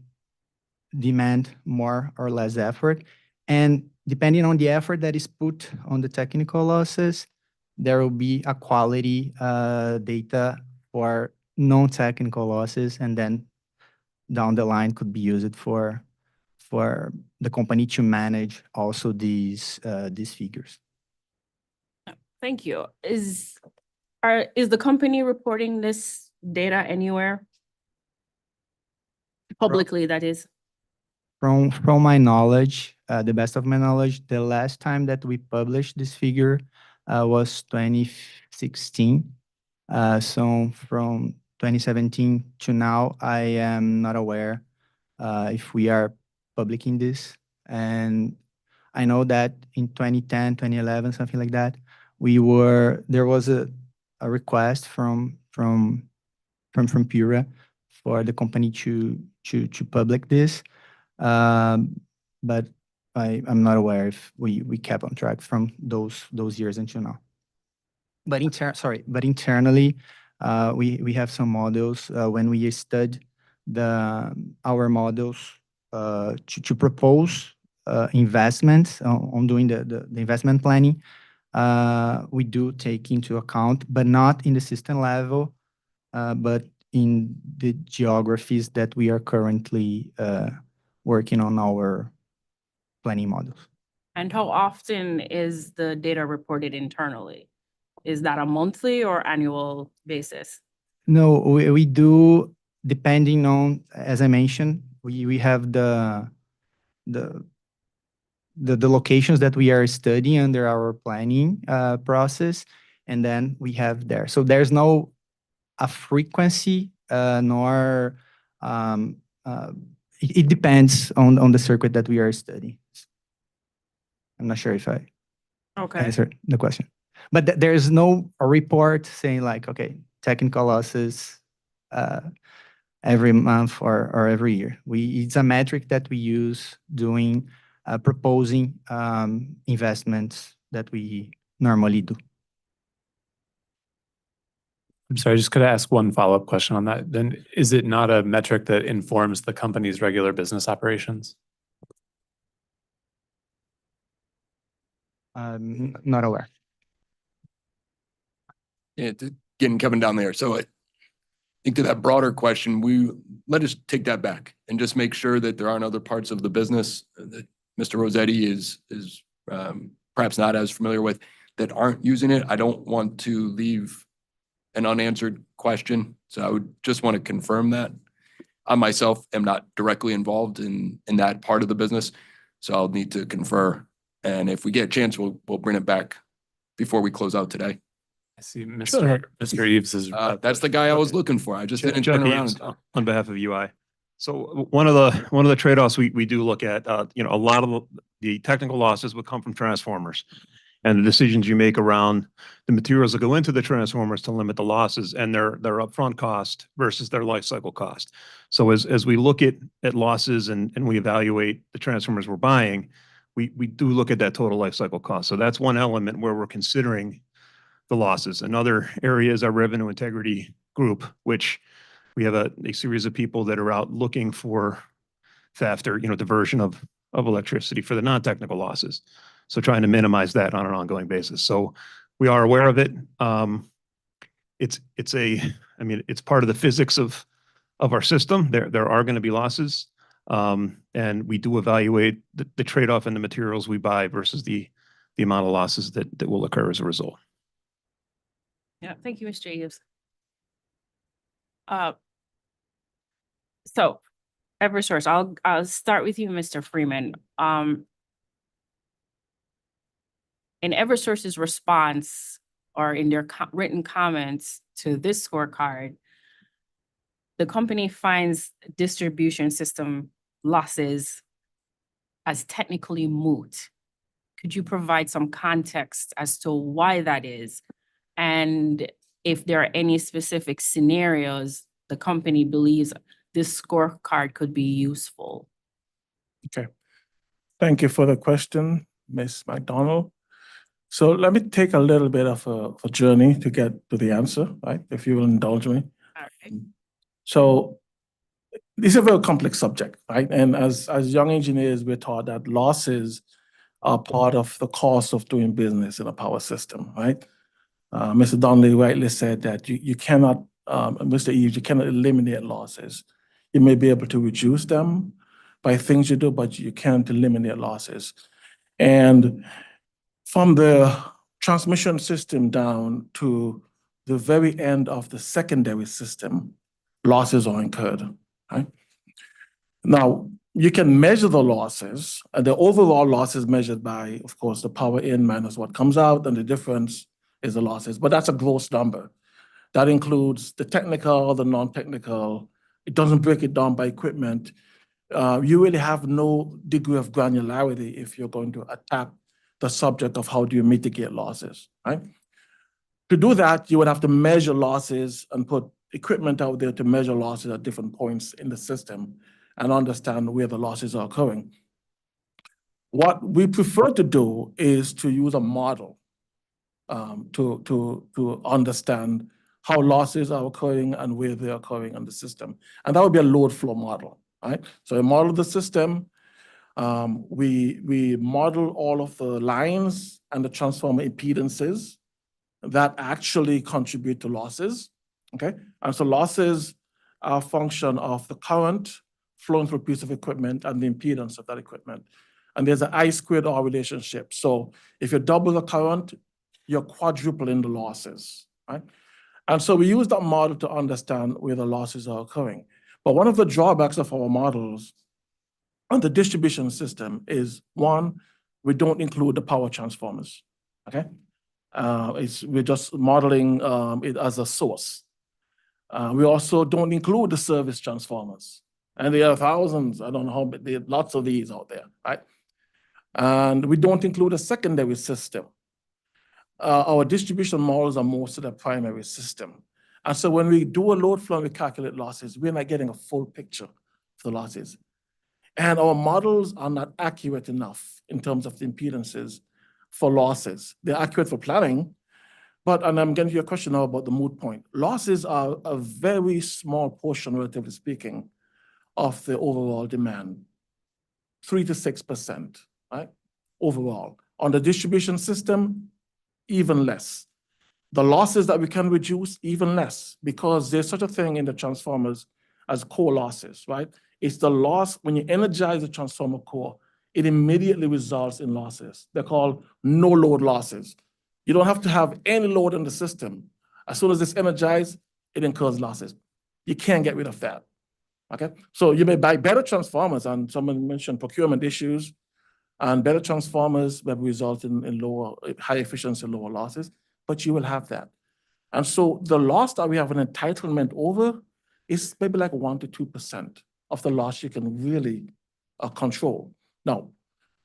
demand more or less effort. And depending on the effort that is put on the technical losses, there will be a quality data for non-technical losses, and then down the line could be used for the company to manage also these figures. Thank you. Is the company reporting this data anywhere? Publicly, that is. From my knowledge, the best of my knowledge, the last time that we published this figure was 2016. So from 2017 to now, I am not aware if we are publishing this. And I know that in 2010, 2011, something like that, there was a request from Pura for the company to publish this. But I'm not aware if we kept on track from those years until now. But internally, we have some models when we studied our models to propose investments on doing the investment planning. We do take into account, but not in the system level, but in the geographies that we are currently working on our planning models. And how often is the data reported internally? Is that a monthly or annual basis? No, we do, depending on, as I mentioned, we have the locations that we are studying under our planning process, and then we have there. So there's no a frequency nor it depends on the circuit that we are studying. I'm not sure if I answered the question, but there is no report saying like, okay, technical losses every month or every year. It's a metric that we use doing proposing investments that we normally do. I'm sorry, just could I ask one follow-up question on that? Then is it not a metric that informs the company's regular business operations? Not aware. Yeah, again, coming down there. So think to that broader question, let us take that back and just make sure that there aren't other parts of the business that Mr. Rossetti is perhaps not as familiar with that aren't using it. I don't want to leave an unanswered question, so I would just want to confirm that. I myself am not directly involved in that part of the business, so I'll need to confer. And if we get a chance, we'll bring it back before we close out today. I see Mr. Eves is. That's the guy I was looking for. I just didn't turn Chuck around. Eves, on behalf of UI. So one of the trade-offs we do look at, a lot of the technical losses would come from transformers. And the decisions you make around the materials that go into the transformers to limit the losses and their upfront cost versus their life cycle cost. So as we look at losses and we evaluate the transformers we're buying, we do look at that total life cycle cost. So that's one element where we're considering the losses. Another area is our revenue integrity group, which we have a series of people that are out looking for theft or, diversion of electricity for the non-technical losses. So trying to minimize that on an ongoing basis. So we are aware of it. It's part of the physics of our system. There are going to be losses. And we do evaluate the trade-off in the materials we buy versus the amount of losses that will occur as a result. Yeah, thank you, Mr. Eves. So Eversource, I'll start with you, Mr. Freeman. In Eversource's response or in their written comments to this scorecard, the company finds distribution system losses as technically moot. Could you provide some context as to why that is? And if there are any specific scenarios the company believes this scorecard could be useful? Okay. Thank you for the question, Ms. McDonald. So let me take a little bit of a journey to get to the answer, right? If you will indulge me. All right. So this is a very complex subject, right? And as young engineers, we're taught that losses are part of the cost of doing business in a power system, right? Mr. Donnelly rightly said that you cannot, Mr. Eves, you cannot eliminate losses. You may be able to reduce them by things you do, but you can't eliminate losses. And from the transmission system down to the very end of the secondary system, losses are incurred, right? Now, you can measure the losses, and the overall loss is measured by, of course, the power in minus what comes out, and the difference is the losses, but that's a gross number. That includes the technical, the non-technical. It doesn't break it down by equipment. You really have no degree of granularity if you're going to attack the subject of how do you mitigate losses, right? To do that, you would have to measure losses and put equipment out there to measure losses at different points in the system and understand where the losses are occurring. What we prefer to do is to use a model to understand how losses are occurring and where they're occurring in the system. And that would be a load flow model, right? So we model the system, we model all of the lines and the transformer impedances that actually contribute to losses, okay? And so losses are a function of the current flowing through a piece of equipment and the impedance of that equipment. And there's an I squared R relationship. So if you double the current, you're quadrupling the losses, right? And so we use that model to understand where the losses are occurring. But one of the drawbacks of our models on the distribution system is, one, we don't include the power transformers, okay? We're just modeling it as a source. We also don't include the service transformers. And there are thousands, I don't know how, but there are lots of these out there, right? And we don't include a secondary system. Our distribution models are most of the primary system. And so when we do a load flow and we calculate losses, we're not getting a full picture of the losses. And our models are not accurate enough in terms of the impedances for losses. They're accurate for planning, but, and I'm getting to your question now about the moot point. Losses are a very small portion, relatively speaking, of the overall demand, 3 to 6%, right? Overall. On the distribution system, even less. The losses that we can reduce even less, because there's such a thing in the transformers as core losses, right? It's the loss, when you energize the transformer core, it immediately results in losses. They're called no load losses. You don't have to have any load in the system. As soon as it's energized, it incurs losses. You can't get rid of that, okay? So you may buy better transformers, and someone mentioned procurement issues, and better transformers will result in lower, high efficiency, lower losses, but you will have that. And so the loss that we have an entitlement over is maybe like 1 to 2% of the loss you can really control. Now,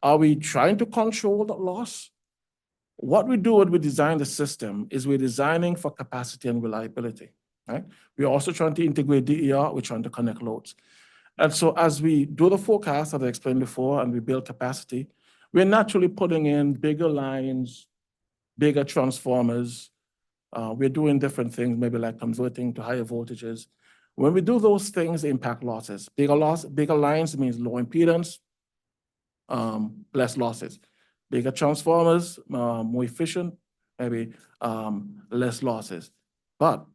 are we trying to control the loss? What we do when we design the system is we're designing for capacity and reliability, right? We're also trying to integrate DER, we're trying to connect loads. And so as we do the forecast, as I explained before, and we build capacity, we're naturally putting in bigger lines, bigger transformers. We're doing different things, maybe like converting to higher voltages. When we do those things, they impact losses. Bigger lines means low impedance, less losses. Bigger transformers, more efficient, maybe less losses. But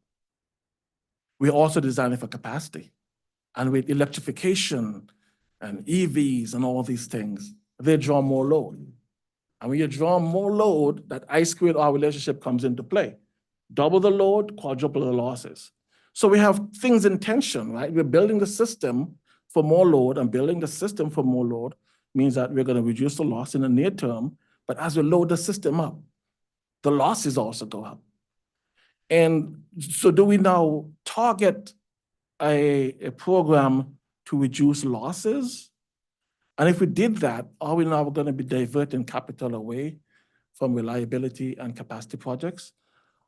we're also designing for capacity. And with electrification and EVs and all these things, they draw more load. And when you draw more load, that I squared R relationship comes into play. Double the load, quadruple the losses. So we have things in tension, right? We're building the system for more load, and building the system for more load means that we're going to reduce the loss in the near term. But as we load the system up, the losses also go up. And so do we now target a program to reduce losses? And if we did that, are we now going to be diverting capital away from reliability and capacity projects?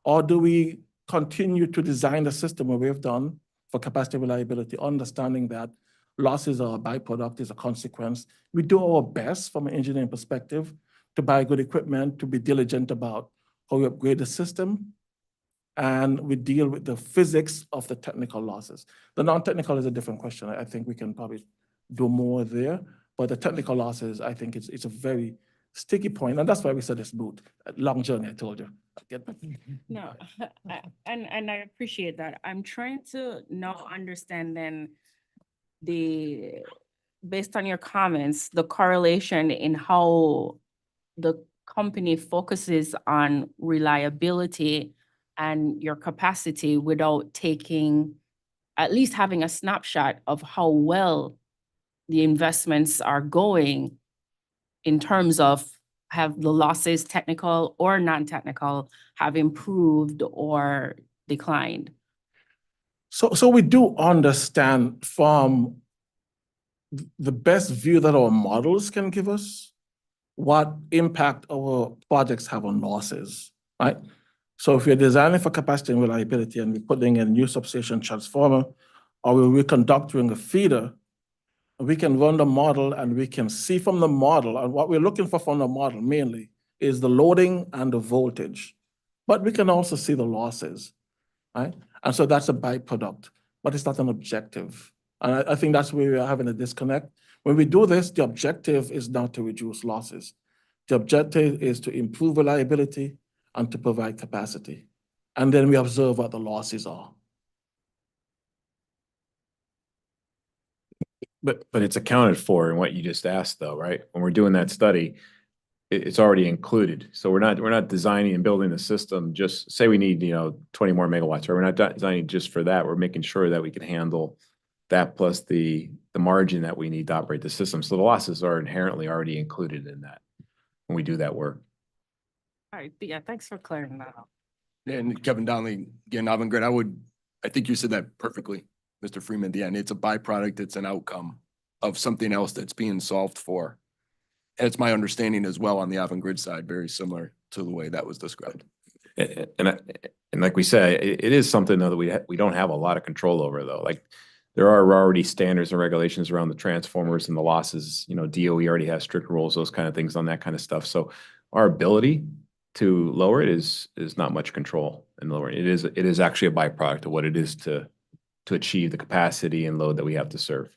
Or do we continue to design the system where we've done for capacity reliability, understanding that losses are a byproduct, is a consequence? We do our best from an engineering perspective to buy good equipment, to be diligent about how we upgrade the system, and we deal with the physics of the technical losses. The non-technical is a different question. I think we can probably do more there, but the technical losses, I think it's a very sticky point, and that's why we said it's moot. Long journey, I told you. No, and I appreciate that. I'm trying to now understand then based on your comments, the correlation in how the company focuses on reliability and your capacity without at least having a snapshot of how well the investments are going in terms of have the losses, technical or non-technical, have improved or declined? So we do understand from the best view that our models can give us what impact our projects have on losses, right? So if we're designing for capacity and reliability and we're putting in a new substation transformer, or we're reconductoring a feeder, we can run the model and we can see from the model, and what we're looking for from the model mainly is the loading and the voltage. But we can also see the losses, right? And so that's a byproduct, but it's not an objective. And I think that's where we're having a disconnect. When we do this, the objective is not to reduce losses. The objective is to improve reliability and to provide capacity. And then we observe what the losses are. But it's accounted for in what you just asked, though, right? When we're doing that study, it's already included. So we're not designing and building the system just say we need 20 more megawatts, or we're not designing just for that. We're making sure that we can handle that plus the margin that we need to operate the system. So the losses are inherently already included in that when we do that work. All right, yeah, thanks for clearing that up. And Kevin Donnelly, again, Avangrid, I think you said that perfectly, Mr. Freeman, at the end. It's a byproduct, it's an outcome of something else that's being solved for. And it's my understanding as well on the Avangrid side, very similar to the way that was described. And like we said, it is something though that we don't have a lot of control over though. Like there are already standards and regulations around the transformers and the losses. DOE already has strict rules, those kind of things on that kind of stuff. So our ability to lower it is not much control in lowering it. It is actually a byproduct of what it is to achieve the capacity and load that we have to serve.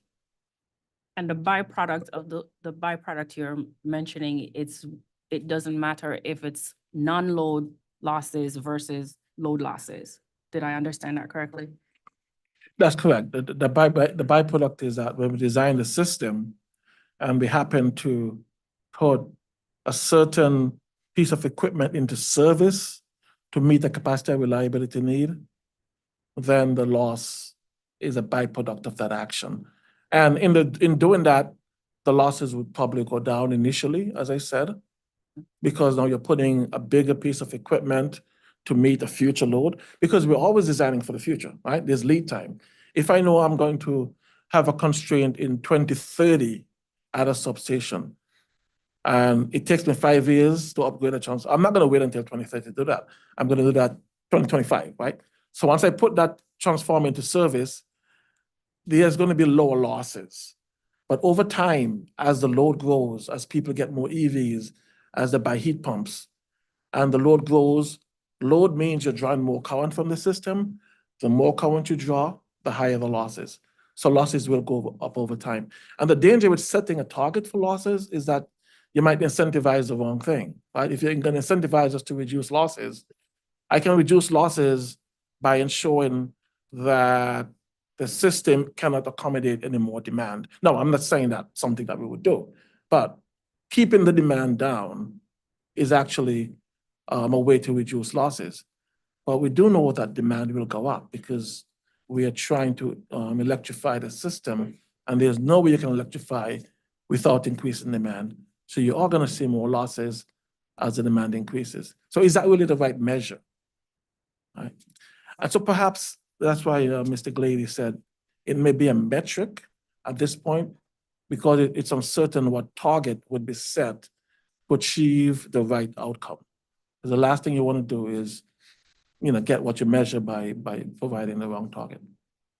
And the byproduct of the byproduct you're mentioning, it doesn't matter if it's non-load losses versus load losses. Did I understand that correctly? That's correct. The byproduct is that when we design the system and we happen to put a certain piece of equipment into service to meet the capacity and reliability need, then the loss is a byproduct of that action. And in doing that, the losses would probably go down initially, as I said, because now you're putting a bigger piece of equipment to meet a future load, because we're always designing for the future, right? There's lead time. If I know I'm going to have a constraint in 2030 at a substation, and it takes me 5 years to upgrade a transformer, I'm not gonna wait until 2030 to do that. I'm gonna do that 2025, right? So once I put that transformer into service, there's gonna be lower losses. But over time, as the load grows, as people get more EVs, as they buy heat pumps, and the load grows, load means you're drawing more current from the system. The more current you draw, the higher the losses. So losses will go up over time. And the danger with setting a target for losses is that you might incentivize the wrong thing, right? If you're gonna incentivize us to reduce losses, I can reduce losses by ensuring that the system cannot accommodate any more demand. No, I'm not saying that's something that we would do, but keeping the demand down is actually a way to reduce losses. But we do know that demand will go up because we are trying to electrify the system, and there's no way you can electrify without increasing demand. So you are gonna see more losses as the demand increases. So is that really the right measure? Right? And so perhaps that's why Mr. Glady said it may be a metric at this point because it's uncertain what target would be set to achieve the right outcome. Because the last thing you want to do is, get what you measure by providing the wrong target.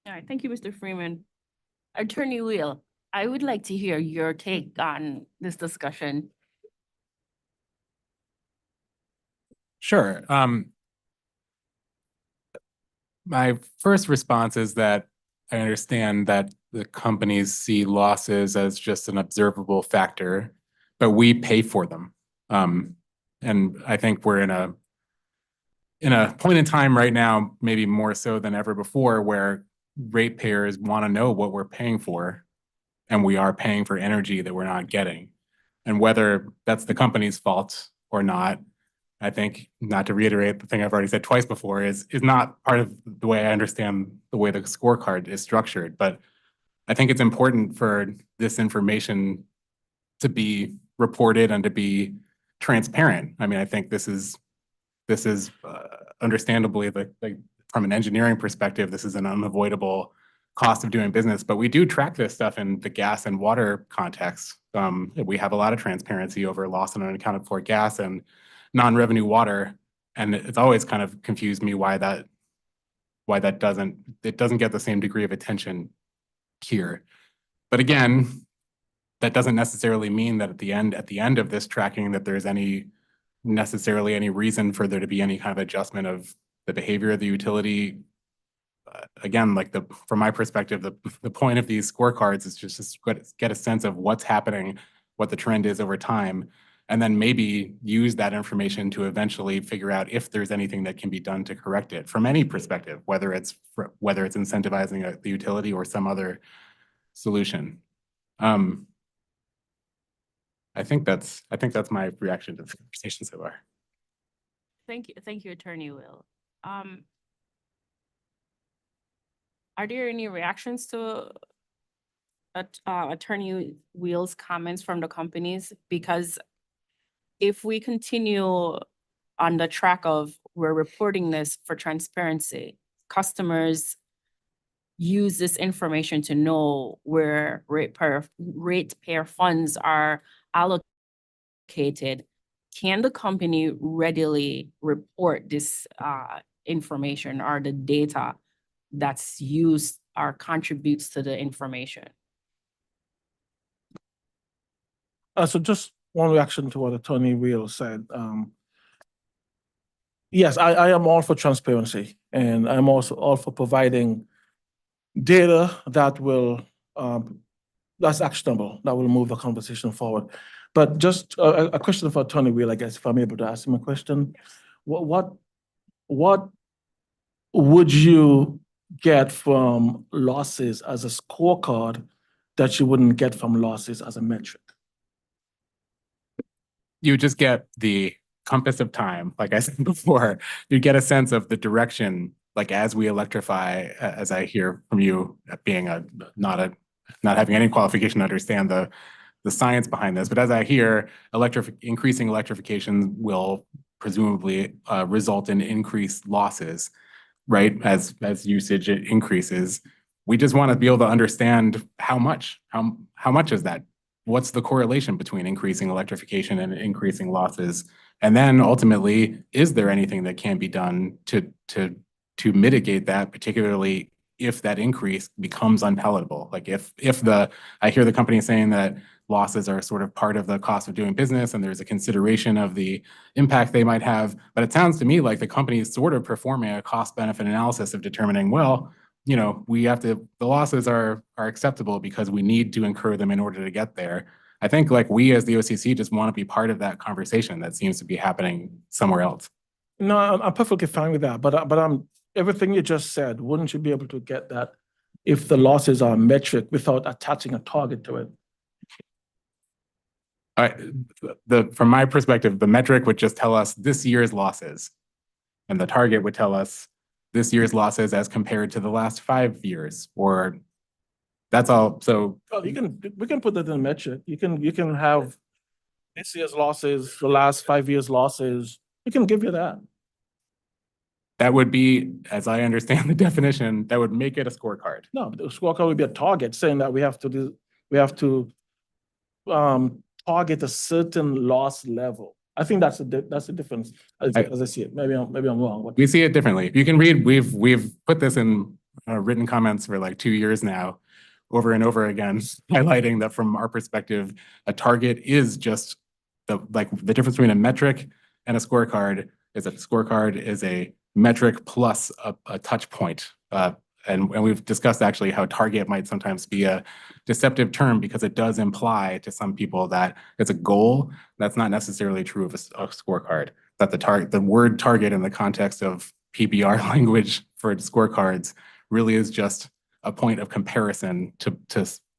All right, thank you, Mr. Freeman. Attorney Wheel, I would like to hear your take on this discussion. Sure. My first response is that I understand that the companies see losses as just an observable factor, but we pay for them. And I think we're in a point in time right now, maybe more so than ever before, where ratepayers want to know what we're paying for, and we are paying for energy that we're not getting. And whether that's the company's fault or not, I think, not to reiterate the thing I've already said twice before, is not part of the way I understand the way the scorecard is structured. But I think it's important for this information to be reported and to be transparent. I mean, I think this is understandably, like from an engineering perspective, this is an unavoidable cost of doing business. But we do track this stuff in the gas and water context. We have a lot of transparency over loss and unaccounted for gas and non-revenue water, and it's always kind of confused me why that doesn't get the same degree of attention here. But again, that doesn't necessarily mean that at the end of this tracking that there's necessarily any reason for there to be any kind of adjustment of the behavior of the utility. Again, from my perspective, the point of these scorecards is just to get a sense of what's happening, what the trend is over time, and then maybe use that information to eventually figure out if there's anything that can be done to correct it from any perspective, whether it's incentivizing the utility or some other solution. I think that's my reaction to the conversation so far. Thank you, Attorney Will. Are there any reactions to Attorney Wheel's comments from the companies? Because if we continue on the track of we're reporting this for transparency, customers use this information to know where ratepayer funds are allocated. Can the company readily report this information or the data that's used or contributes to the information? So just one reaction to what Attorney Wheel said. Yes, I am all for transparency, and I'm also all for providing data that will that's actionable, that will move the conversation forward. But just a question for Attorney Wheel, I guess, if I'm able to ask him a question. what would you get from losses as a scorecard that you wouldn't get from losses as a metric? You just get the compass of time, like I said before. You get a sense of the direction, like as we electrify, as I hear from you, being not having any qualification to understand the science behind this, but as I hear, increasing electrification will presumably result in increased losses, right? As usage increases. We just want to be able to understand how much is that? What's the correlation between increasing electrification and increasing losses? And then ultimately, is there anything that can be done to mitigate that, particularly if that increase becomes unpalatable? Like I hear the company saying that losses are sort of part of the cost of doing business and there's a consideration of the impact they might have. But it sounds to me like the company is sort of performing a cost benefit analysis of determining, well, the losses are acceptable because we need to incur them in order to get there. I think like we as the OCC just want to be part of that conversation that seems to be happening somewhere else. No, I'm perfectly fine with that, but everything you just said, wouldn't you be able to get that if the losses are a metric without attaching a target to it? From my perspective, the metric would just tell us this year's losses, and the target would tell us this year's losses as compared to the last 5 years, or that's all. So well, we can put that in a metric. You can have this year's losses, the last 5 years' losses. We can give you that. That would be, as I understand the definition, that would make it a scorecard. No, the scorecard would be a target saying that we have to target a certain loss level. I think that's the difference as I see it. Maybe I'm wrong. We see it differently. You can read, we've put this in written comments for like 2 years now, over and over again, highlighting that from our perspective, a target is just the difference between a metric and a scorecard is that a scorecard is a metric plus a touch point. And we've discussed actually how target might sometimes be a deceptive term because it does imply to some people that it's a goal. That's not necessarily true of a scorecard. That the word target in the context of PBR language for scorecards really is just a point of comparison to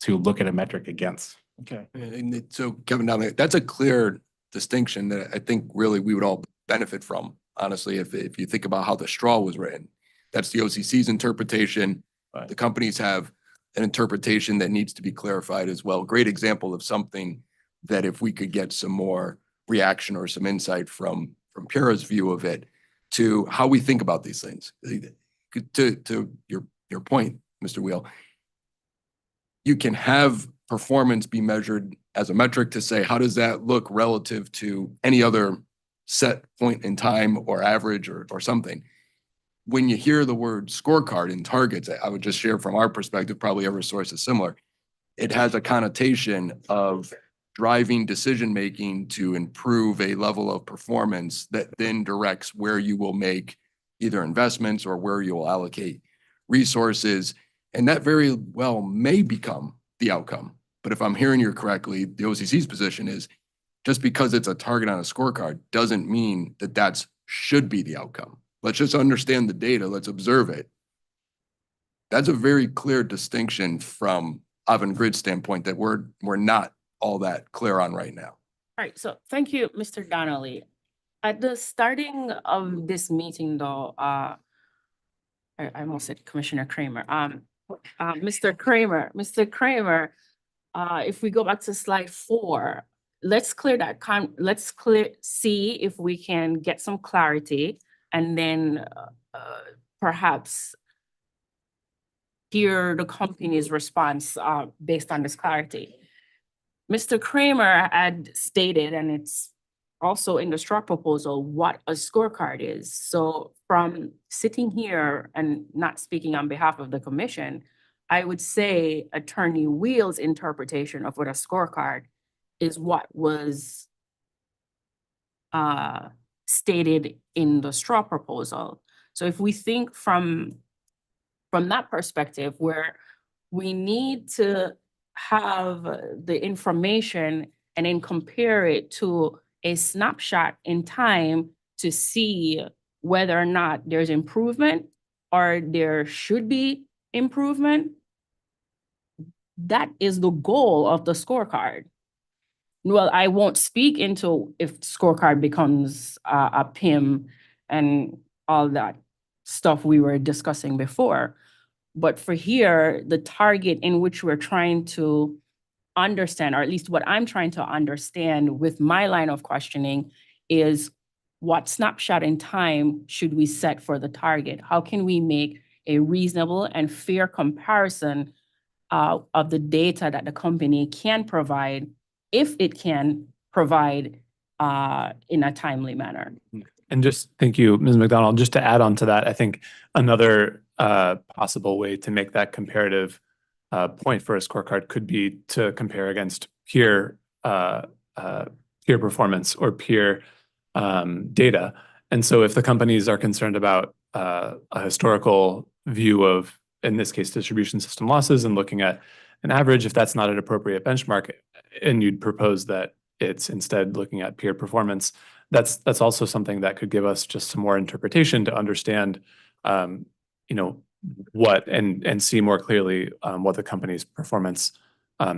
look at a metric against. Okay. And so Kevin, that's a clear distinction that I think really we would all benefit from, honestly, if you think about how the straw was written. That's the OCC's interpretation. Right. The companies have an interpretation that needs to be clarified as well. Great example of something that if we could get some more reaction or some insight from Pura's view of it to how we think about these things. To your point, Mr. Wheel, you can have performance be measured as a metric to say, how does that look relative to any other set point in time or average or something? When you hear the word scorecard and targets, I would just share from our perspective, probably Eversource is similar. It has a connotation of driving decision-making to improve a level of performance that then directs where you will make either investments or where you will allocate resources. And that very well may become the outcome. But if I'm hearing you correctly, the OCC's position is just because it's a target on a scorecard doesn't mean that that's should be the outcome. Let's just understand the data. Let's observe it. That's a very clear distinction from Avangrid's standpoint that we're not all that clear on right now. All right, so thank you, Mr. Donnelly. At the starting of this meeting though, I almost said Commissioner Kramer. Mr. Kramer, if we go back to slide 4, let's see if we can get some clarity and then perhaps hear the company's response based on this clarity. Mr. Kramer had stated, and it's also in the straw proposal, what a scorecard is. So from sitting here and not speaking on behalf of the commission, I would say Attorney Wheel's interpretation of what a scorecard is what was stated in the straw proposal. So if we think from that perspective, where we need to have the information and then compare it to a snapshot in time to see whether or not there's improvement or there should be improvement. That is the goal of the scorecard. Well, I won't speak into if scorecard becomes a PIM and all that stuff we were discussing before. But for here, the target in which we're trying to understand, or at least what I'm trying to understand with my line of questioning, is what snapshot in time should we set for the target? How can we make a reasonable and fair comparison of the data that the company can provide, if it can provide in a timely manner? And just, thank you, Ms. McDonald. Just to add on to that, I think another possible way to make that comparative point for a scorecard could be to compare against peer performance or peer data. And so if the companies are concerned about a historical view of, in this case, distribution system losses and looking at an average, if that's not an appropriate benchmark, and you'd propose that it's instead looking at peer performance, that's also something that could give us just some more interpretation to understand, what and see more clearly what the company's performance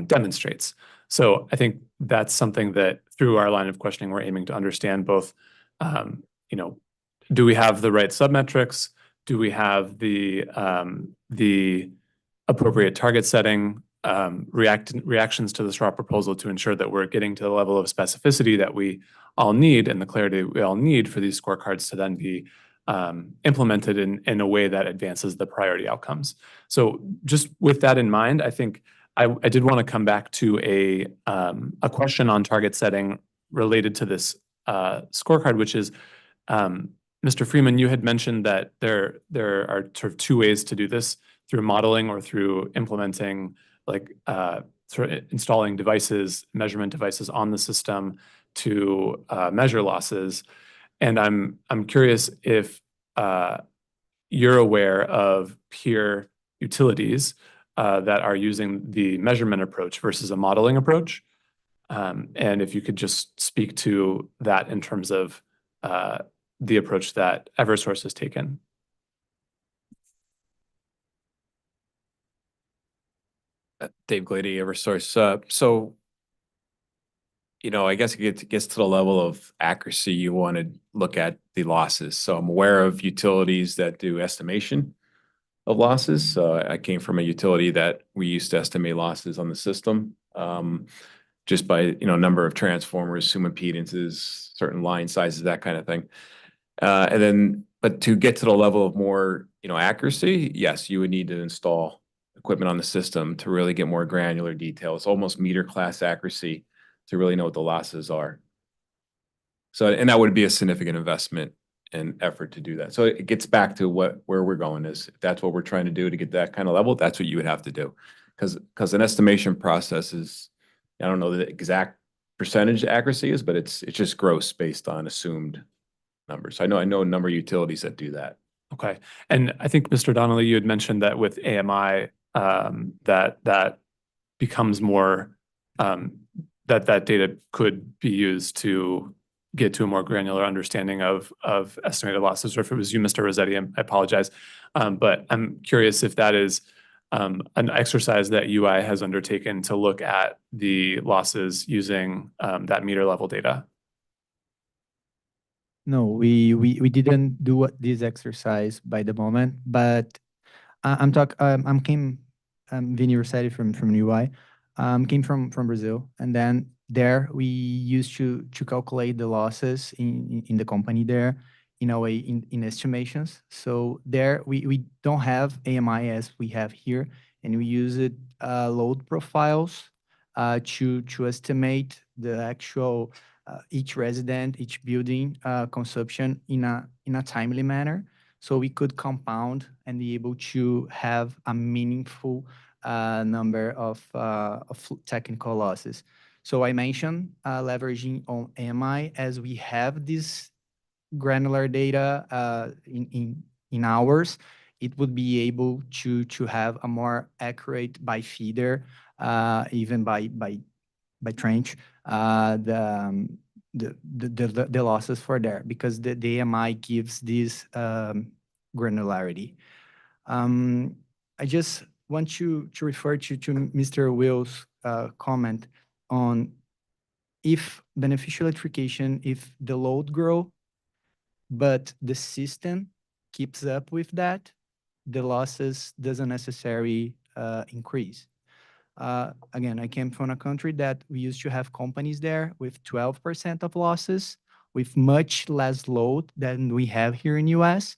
demonstrates. So I think that's something that through our line of questioning, we're aiming to understand both, do we have the right submetrics? Do we have the appropriate target setting, reactions to the straw proposal to ensure that we're getting to the level of specificity that we all need and the clarity we all need for these scorecards to then be implemented in a way that advances the priority outcomes. So just with that in mind, I think I did want to come back to a question on target setting related to this scorecard, which is, Mr. Freeman, you had mentioned that there are sort of two ways to do this, through modeling or through implementing, like sort of installing devices, measurement devices on the system to measure losses. And I'm curious if you're aware of peer utilities that are using the measurement approach versus a modeling approach. And if you could just speak to that in terms of the approach that Eversource has taken. Dave Glady, Eversource. So, I guess it gets to the level of accuracy you want to look at the losses. So I'm aware of utilities that do estimation of losses. I came from a utility that we used to estimate losses on the system just by, number of transformers, assume impedances, certain line sizes, that kind of thing. But to get to the level of more, accuracy, yes, you would need to install equipment on the system to really get more granular details, almost meter class accuracy to really know what the losses are. So, and that would be a significant investment and effort to do that. So it gets back to where we're going is, if that's what we're trying to do to get that kind of level, that's what you would have to do. Because an estimation process is, I don't know the exact percentage accuracy is, but it's just gross based on assumed numbers. I know a number of utilities that do that. Okay. And I think, Mr. Donnelly, you had mentioned that with AMI, that becomes more, that data could be used to get to a more granular understanding of estimated losses, or if it was you, Mr. Rossetti, I apologize. But I'm curious if that is an exercise that UI has undertaken to look at the losses using that meter level data. No, we didn't do this exercise by the moment, but I'm Vini Rossetti from UI. Came from Brazil, and then there we used to calculate the losses in the company there in a way in estimations. So there we don't have AMI as we have here, and we use it load profiles to estimate the actual each resident, each building consumption in a timely manner. So we could compound and be able to have a meaningful number of technical losses. So I mentioned leveraging on AMI as we have this granular data in hours. It would be able to have a more accurate by feeder, even by trench, the losses for there because the AMI gives this granularity. I just want to refer to Mr. Will's comment on if beneficial electrification, if the load grow, but the system keeps up with that, the losses doesn't necessarily increase. Again, I came from a country that we used to have companies there with 12% of losses, with much less load than we have here in US,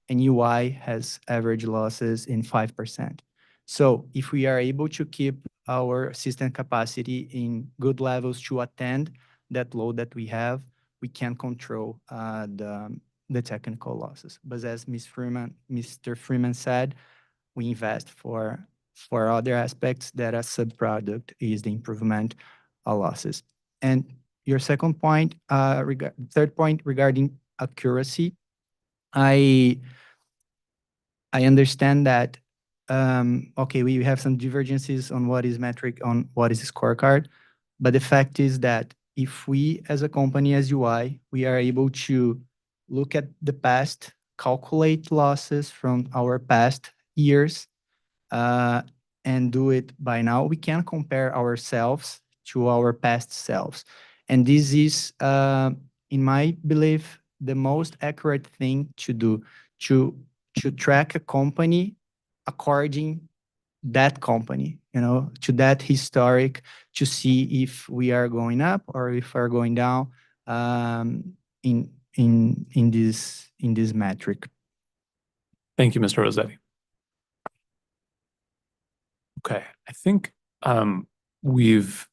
and UI has average losses in 5%. So if we are able to keep our system capacity in good levels to attend that load that we have, we can control the technical losses. But as Mr. Freeman said, we invest for other aspects that a sub-product is the improvement of losses. And your second point, third point regarding accuracy, I understand that, okay, we have some divergences on what is metric, on what is scorecard, but the fact is that if we, as a company, as UI, we are able to look at the past, calculate losses from our past years, and do it by now, we can compare ourselves to our past selves. And this is, in my belief, the most accurate thing to do, to track a company according that company, to that historic, to see if we are going up or if we're going down in this metric. Thank you, Mr. Rossetti. Okay, I think we've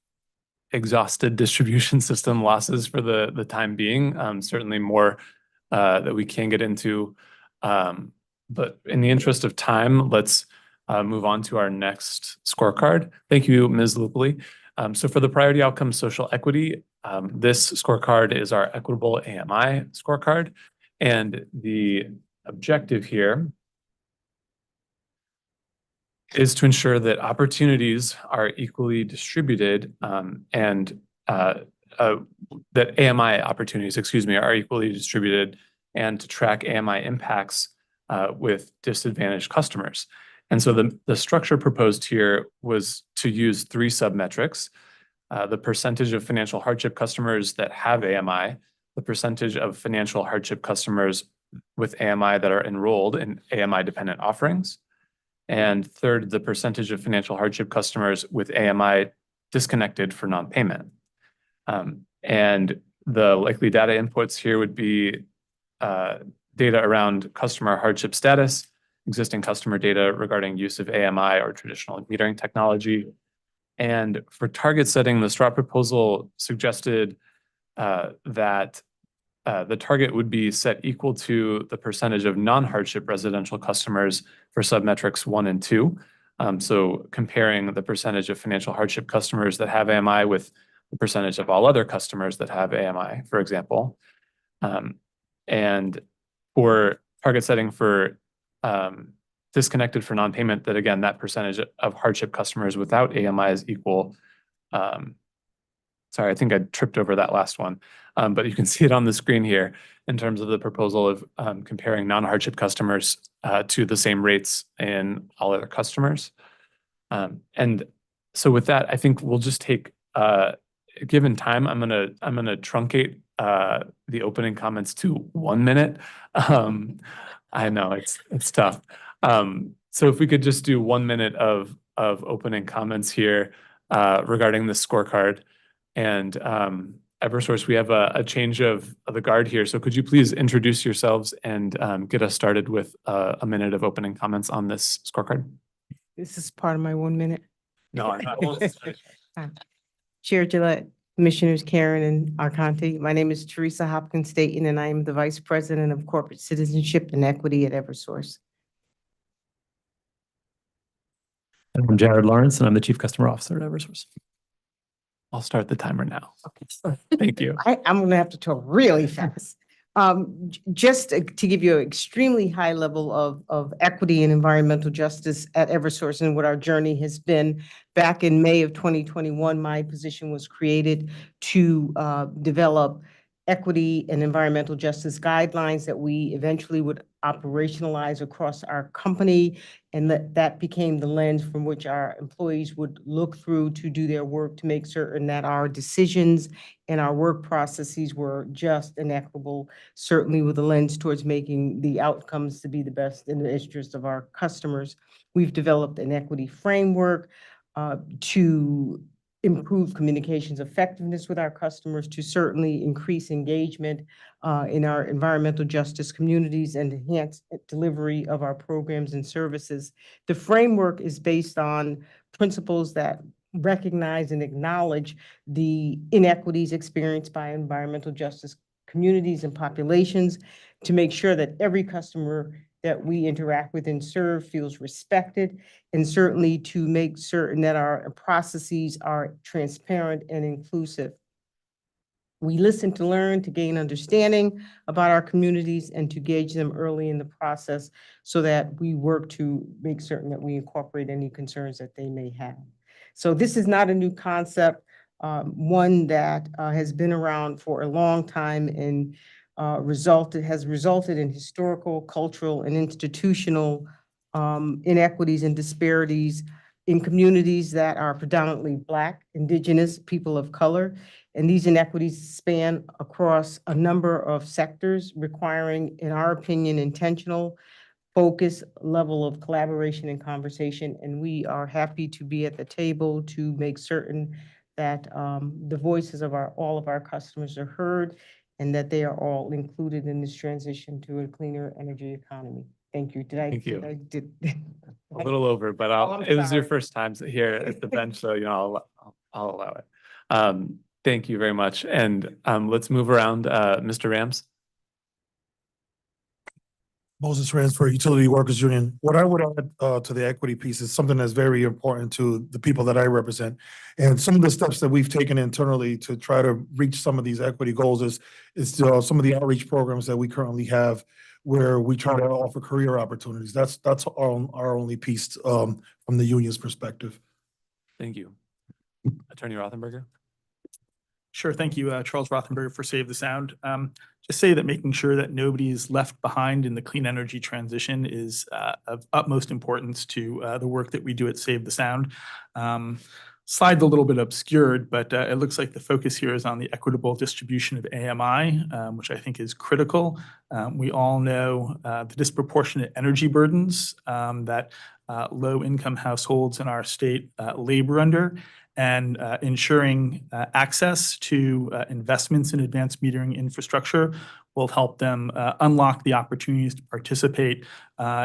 exhausted distribution system losses for the time being. Certainly more that we can get into. But in the interest of time, let's move on to our next scorecard. Thank you, Ms. Lupoli. So for the priority outcome social equity, this scorecard is our equitable AMI scorecard. And the objective here is to ensure that opportunities are equally distributed and that AMI opportunities, are equally distributed, and to track AMI impacts with disadvantaged customers. And so the structure proposed here was to use 3 submetrics: the percentage of financial hardship customers that have AMI, the percentage of financial hardship customers with AMI that are enrolled in AMI-dependent offerings, and third, the percentage of financial hardship customers with AMI disconnected for non-payment. And the likely data inputs here would be data around customer hardship status, existing customer data regarding use of AMI or traditional metering technology. And for target setting, the STRAW proposal suggested that the target would be set equal to the percentage of non-hardship residential customers for submetrics 1 and 2. So comparing the percentage of financial hardship customers that have AMI with the percentage of all other customers that have AMI, for example. And for target setting for disconnected for non-payment, that again, that percentage of hardship customers without AMI is equal. Sorry, I think I tripped over that last one. But you can see it on the screen here in terms of the proposal of comparing non-hardship customers to the same rates in all other customers. And so with that, I think we'll just take, given time, I'm gonna truncate the opening comments to 1 minute. I know it's tough. So if we could just do 1 minute of opening comments here regarding the scorecard. And Eversource, we have a change of the guard here. So could you please introduce yourselves and get us started with a minute of opening comments on this scorecard? This is part of my 1 minute. No, I'm not. Chair Gillette, Commissioners Karen and Arconte. My name is Teresa Hopkins Staton, and I am the Vice President of Corporate Citizenship and Equity at Eversource. And I'm Jared Lawrence, and I'm the Chief Customer Officer at Eversource. I'll start the timer now. Thank you. I'm going to have to talk really fast. Just to give you an extremely high level of equity and environmental justice at Eversource and what our journey has been. Back in May of 2021, my position was created to develop equity and environmental justice guidelines that we eventually would operationalize across our company. And that became the lens from which our employees would look through to do their work to make certain that our decisions and our work processes were just and equitable, certainly with a lens towards making the outcomes to be the best in the interest of our customers. We've developed an equity framework to improve communications effectiveness with our customers, to certainly increase engagement in our environmental justice communities and enhance delivery of our programs and services. The framework is based on principles that recognize and acknowledge the inequities experienced by environmental justice communities and populations, to make sure that every customer that we interact with and serve feels respected, and certainly to make certain that our processes are transparent and inclusive. We listen to learn, to gain understanding about our communities, and to gauge them early in the process so that we work to make certain that we incorporate any concerns that they may have. So this is not a new concept, one that has been around for a long time and has resulted in historical, cultural, and institutional inequities and disparities in communities that are predominantly Black, Indigenous, people of color. And these inequities span across a number of sectors, requiring, in our opinion, intentional focus, level of collaboration and conversation. And we are happy to be at the table to make certain that the voices of all of our customers are heard, and that they are all included in this transition to a cleaner energy economy. Thank you. Thank you. Did A little over, but I'm it was your sorry. first time here at the bench, so I'll allow it. Thank you very much. And let's move around. Mr. Rams. Moses Rams for Utility Workers Union. What I would add to the equity piece is something that's very important to the people that I represent. And some of the steps that we've taken internally to try to reach some of these equity goals is some of the outreach programs that we currently have, where we try to offer career opportunities. That's our only piece from the union's perspective. Thank you. Attorney Rothenberger. Sure. Thank you, Charles Rothenberger for Save the Sound. Just say that making sure that nobody is left behind in the clean energy transition is of utmost importance to the work that we do at Save the Sound. Slide's a little bit obscured, but it looks like the focus here is on the equitable distribution of AMI, which I think is critical. We all know the disproportionate energy burdens that low-income households in our state labor under, and ensuring access to investments in advanced metering infrastructure will help them unlock the opportunities to participate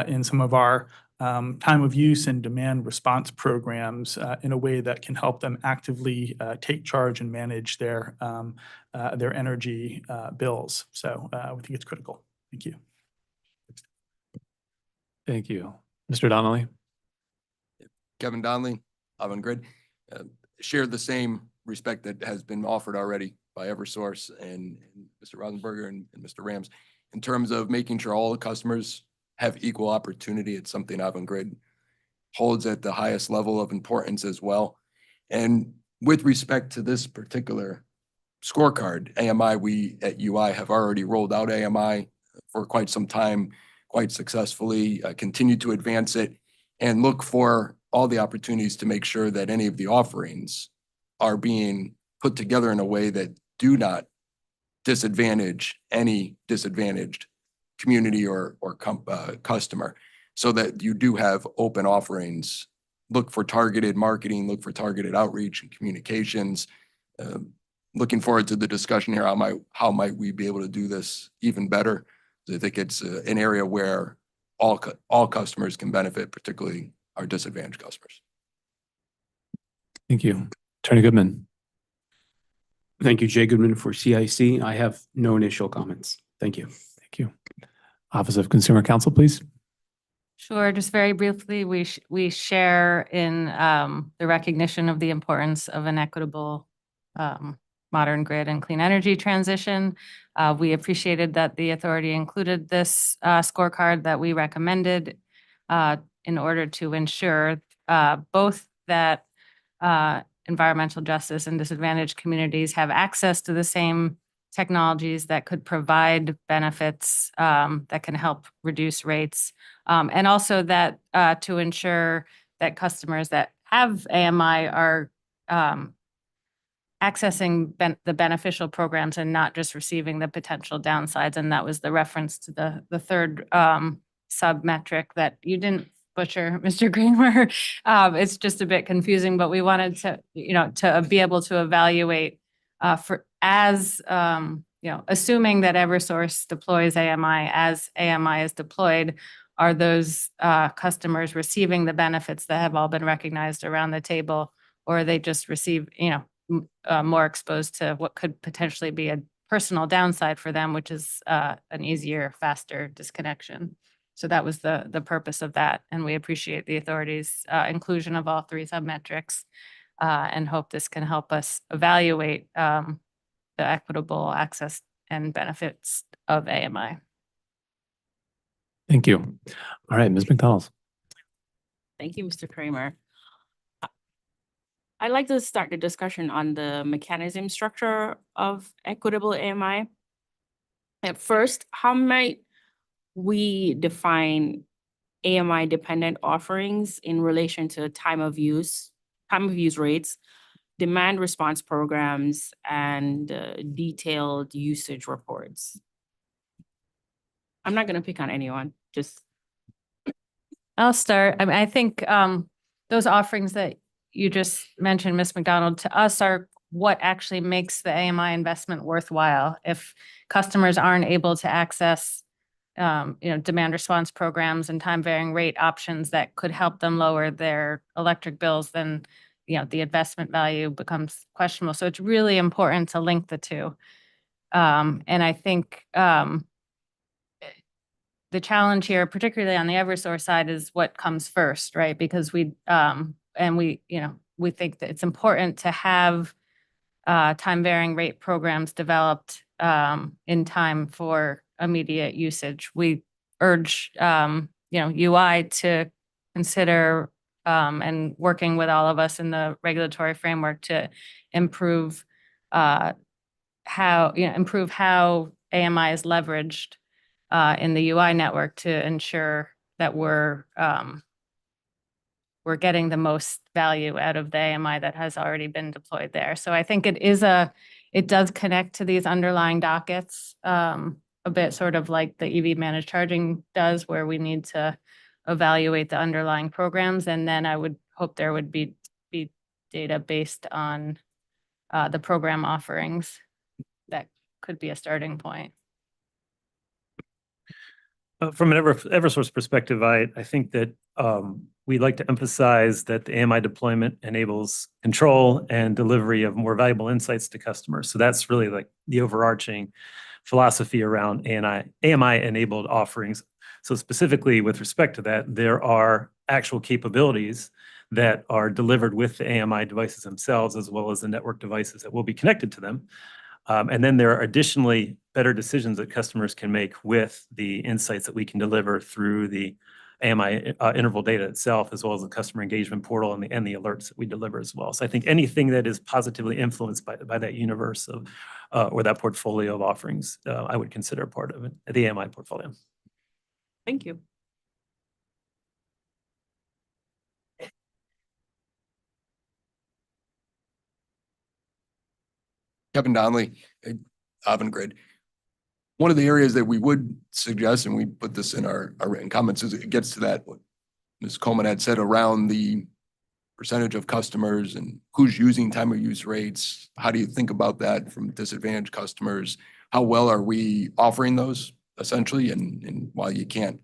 in some of our time of use and demand response programs in a way that can help them actively take charge and manage their energy bills. So we think it's critical. Thank you. Thank you. Mr. Donnelly. Kevin Donnelly, Avangrid, share the same respect that has been offered already by Eversource and Mr. Rosenberger and Mr. Rams in terms of making sure all the customers have equal opportunity. It's something Avangrid holds at the highest level of importance as well. And with respect to this particular scorecard, AMI, we at UI have already rolled out AMI for quite some time, quite successfully, continue to advance it and look for all the opportunities to make sure that any of the offerings are being put together in a way that do not disadvantage any disadvantaged community or customer, so that you do have open offerings. Look for targeted marketing, look for targeted outreach and communications. Looking forward to the discussion here. How might we be able to do this even better? I think it's an area where all customers can benefit, particularly our disadvantaged customers. Thank you. Attorney Goodman. Thank you, Jay Goodman for CIC. I have no initial comments. Thank you. Thank you. Office of Consumer Counsel, please. Sure. Just very briefly, we share in the recognition of the importance of an equitable modern grid and clean energy transition. We appreciated that the authority included this scorecard that we recommended in order to ensure both that environmental justice and disadvantaged communities have access to the same technologies that could provide benefits that can help reduce rates. And also that to ensure that customers that have AMI are accessing the beneficial programs and not just receiving the potential downsides. And that was the reference to the third sub-metric that you didn't butcher, Mr. Kramer. It's just a bit confusing, but we wanted to, to be able to evaluate assuming that Eversource deploys AMI, as AMI is deployed, are those customers receiving the benefits that have all been recognized around the table, or are they just more exposed to what could potentially be a personal downside for them, which is an easier, faster disconnection. So that was the purpose of that. And we appreciate the authority's inclusion of all three submetrics and hope this can help us evaluate the equitable access and benefits of AMI. Thank you. All right, Ms. McDonald. Thank you, Mr. Kramer. I'd like to start the discussion on the mechanism structure of equitable AMI. At first, how might we define AMI dependent offerings in relation to time of use rates, demand response programs, and detailed usage reports? I'm not going to pick on anyone, just. I'll start. I mean, I think those offerings that you just mentioned, Ms. McDonald, to us are what actually makes the AMI investment worthwhile. If customers aren't able to access demand response programs and time varying rate options that could help them lower their electric bills, then the investment value becomes questionable. So it's really important to link the two. And I think the challenge here, particularly on the Eversource side, is what comes first, right? Because we think that it's important to have time varying rate programs developed in time for immediate usage. We urge UI to consider and working with all of us in the regulatory framework to improve how AMI is leveraged in the UI network to ensure that we're getting the most value out of the AMI that has already been deployed there. So I think it does connect to these underlying dockets a bit, sort of like the EV managed charging does, where we need to evaluate the underlying programs. And then I would hope there would be data based on the program offerings that could be a starting point. From an Eversource perspective, I think that we'd like to emphasize that the AMI deployment enables control and delivery of more valuable insights to customers. So that's really like the overarching philosophy around AMI-enabled offerings. So specifically with respect to that, there are actual capabilities that are delivered with the AMI devices themselves, as well as the network devices that will be connected to them. And then there are additionally better decisions that customers can make with the insights that we can deliver through the AMI interval data itself, as well as the customer engagement portal and the alerts that we deliver as well. So I think anything that is positively influenced by that universe of or that portfolio of offerings, I would consider part of it, the AMI portfolio. Thank you. Kevin Donnelly, Avangrid. One of the areas that we would suggest, and we put this in our written comments, is it gets to that what Ms. Coleman had said around the percentage of customers and who's using time of use rates. How do you think about that from disadvantaged customers? How well are we offering those essentially? And while you can't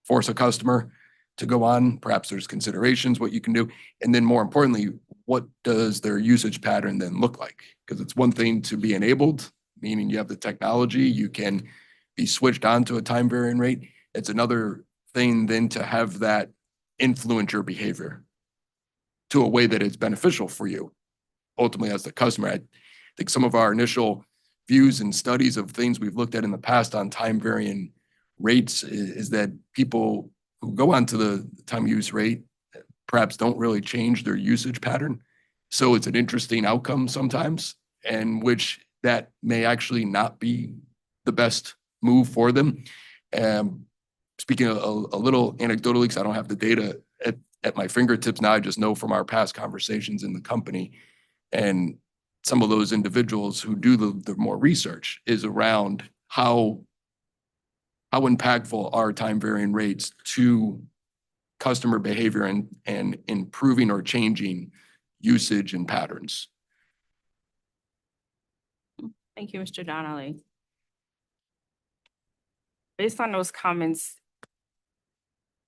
force a customer to go on, perhaps there's considerations what you can do. And then more importantly, what does their usage pattern then look like? Because it's one thing to be enabled, meaning you have the technology, you can be switched on to a time varying rate. It's another thing then to have that influence your behavior to a way that is beneficial for you, ultimately as the customer. I think some of our initial views and studies of things we've looked at in the past on time varying rates is that people who go onto the time use rate perhaps don't really change their usage pattern. So it's an interesting outcome sometimes, and which that may actually not be the best move for them. Speaking a little anecdotally, because I don't have the data at my fingertips now, I just know from our past conversations in the company, and some of those individuals who do the more research is around how impactful are time varying rates to customer behavior and improving or changing usage and patterns. Thank you, Mr. Donnelly. Based on those comments,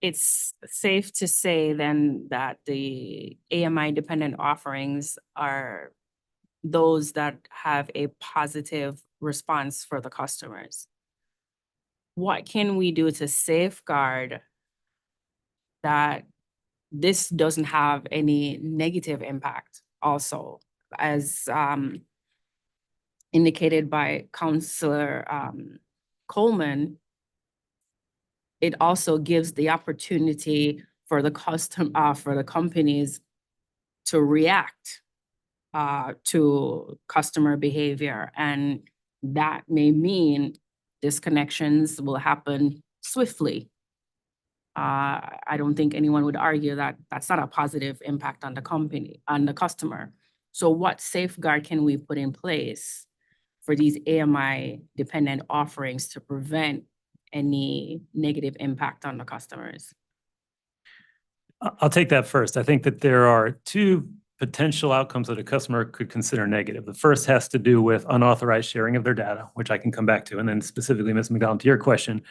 it's safe to say then that the AMI dependent offerings are those that have a positive response for the customers. What can we do to safeguard that this doesn't have any negative impact also, as indicated by Councillor Coleman? It also gives the opportunity for the companies to react to customer behavior, and that may mean disconnections will happen swiftly. I don't think anyone would argue that that's not a positive impact on the company, on the customer. So what safeguard can we put in place for these AMI dependent offerings to prevent any negative impact on the customers? I'll take that first. I think that there are two potential outcomes that a customer could consider negative. The first has to do with unauthorized sharing of their data, which I can come back to, and then specifically, Ms. McDonald, to your question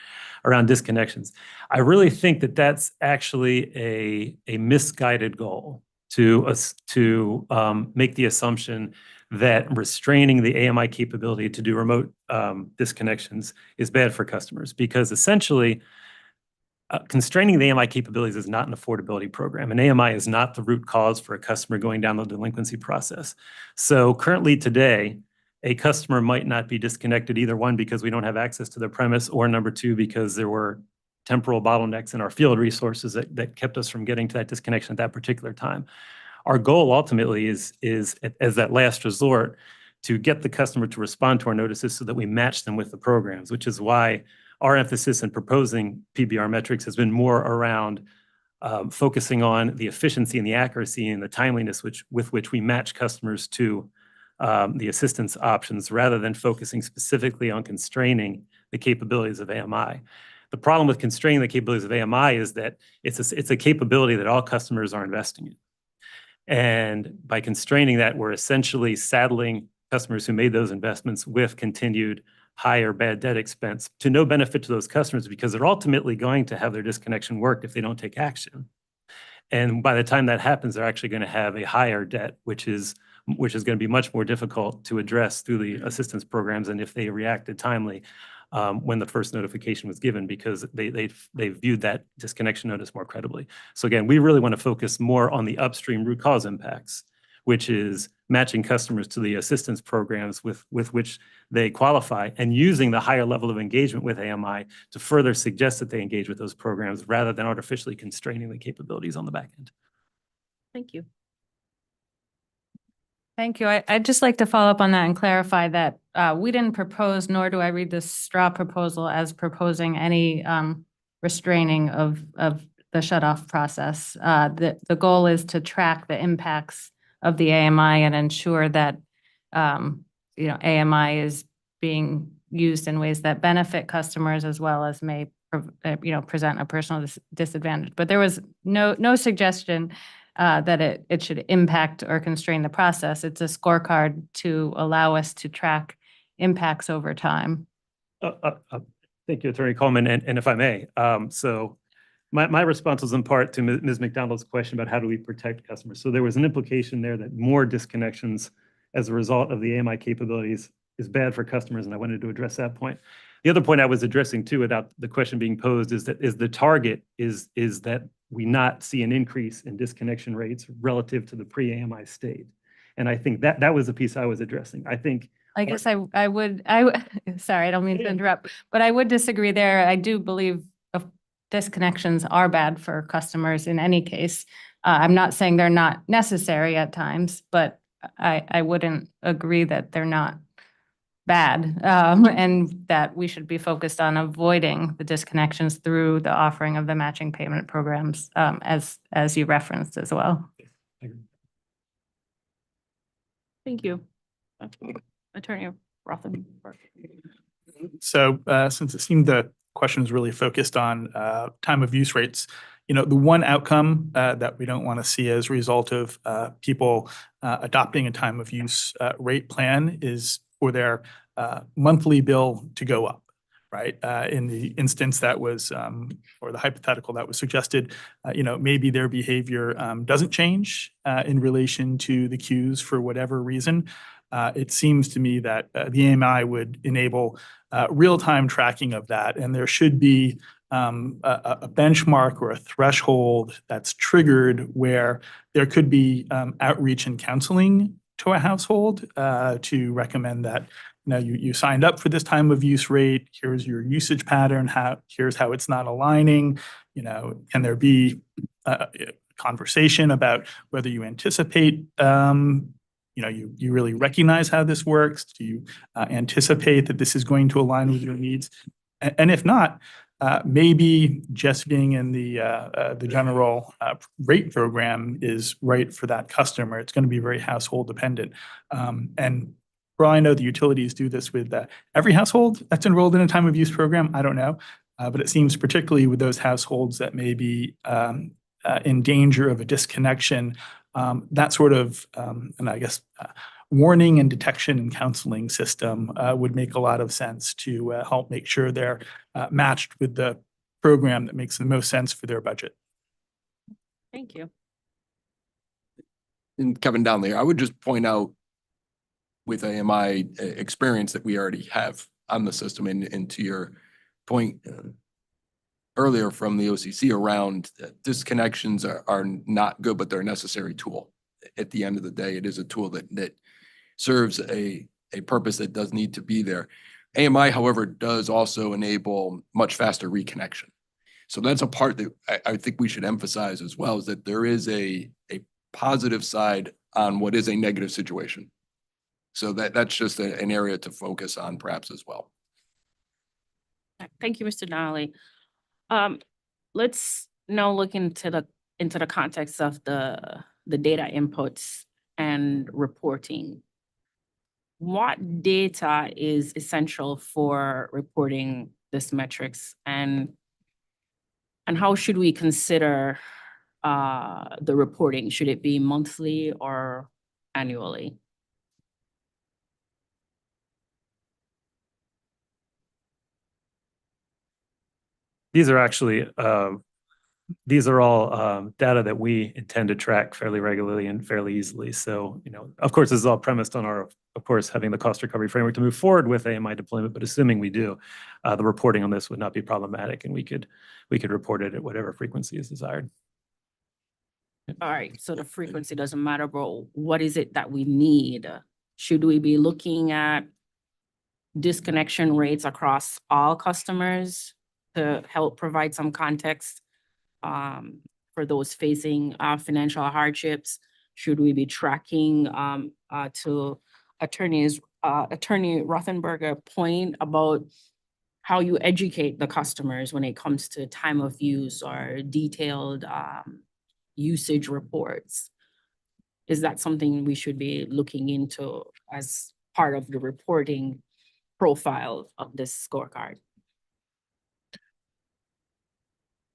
around disconnections. I really think that that's actually a misguided goal to make the assumption that restraining the AMI capability to do remote disconnections is bad for customers, because essentially constraining the AMI capabilities is not an affordability program, and AMI is not the root cause for a customer going down the delinquency process. So currently today, a customer might not be disconnected, either one, because we don't have access to their premise, or number two, because there were temporal bottlenecks in our field resources that kept us from getting to that disconnection at that particular time. Our goal ultimately is as that last resort to get the customer to respond to our notices so that we match them with the programs, which is why our emphasis in proposing PBR metrics has been more around focusing on the efficiency and the accuracy and the timeliness with which we match customers to the assistance options, rather than focusing specifically on constraining the capabilities of AMI. The problem with constraining the capabilities of AMI is that it's a capability that all customers are investing in. And by constraining that, we're essentially saddling customers who made those investments with continued higher bad debt expense, to no benefit to those customers, because they're ultimately going to have their disconnection worked if they don't take action. And by the time that happens, they're actually going to have a higher debt, which is going to be much more difficult to address through the assistance programs than if they reacted timely when the first notification was given, because they viewed that disconnection notice more credibly. So again, we really want to focus more on the upstream root cause impacts, which is matching customers to the assistance programs with which they qualify, and using the higher level of engagement with AMI to further suggest that they engage with those programs, rather than artificially constraining the capabilities on the back end. Thank you. Thank you. I'd just like to follow up on that and clarify that we didn't propose, nor do I read this straw proposal as proposing any restraining of the shut-off process. The goal is to track the impacts of the AMI and ensure that AMI is being used in ways that benefit customers, as well as may present a personal disadvantage. But there was no suggestion that it should impact or constrain the process. It's a scorecard to allow us to track impacts over time. Thank you, Attorney Coleman. And if I may, so my response was in part to Ms. McDonald's question about how do we protect customers. So there was an implication there that more disconnections as a result of the AMI capabilities is bad for customers, and I wanted to address that point. The other point I was addressing too, without the question being posed, is the target is that we not see an increase in disconnection rates relative to the pre-AMI state. And I think that was the piece I was addressing. I guess I would, sorry, I don't mean to interrupt, but I would disagree there. I do believe disconnections are bad for customers in any case. I'm not saying they're not necessary at times, but I wouldn't agree that they're not bad, and that we should be focused on avoiding the disconnections through the offering of the matching payment programs, as you referenced as well. Thank you. Attorney Rothenberg. So since it seemed the question was really focused on time of use rates, the one outcome that we don't want to see as a result of people adopting a time of use rate plan is for their monthly bill to go up, right? In the instance that was, or the hypothetical that was suggested, maybe their behavior doesn't change in relation to the queues for whatever reason. It seems to me that the AMI would enable real-time tracking of that, and there should be a benchmark or a threshold that's triggered where there could be outreach and counseling to a household to recommend that you signed up for this time of use rate. Here's your usage pattern. Here's how it's not aligning. Can there be a conversation about whether you anticipate you really recognize how this works? Do you anticipate that this is going to align with your needs? And if not, maybe just being in the general rate program is right for that customer. It's going to be very household dependent. And for all I know, the utilities do this with every household that's enrolled in a time of use program. I don't know. But it seems particularly with those households that may be in danger of a disconnection, that sort of, and I guess, warning and detection and counseling system would make a lot of sense to help make sure they're matched with the program that makes the most sense for their budget. Thank you. And Kevin Donnelly, I would just point out with AMI experience that we already have on the system, and to your point earlier from the OCC around disconnections are not good, but they're a necessary tool. At the end of the day, it is a tool that serves a purpose that does need to be there. AMI, however, does also enable much faster reconnection. So that's a part that I think we should emphasize as well, is that there is a positive side on what is a negative situation. So that's just an area to focus on perhaps as well. Thank you, Mr. Donnelly. Let's now look into the context of the data inputs and reporting. What data is essential for reporting this metrics, and how should we consider the reporting? Should it be monthly or annually? These are actually, these are all data that we intend to track fairly regularly and fairly easily. So, of course, this is all premised on our, of course, having the cost recovery framework to move forward with AMI deployment, but assuming we do, the reporting on this would not be problematic, and we could report it at whatever frequency is desired. All right, so the frequency doesn't matter, but what is it that we need? Should we be looking at disconnection rates across all customers to help provide some context for those facing financial hardships? Should we be tracking to Attorney Rothenberger point about how you educate the customers when it comes to time of use or detailed usage reports? Is that something we should be looking into as part of the reporting profile of this scorecard?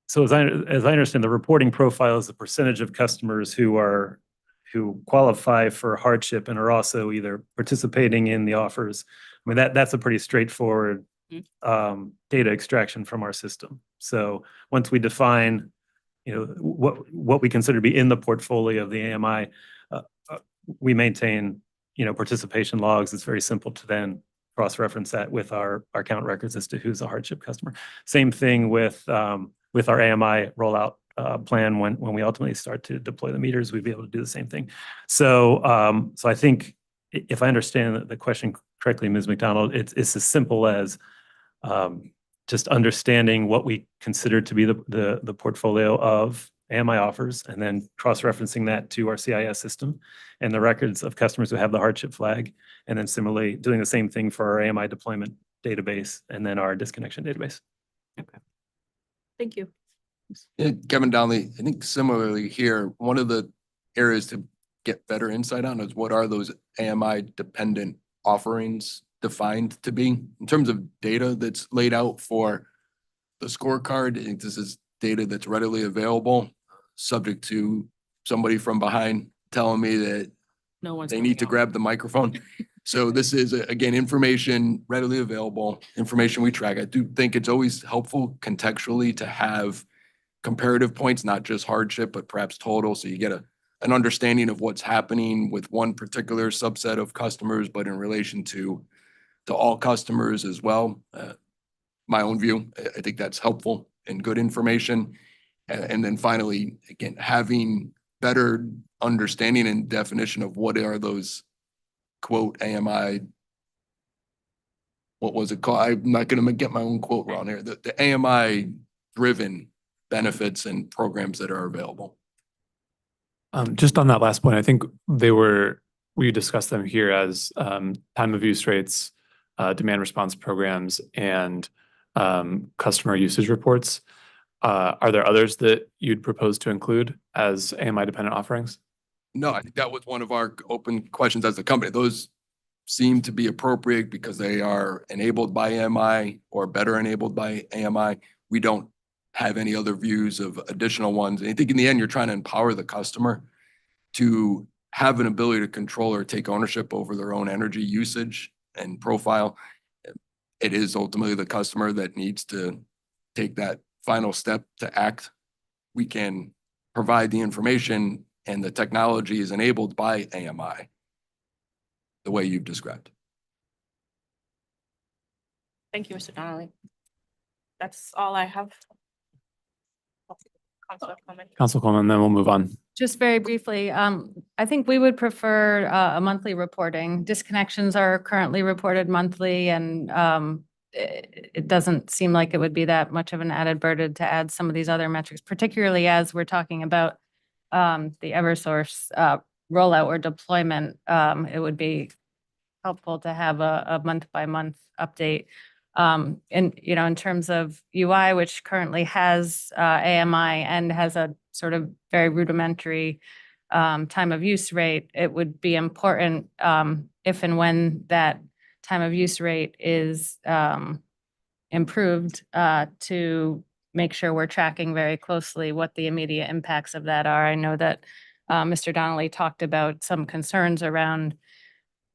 So as I understand, the reporting profile is the percentage of customers who qualify for hardship and are also either participating in the offers. I mean, that's a pretty straightforward data extraction from our system. So once we define, what we consider to be in the portfolio of the AMI, we maintain, participation logs. It's very simple to then cross-reference that with our account records as to who's a hardship customer. Same thing with our AMI rollout plan. When we ultimately start to deploy the meters, we'd be able to do the same thing. So I think if I understand the question correctly, Ms. McDonald, it's as simple as just understanding what we consider to be the portfolio of AMI offers and then cross-referencing that to our CIS system and the records of customers who have the hardship flag. And then similarly doing the same thing for our AMI deployment database and then our disconnection database. Thank you. Yeah, Kevin Donnelly, I think similarly here, one of the areas to get better insight on is what are those AMI dependent offerings defined to be in terms of data that's laid out for the scorecard. I think this is data that's readily available, subject to somebody from behind telling me that No one's. they need to grab the microphone. So this is, again, information readily available, information we track. I do think it's always helpful contextually to have comparative points, not just hardship, but perhaps total. So you get an understanding of what's happening with one particular subset of customers, but in relation to all customers as well. My own view, I think that's helpful and good information. And then finally, again, having better understanding and definition of what are those quote AMI, what was it called? I'm not going to get my own quote wrong here. The AMI driven benefits and programs that are available. Just on that last point, I think we discussed them here as time of use rates, demand response programs, and customer usage reports. Are there others that you'd propose to include as AMI dependent offerings? No, I think that was one of our open questions as a company. Those seem to be appropriate because they are enabled by AMI or better enabled by AMI. We don't have any other views of additional ones. And I think in the end, you're trying to empower the customer to have an ability to control or take ownership over their own energy usage and profile. It is ultimately the customer that needs to take that final step to act. We can provide the information and the technology is enabled by AMI the way you've described. Thank you, Mr. Donnelly. That's all I have. Councilor Coleman. Council Coleman, then we'll move on. Just very briefly, I think we would prefer a monthly reporting. Disconnections are currently reported monthly, and it doesn't seem like it would be that much of an added burden to add some of these other metrics, particularly as we're talking about the Eversource rollout or deployment. It would be helpful to have a month-by-month update. And, in terms of UI, which currently has AMI and has a sort of very rudimentary time of use rate, it would be important if and when that time of use rate is improved to make sure we're tracking very closely what the immediate impacts of that are. I know that Mr. Donnelly talked about some concerns around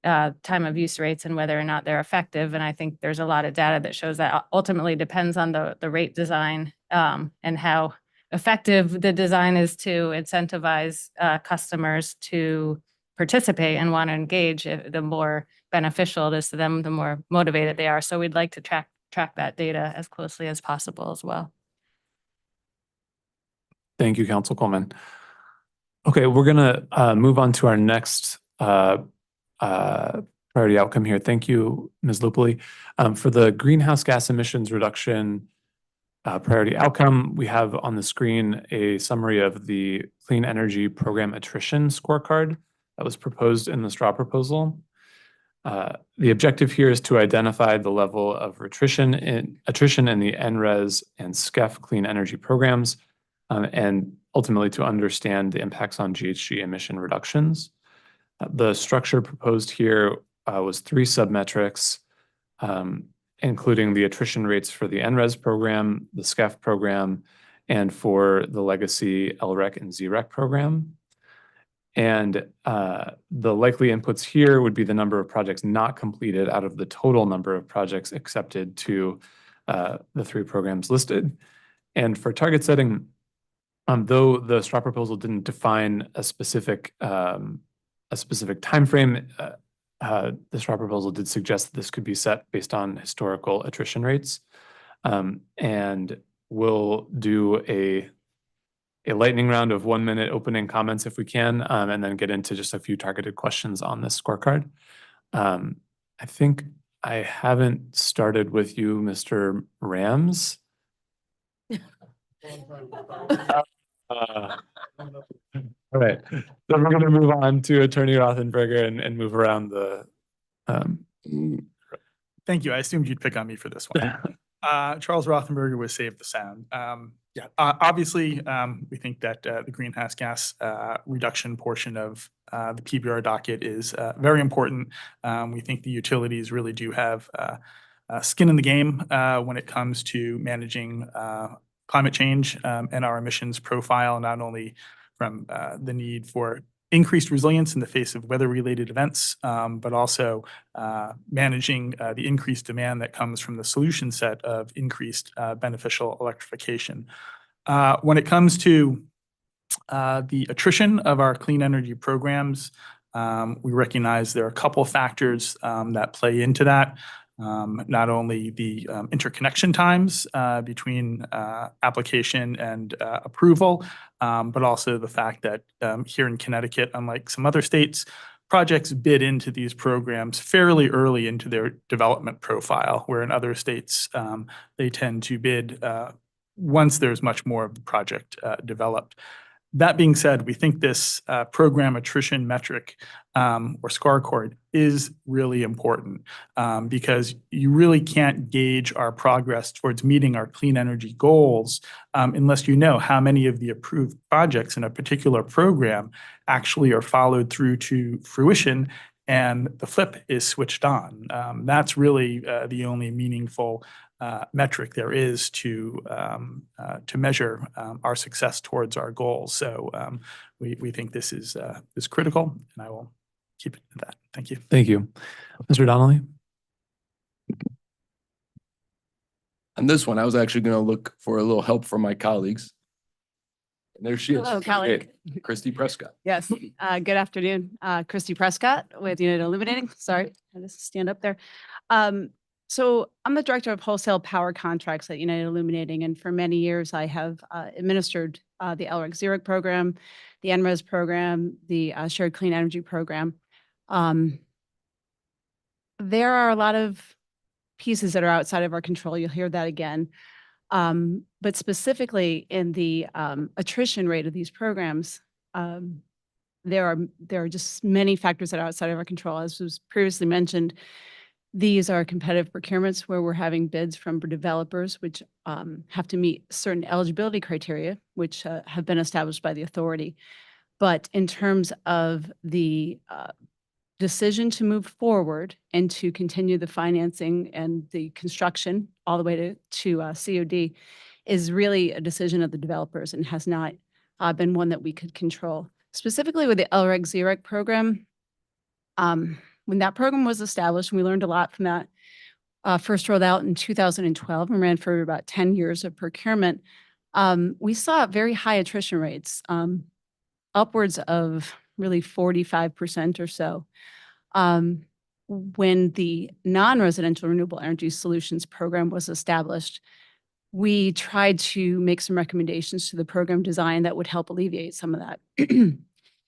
time of use rates and whether or not they're effective. And I think there's a lot of data that shows that ultimately depends on the rate design and how effective the design is to incentivize customers to participate and want to engage. The more beneficial it is to them, the more motivated they are. So we'd like to track that data as closely as possible as well. Thank you, Council Coleman. Okay, we're gonna move on to our next priority outcome here. Thank you, Ms. Lupoli. For the greenhouse gas emissions reduction priority outcome, we have on the screen a summary of the Clean Energy Program Attrition Scorecard that was proposed in the straw proposal. The objective here is to identify the level of attrition in the NRES and SCEF clean energy programs, and ultimately to understand the impacts on GHG emission reductions. The structure proposed here was 3 submetrics, including the attrition rates for the NRES program, the SCEF program, and for the legacy LREC and ZREC program. And the likely inputs here would be the number of projects not completed out of the total number of projects accepted to the 3 programs listed. And for target setting, though the straw proposal didn't define a specific timeframe, the straw proposal did suggest that this could be set based on historical attrition rates. And we'll do a lightning round of 1-minute opening comments if we can, and then get into just a few targeted questions on this scorecard. I think I haven't started with you, Mr. Rams. All right, so we're going to move on to Attorney Rothenberger and move around the. Thank you. I assumed you'd pick on me for this one. Charles Rothenberger with Save the Sound. Obviously, we think that the greenhouse gas reduction portion of the PBR docket is very important. We think the utilities really do have skin in the game when it comes to managing climate change and our emissions profile, not only from the need for increased resilience in the face of weather-related events, but also managing the increased demand that comes from the solution set of increased beneficial electrification. When it comes to the attrition of our clean energy programs, we recognize there are a couple factors that play into that. Not only the interconnection times between application and approval, but also the fact that here in Connecticut, unlike some other states, projects bid into these programs fairly early into their development profile, where in other states, they tend to bid once there's much more of the project developed. That being said, we think this program attrition metric or scorecard is really important because you really can't gauge our progress towards meeting our clean energy goals unless you know how many of the approved projects in a particular program actually are followed through to fruition and the flip is switched on. That's really the only meaningful metric there is to measure our success towards our goals. So we think this is critical, and I will keep it at that. Thank you. Thank you. Mr. Donnelly? On this one, I was actually going to look for a little help from my colleagues. And there she is. Hello, colleague. Hey, Christy Prescott. Yes, good afternoon. Christy Prescott with United Illuminating. Sorry, I just stand up there. So I'm the director of wholesale power contracts at United Illuminating, and for many years I have administered the LREC ZERIC program, the NRES program, the Shared Clean Energy program. There are a lot of pieces that are outside of our control. You'll hear that again. But specifically in the attrition rate of these programs, there are just many factors that are outside of our control. As was previously mentioned, these are competitive procurements where we're having bids from developers which have to meet certain eligibility criteria, which have been established by the authority. But in terms of the decision to move forward and to continue the financing and the construction all the way to COD is really a decision of the developers and has not been one that we could control. Specifically with the LREC ZERIC program, when that program was established, we learned a lot from that. First rolled out in 2012 and ran for about 10 years of procurement. We saw very high attrition rates, upwards of really 45% or so. When the non-residential renewable energy solutions program was established, we tried to make some recommendations to the program design that would help alleviate some of that.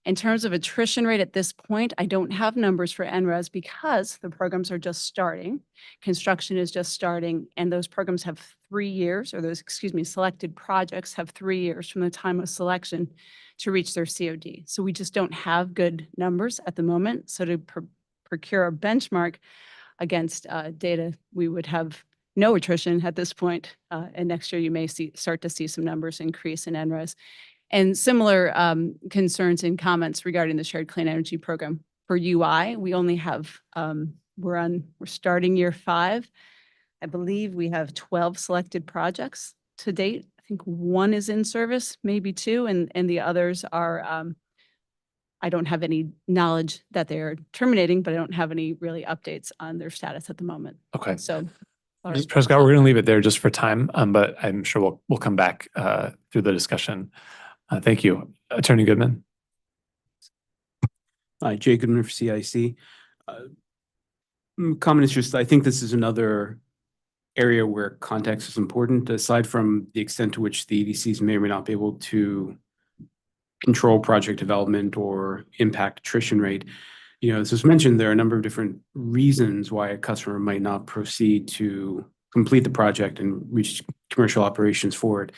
In terms of attrition rate at this point, I don't have numbers for NRES because the programs are just starting. Construction is just starting, and those programs have 3 years, or those, selected projects have 3 years from the time of selection to reach their COD. So we just don't have good numbers at the moment. So to procure a benchmark against data, we would have no attrition at this point. And next year you may start to see some numbers increase in NRES. And similar concerns and comments regarding the Shared Clean Energy program. For UI, we only have, we're starting year 5. I believe we have 12 selected projects to date. I think 1 is in service, maybe 2, and the others are, I don't have any knowledge that they're terminating, but I don't have any really updates on their status at the moment. Okay. So. Ms. Prescott, we're going to leave it there just for time, but I'm sure we'll come back through the discussion. Thank you. Attorney Goodman. Hi, Jay Goodman for CIC. Comment is just, I think this is another area where context is important, aside from the extent to which the EDCs may or may not be able to control project development or impact attrition rate. You know, as was mentioned, there are a number of different reasons why a customer might not proceed to complete the project and reach commercial operations for it.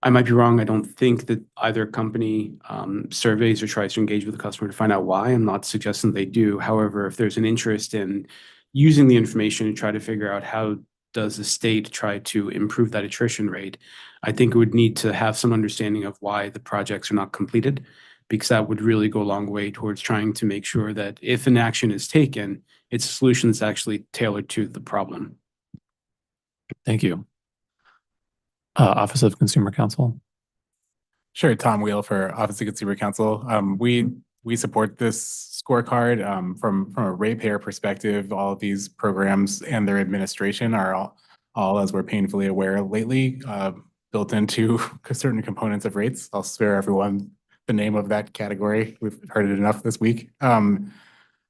I might be wrong. I don't think that either company surveys or tries to engage with the customer to find out why. I'm not suggesting they do. However, if there's an interest in using the information to try to figure out how does the state try to improve that attrition rate, I think it would need to have some understanding of why the projects are not completed, because that would really go a long way towards trying to make sure that if an action is taken, it's a solution that's actually tailored to the problem. Thank you. Office of Consumer Counsel. Sure, Tom Wheel for Office of Consumer Counsel. We support this scorecard from a ratepayer perspective. All of these programs and their administration are all as we're painfully aware lately, built into certain components of rates. I'll spare everyone the name of that category. We've heard it enough this week. And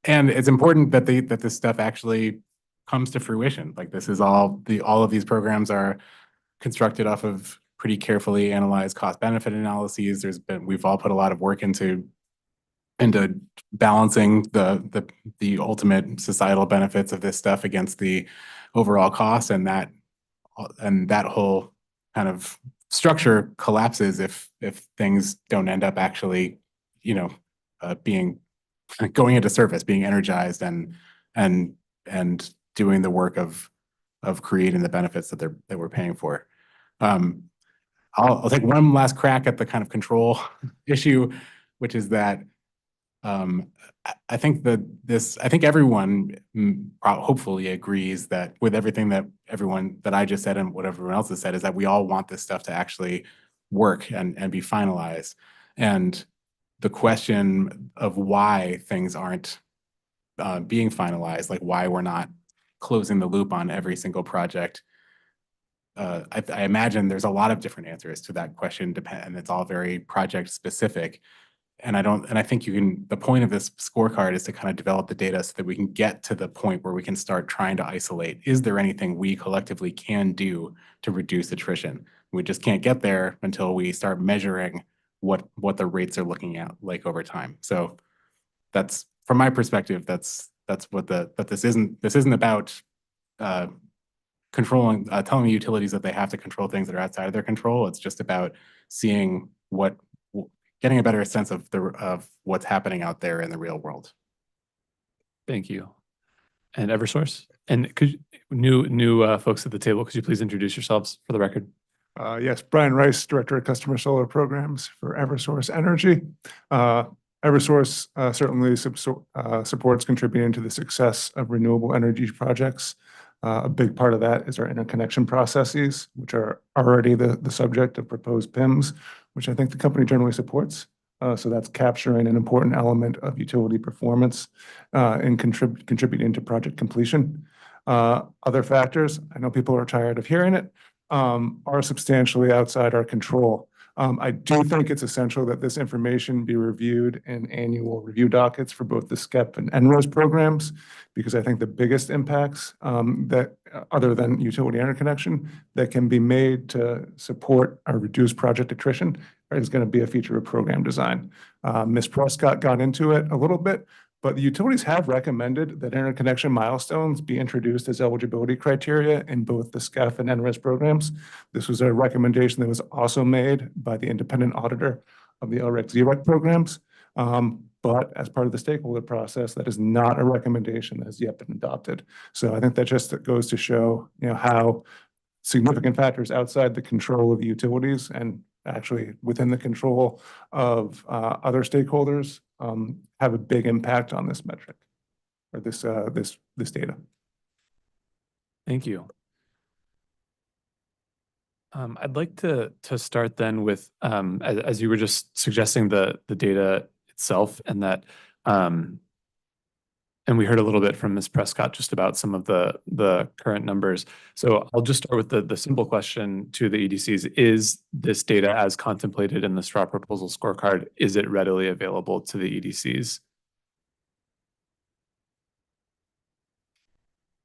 it's important that this stuff actually comes to fruition. Like, this is all of these programs are constructed off of pretty carefully analyzed cost benefit analyses. We've all put a lot of work into balancing the ultimate societal benefits of this stuff against the overall cost, and that whole kind of structure collapses if things don't end up actually, going into service, being energized and doing the work of creating the benefits that we're paying for. I'll take one last crack at the kind of control issue, which is that I think everyone hopefully agrees that with everything that I just said and what everyone else has said, is that we all want this stuff to actually work and be finalized. And the question of why things aren't being finalized, like why we're not closing the loop on every single project, I imagine there's a lot of different answers to that question, and it's all very project specific. And I think the point of this scorecard is to kind of develop the data so that we can get to the point where we can start trying to isolate, is there anything we collectively can do to reduce attrition? We just can't get there until we start measuring what the rates are looking at like over time. So that's, from my perspective, that's what this isn't about controlling, telling the utilities that they have to control things that are outside of their control. It's just about seeing getting a better sense of what's happening out there in the real world. Thank you. And Eversource? And new folks at the table, could you please introduce yourselves for the record? Yes, Brian Rice, Director of Customer Solar Programs for Eversource Energy. Eversource certainly supports contributing to the success of renewable energy projects. A big part of that is our interconnection processes, which are already the subject of proposed PIMs, which I think the company generally supports. So that's capturing an important element of utility performance and contributing to project completion. Other factors, I know people are tired of hearing it, are substantially outside our control. I do think it's essential that this information be reviewed in annual review dockets for both the SCEP and NRES programs, because I think the biggest impacts that, other than utility interconnection, that can be made to support or reduce project attrition is going to be a feature of program design. Ms. Prescott got into it a little bit, but the utilities have recommended that interconnection milestones be introduced as eligibility criteria in both the SCEF and NRES programs. This was a recommendation that was also made by the independent auditor of the LREC-ZREC programs. But as part of the stakeholder process, that is not a recommendation that has yet been adopted. So I think that just goes to show, how significant factors outside the control of the utilities and actually within the control of other stakeholders have a big impact on this metric or this data. Thank you. I'd like to start then with, as you were just suggesting, the data itself, and that, and we heard a little bit from Ms. Prescott just about some of the current numbers. So I'll just start with the simple question to the EDCs. Is this data as contemplated in the straw proposal scorecard, is it readily available to the EDCs?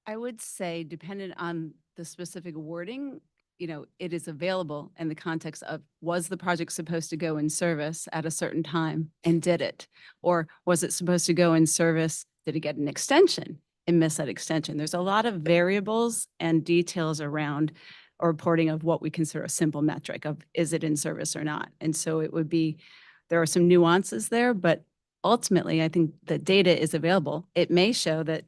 I would say, dependent on the specific wording, it is available in the context of, was the project supposed to go in service at a certain time and did it? Or was it supposed to go in service, did it get an extension and miss that extension? There's a lot of variables and details around a reporting of what we consider a simple metric of is it in service or not. And so it would be, there are some nuances there, but ultimately, I think the data is available. It may show that,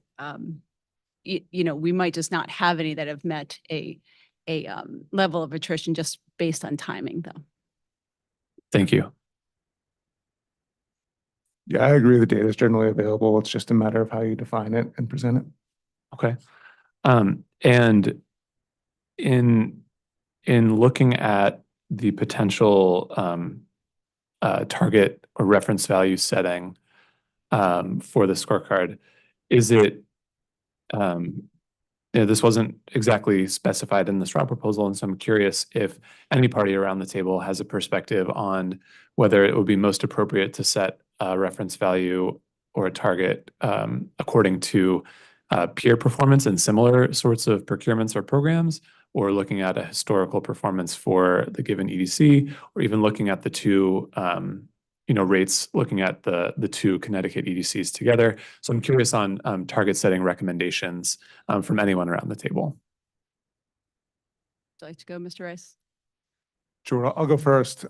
we might just not have any that have met a level of attrition just based on timing, though. Thank you. Yeah, I agree. The data is generally available. It's just a matter of how you define it and present it. Okay. And in looking at the potential target or reference value setting for the scorecard, is it this wasn't exactly specified in the straw proposal, and so I'm curious if any party around the table has a perspective on whether it would be most appropriate to set a reference value or a target according to peer performance in similar sorts of procurements or programs, or looking at a historical performance for the given EDC, or even looking at the two rates, looking at the two Connecticut EDCs together. So I'm curious on target setting recommendations from anyone around the table. Would you like to go, Mr. Rice? Sure, I'll go first.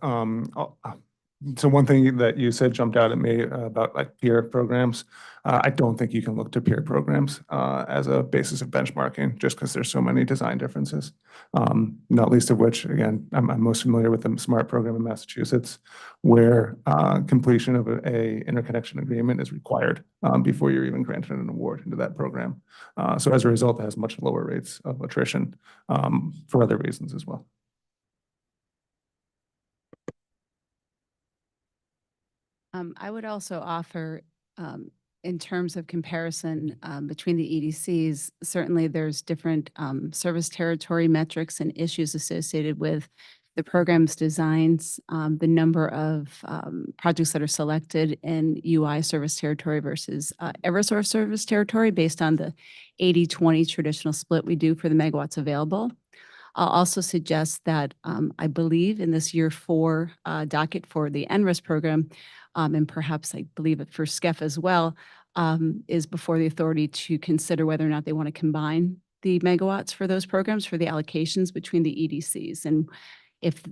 So one thing that you said jumped out at me about like peer programs. I don't think you can look to peer programs as a basis of benchmarking just because there's so many design differences. Not least of which, again, I'm most familiar with the SMART program in Massachusetts, where completion of a interconnection agreement is required before you're even granted an award into that program. So as a result, it has much lower rates of attrition for other reasons as well. I would also offer, in terms of comparison between the EDCs, certainly there's different service territory metrics and issues associated with the program's designs, the number of projects that are selected in UI service territory versus Eversource service territory based on the 80-20 traditional split we do for the megawatts available. I'll also suggest that I believe in this year 4 docket for the NRIS program, and perhaps I believe it for SCEF as well, is before the authority to consider whether or not they want to combine the megawatts for those programs for the allocations between the EDCs. And if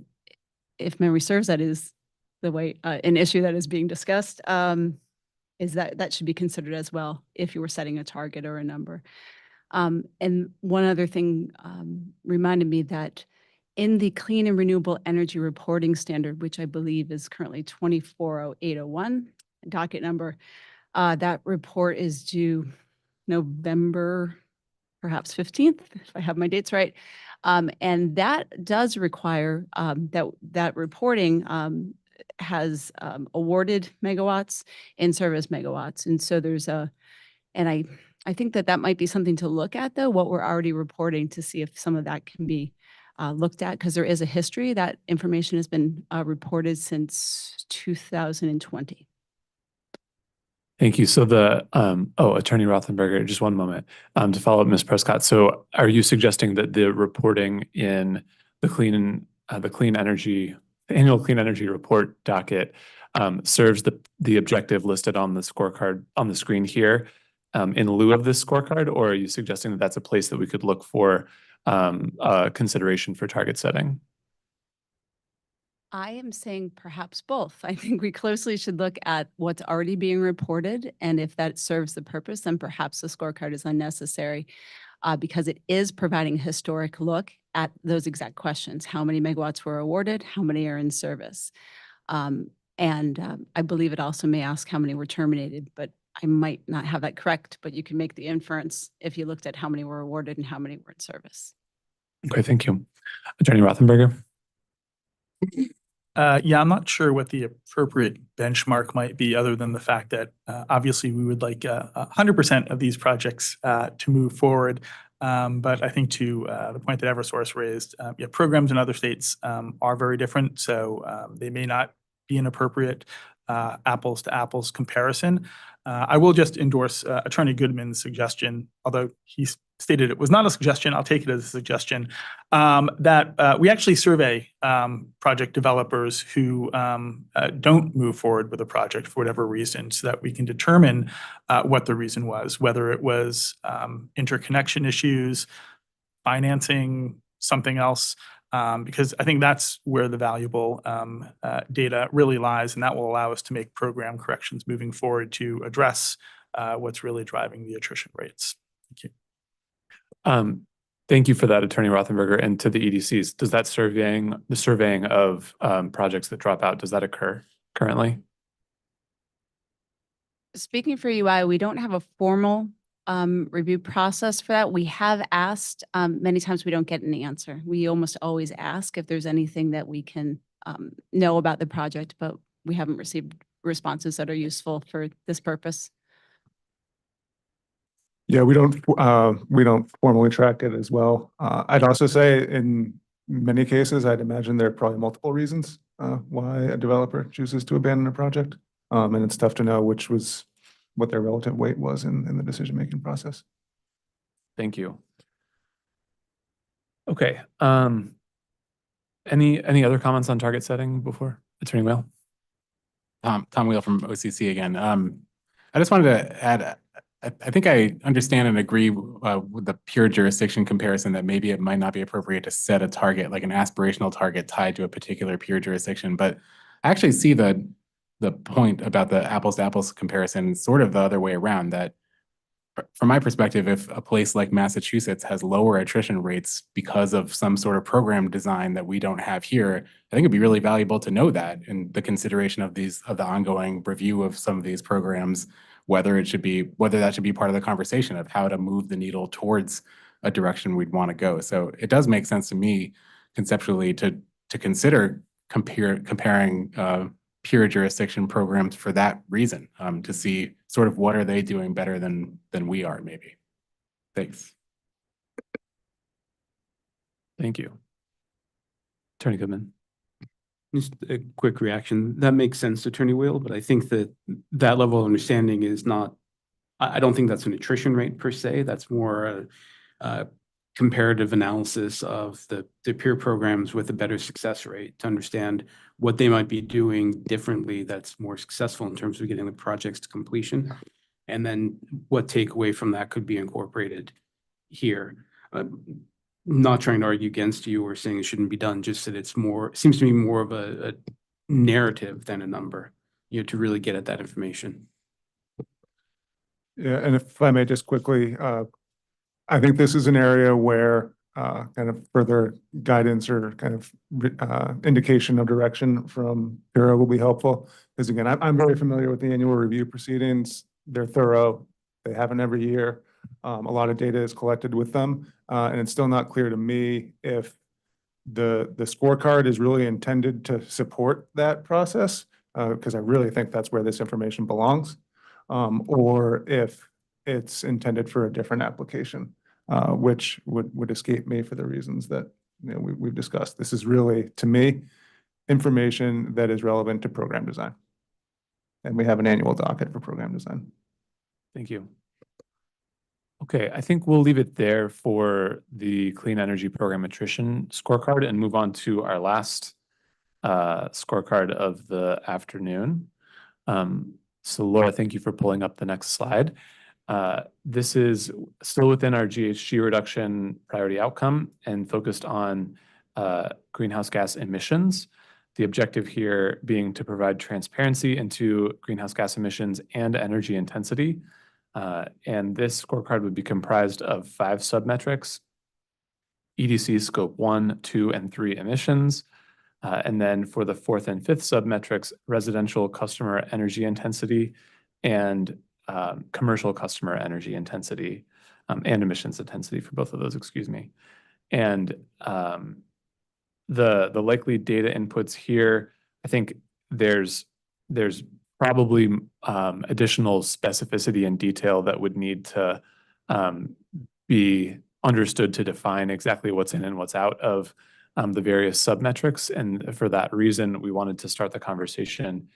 memory serves, that is the way, an issue that is being discussed, is that should be considered as well if you were setting a target or a number. And one other thing reminded me that in the Clean and Renewable Energy Reporting Standard, which I believe is currently 240801, docket number, that report is due November, perhaps 15th, if I have my dates right. And that does require that reporting has awarded megawatts, in-service megawatts. And so there's I think that might be something to look at, though, what we're already reporting, to see if some of that can be looked at, because there is a history. That information has been reported since 2020. Thank you. So Attorney Rothenberger, just one moment to follow up Ms. Prescott. So are you suggesting that the reporting in the annual clean energy report docket serves the objective listed on the scorecard on the screen here in lieu of this scorecard, or are you suggesting that that's a place that we could look for consideration for target setting? I am saying perhaps both. I think we closely should look at what's already being reported, and if that serves the purpose, then perhaps the scorecard is unnecessary because it is providing a historic look at those exact questions. How many megawatts were awarded? How many are in service? And I believe it also may ask how many were terminated, but I might not have that correct, but you can make the inference if you looked at how many were awarded and how many were in service. Okay, thank you. Attorney Rothenberger? Yeah, I'm not sure what the appropriate benchmark might be, other than the fact that obviously we would like 100% of these projects to move forward. But I think to the point that Eversource raised, programs in other states are very different, so they may not be an appropriate apples to apples comparison. I will just endorse Attorney Goodman's suggestion, although he stated it was not a suggestion. I'll take it as a suggestion that we actually survey project developers who don't move forward with a project for whatever reason, so that we can determine what the reason was, whether it was interconnection issues, financing, something else, because I think that's where the valuable data really lies, and that will allow us to make program corrections moving forward to address what's really driving the attrition rates. Thank you. Thank you for that, Attorney Rothenberger. And to the EDCs, does that the surveying of projects that drop out, does that occur currently? Speaking for UI, we don't have a formal review process for that. We have asked, many times we don't get an answer. We almost always ask if there's anything that we can know about the project, but we haven't received responses that are useful for this purpose. Yeah, we don't formally track it as well. I'd also say in many cases, I'd imagine there are probably multiple reasons why a developer chooses to abandon a project. And it's tough to know what their relative weight was in the decision-making process. Thank you. Okay. Any other comments on target setting before Attorney Whale? Tom Whale from OCC again. I just wanted to add, I think I understand and agree with the pure jurisdiction comparison that maybe it might not be appropriate to set a target, like an aspirational target tied to a particular pure jurisdiction. But I actually see the point about the apples to apples comparison sort of the other way around, that from my perspective, if a place like Massachusetts has lower attrition rates because of some sort of program design that we don't have here, I think it'd be really valuable to know that in the consideration of the ongoing review of some of these programs, whether that should be part of the conversation of how to move the needle towards a direction we'd want to go. So it does make sense to me conceptually to consider comparing pure jurisdiction programs for that reason, to see sort of what are they doing better than we are, maybe. Thanks. Thank you. Attorney Goodman. Just a quick reaction. That makes sense, Attorney Whale, but I think that level of understanding is not, I don't think that's an attrition rate per se. That's more a comparative analysis of the peer programs with a better success rate to understand what they might be doing differently that's more successful in terms of getting the projects to completion. And then what takeaway from that could be incorporated here. Not trying to argue against you or saying it shouldn't be done, just that it seems to me more of a narrative than a number, to really get at that information. Yeah, and if I may just quickly, I think this is an area where kind of further guidance or kind of indication of direction from Bureau will be helpful. Because again, I'm very familiar with the annual review proceedings. They're thorough. They happen every year. A lot of data is collected with them. And it's still not clear to me if the scorecard is really intended to support that process, because I really think that's where this information belongs, or if it's intended for a different application, which would escape me for the reasons that we've discussed. This is really, to me, information that is relevant to program design. And we have an annual docket for program design. Thank you. Okay, I think we'll leave it there for the Clean Energy Program Attrition Scorecard and move on to our last scorecard of the afternoon. So Laura, thank you for pulling up the next slide. This is still within our GHG reduction priority outcome and focused on greenhouse gas emissions. The objective here being to provide transparency into greenhouse gas emissions and energy intensity. And this scorecard would be comprised of 5 submetrics: EDC scope 1, 2, and 3 emissions. And then for the 4th and 5th submetrics, residential customer energy intensity and commercial customer energy intensity and emissions intensity for both of those, excuse me. And the likely data inputs here, I think there's probably additional specificity and detail that would need to be understood to define exactly what's in and what's out of the various submetrics. And for that reason, we wanted to start the conversation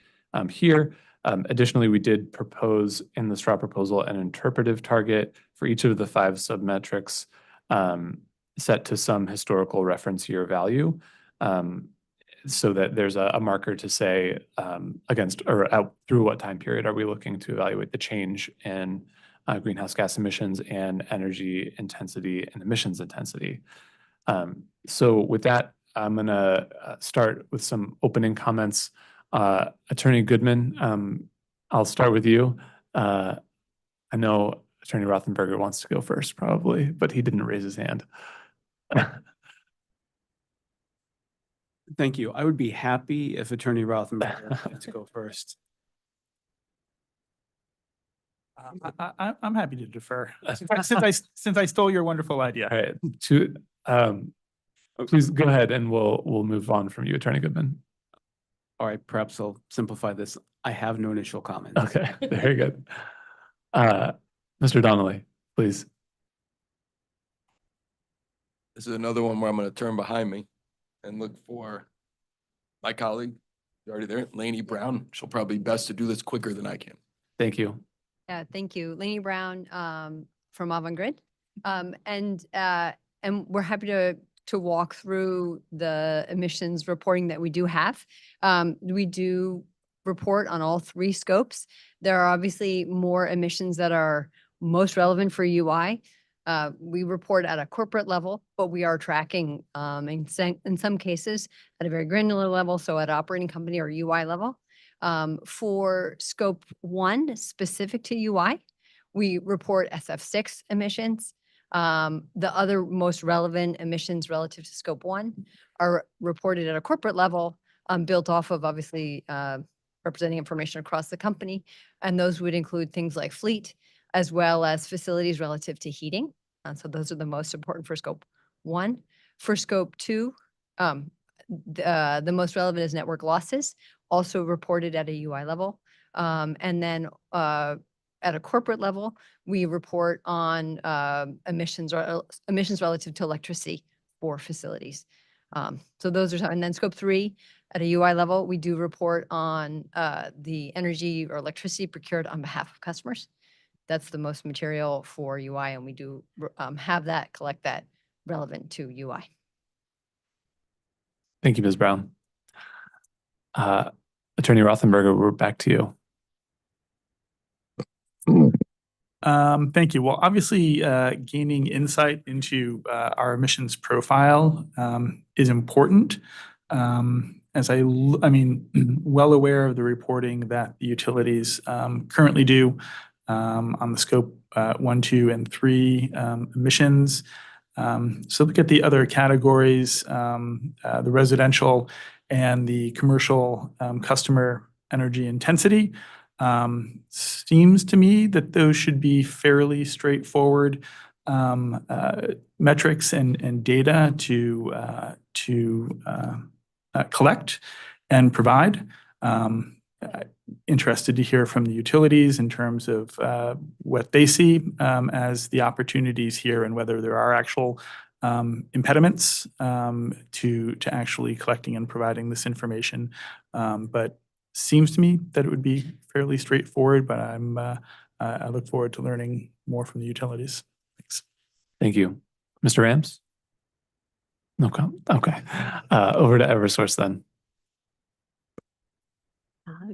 here. Additionally, we did propose in the straw proposal an interpretive target for each of the 5 submetrics set to some historical reference year value, so that there's a marker to say against or out through what time period are we looking to evaluate the change in greenhouse gas emissions and energy intensity and emissions intensity. So with that, I'm gonna start with some opening comments. Attorney Goodman, I'll start with you. I know Attorney Rothenberger wants to go first probably, but he didn't raise his hand. Thank you. I would be happy if Attorney Rothenberger had to go first. I'm happy to defer, since I stole your wonderful idea. All right, please go ahead and we'll move on from you, Attorney Goodman. All right, perhaps I'll simplify this. I have no initial comments. Okay, very good. Mr. Donnelly, please. This is another one where I'm going to turn behind me and look for my colleague, already there, Lainey Brown. She'll probably be best to do this quicker than I can. Thank you. Yeah, thank you. Lainey Brown from Avangrid. And we're happy to walk through the emissions reporting that we do have. We do report on all 3 scopes. There are obviously more emissions that are most relevant for UI. We report at a corporate level, but we are tracking in some cases at a very granular level, so at operating company or UI level. For scope 1 specific to UI, we report SF6 emissions. The other most relevant emissions relative to scope 1 are reported at a corporate level, built off of obviously representing information across the company. And those would include things like fleet, as well as facilities relative to heating. So those are the most important for scope 1. For scope 2, the most relevant is network losses, also reported at a UI level. And then at a corporate level, we report on emissions relative to electricity for facilities. So those are, and then scope 3 at a UI level, we do report on the energy or electricity procured on behalf of customers. That's the most material for UI, and we do collect that relevant to UI. Thank you, Ms. Brown. Attorney Rothenberger, we're back to you. Thank you. Well, obviously, gaining insight into our emissions profile is important. As I mean, well aware of the reporting that the utilities currently do on the scope 1, 2, and 3 emissions. So look at the other categories, the residential and the commercial customer energy intensity. Seems to me that those should be fairly straightforward metrics and data to collect and provide. Interested to hear from the utilities in terms of what they see as the opportunities here and whether there are actual impediments to actually collecting and providing this information. But seems to me that it would be fairly straightforward, but I look forward to learning more from the utilities. Thanks. Thank you. Mr. Rams? No comment. Okay. Over to Eversource then.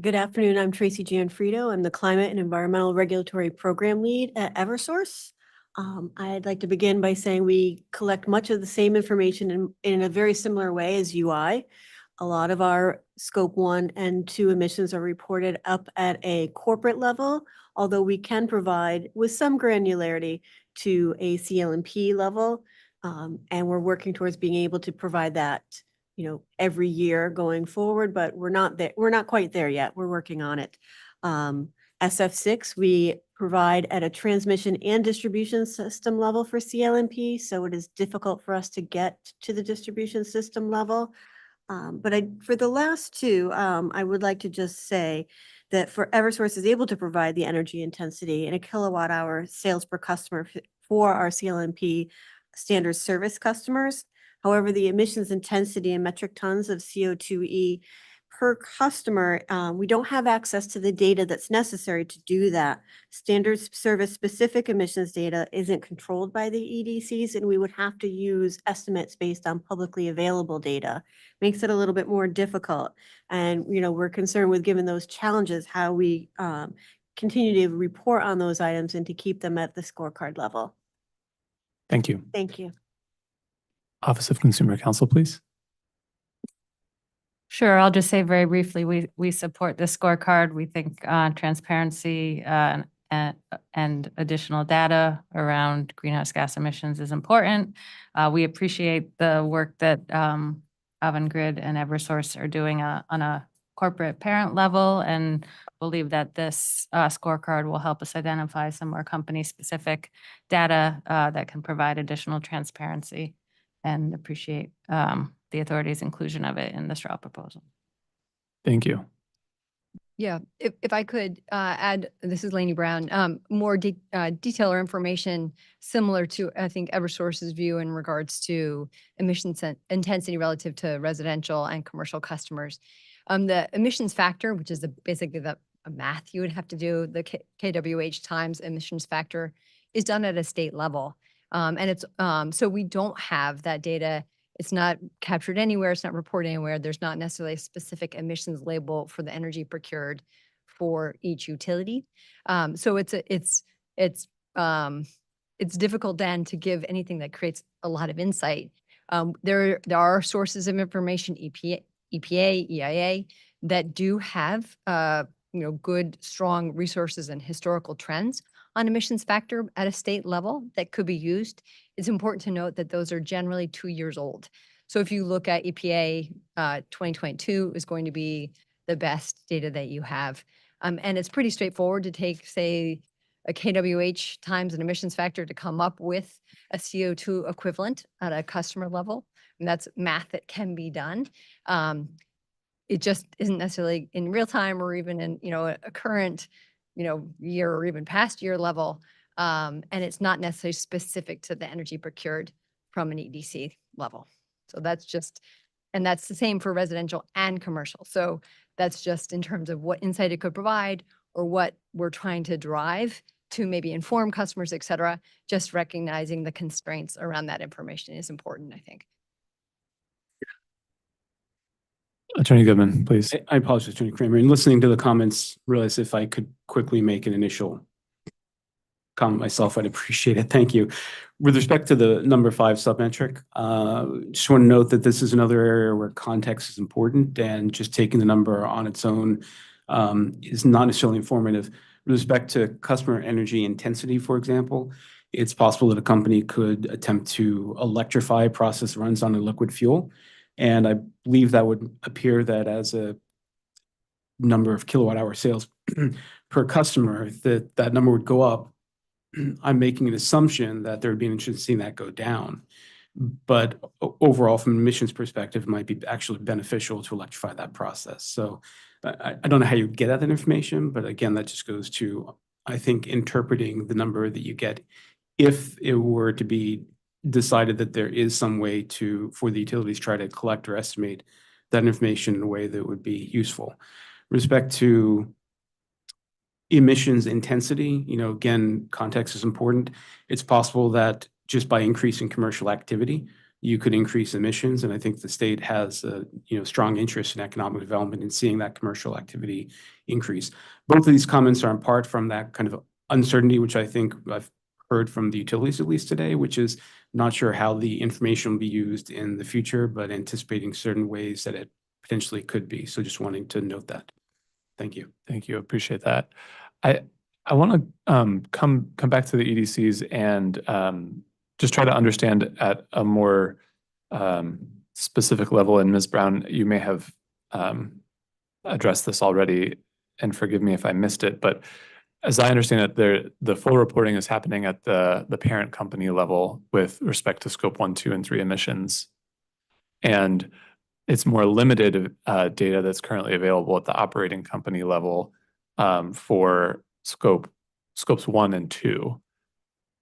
Good afternoon. I'm Tracy Gianfrido. I'm the Climate and Environmental Regulatory Program Lead at Eversource. I'd like to begin by saying we collect much of the same information in a very similar way as UI. A lot of our scope 1 and 2 emissions are reported up at a corporate level, although we can provide with some granularity to a CLMP level. And we're working towards being able to provide that, every year going forward, but we're not there. We're not quite there yet. We're working on it. SF6, we provide at a transmission and distribution system level for CLMP, so it is difficult for us to get to the distribution system level. But for the last 2, I would like to just say that for Eversource is able to provide the energy intensity in a kilowatt hour sales per customer for our CLMP standard service customers. However, the emissions intensity in metric tons of CO2e per customer, we don't have access to the data that's necessary to do that. Standard service specific emissions data isn't controlled by the EDCs, and we would have to use estimates based on publicly available data. Makes it a little bit more difficult. And, we're concerned with, given those challenges, how we continue to report on those items and to keep them at the scorecard level. Thank you. Thank you. Office of Consumer Counsel, please. Sure, I'll just say very briefly, we support the scorecard. We think transparency and additional data around greenhouse gas emissions is important. We appreciate the work that Avangrid and Eversource are doing on a corporate parent level, and believe that this scorecard will help us identify some more company-specific data that can provide additional transparency, and appreciate the authority's inclusion of it in the straw proposal. Thank you. Yeah, if I could add, this is Lainey Brown, more detail or information similar to, I think, Eversource's view in regards to emissions intensity relative to residential and commercial customers. The emissions factor, which is basically the math you would have to do, the kWh times emissions factor, is done at a state level. And it's so we don't have that data. It's not captured anywhere. It's not reported anywhere. There's not necessarily a specific emissions label for the energy procured for each utility. So it's difficult then to give anything that creates a lot of insight. There are sources of information, EPA, EIA, that do have good, strong resources and historical trends on emissions factor at a state level that could be used. It's important to note that those are generally 2 years old. So if you look at EPA, 2022 is going to be the best data that you have. And it's pretty straightforward to take, say, a kWh times an emissions factor to come up with a CO2 equivalent at a customer level. And that's math that can be done. It just isn't necessarily in real time or even in, a current, year or even past year level. And it's not necessarily specific to the energy procured from an EDC level. So that's just, and that's the same for residential and commercial. So that's just in terms of what insight it could provide or what we're trying to drive to maybe inform customers, et cetera. Just recognizing the constraints around that information is important, I think. Attorney Goodman, please. I apologize, Attorney Kramer. In listening to the comments, realize if I could quickly make an initial comment myself, I'd appreciate it. Thank you. With respect to the number 5 submetric, just want to note that this is another area where context is important, and just taking the number on its own is not necessarily informative. With respect to customer energy intensity, for example, it's possible that a company could attempt to electrify a process that runs on a liquid fuel. And I believe that would appear that as a number of kilowatt hour sales per customer, that number would go up. I'm making an assumption that there would be an interest in seeing that go down. But overall, from an emissions perspective, it might be actually beneficial to electrify that process. So I don't know how you get at that information, but again, that just goes to, I think, interpreting the number that you get if it were to be decided that there is some way for the utilities try to collect or estimate that information in a way that would be useful. With respect to emissions intensity, again, context is important. It's possible that just by increasing commercial activity, you could increase emissions. And I think the state has a strong interest in economic development and seeing that commercial activity increase. Both of these comments are in part from that kind of uncertainty, which I think I've heard from the utilities at least today, which is not sure how the information will be used in the future, but anticipating certain ways that it potentially could be. So just wanting to note that. Thank you. Thank you. Appreciate that. I want to come back to the EDCs and just try to understand at a more specific level. And Ms. Brown, you may have addressed this already, and forgive me if I missed it, but as I understand it, the full reporting is happening at the parent company level with respect to scope 1, 2, and 3 emissions. And it's more limited data that's currently available at the operating company level for scopes 1 and 2.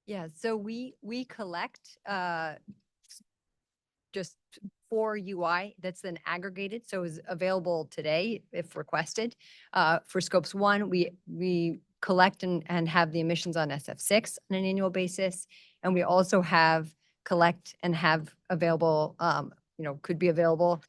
Yeah, so we collect just for UI that's then aggregated, so is available today if requested. For scopes 1, we collect and have the emissions on SF6 on an annual basis, and we also collect and have available, could be available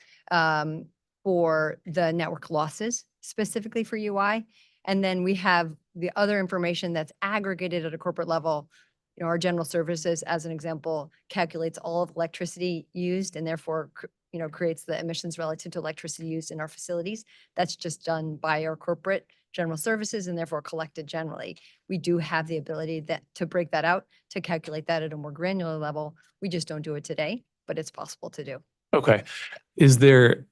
for the network losses specifically for UI. And then we have the other information that's aggregated at a corporate level You know, our general services, as an example, calculates all of electricity used and therefore, you know, creates the emissions relative to electricity used in our facilities. That's just done by our corporate general services and therefore collected generally. We do have the ability to break that out, to calculate that at a more granular level. We just don't do it today, but it's possible to do. Okay. Is there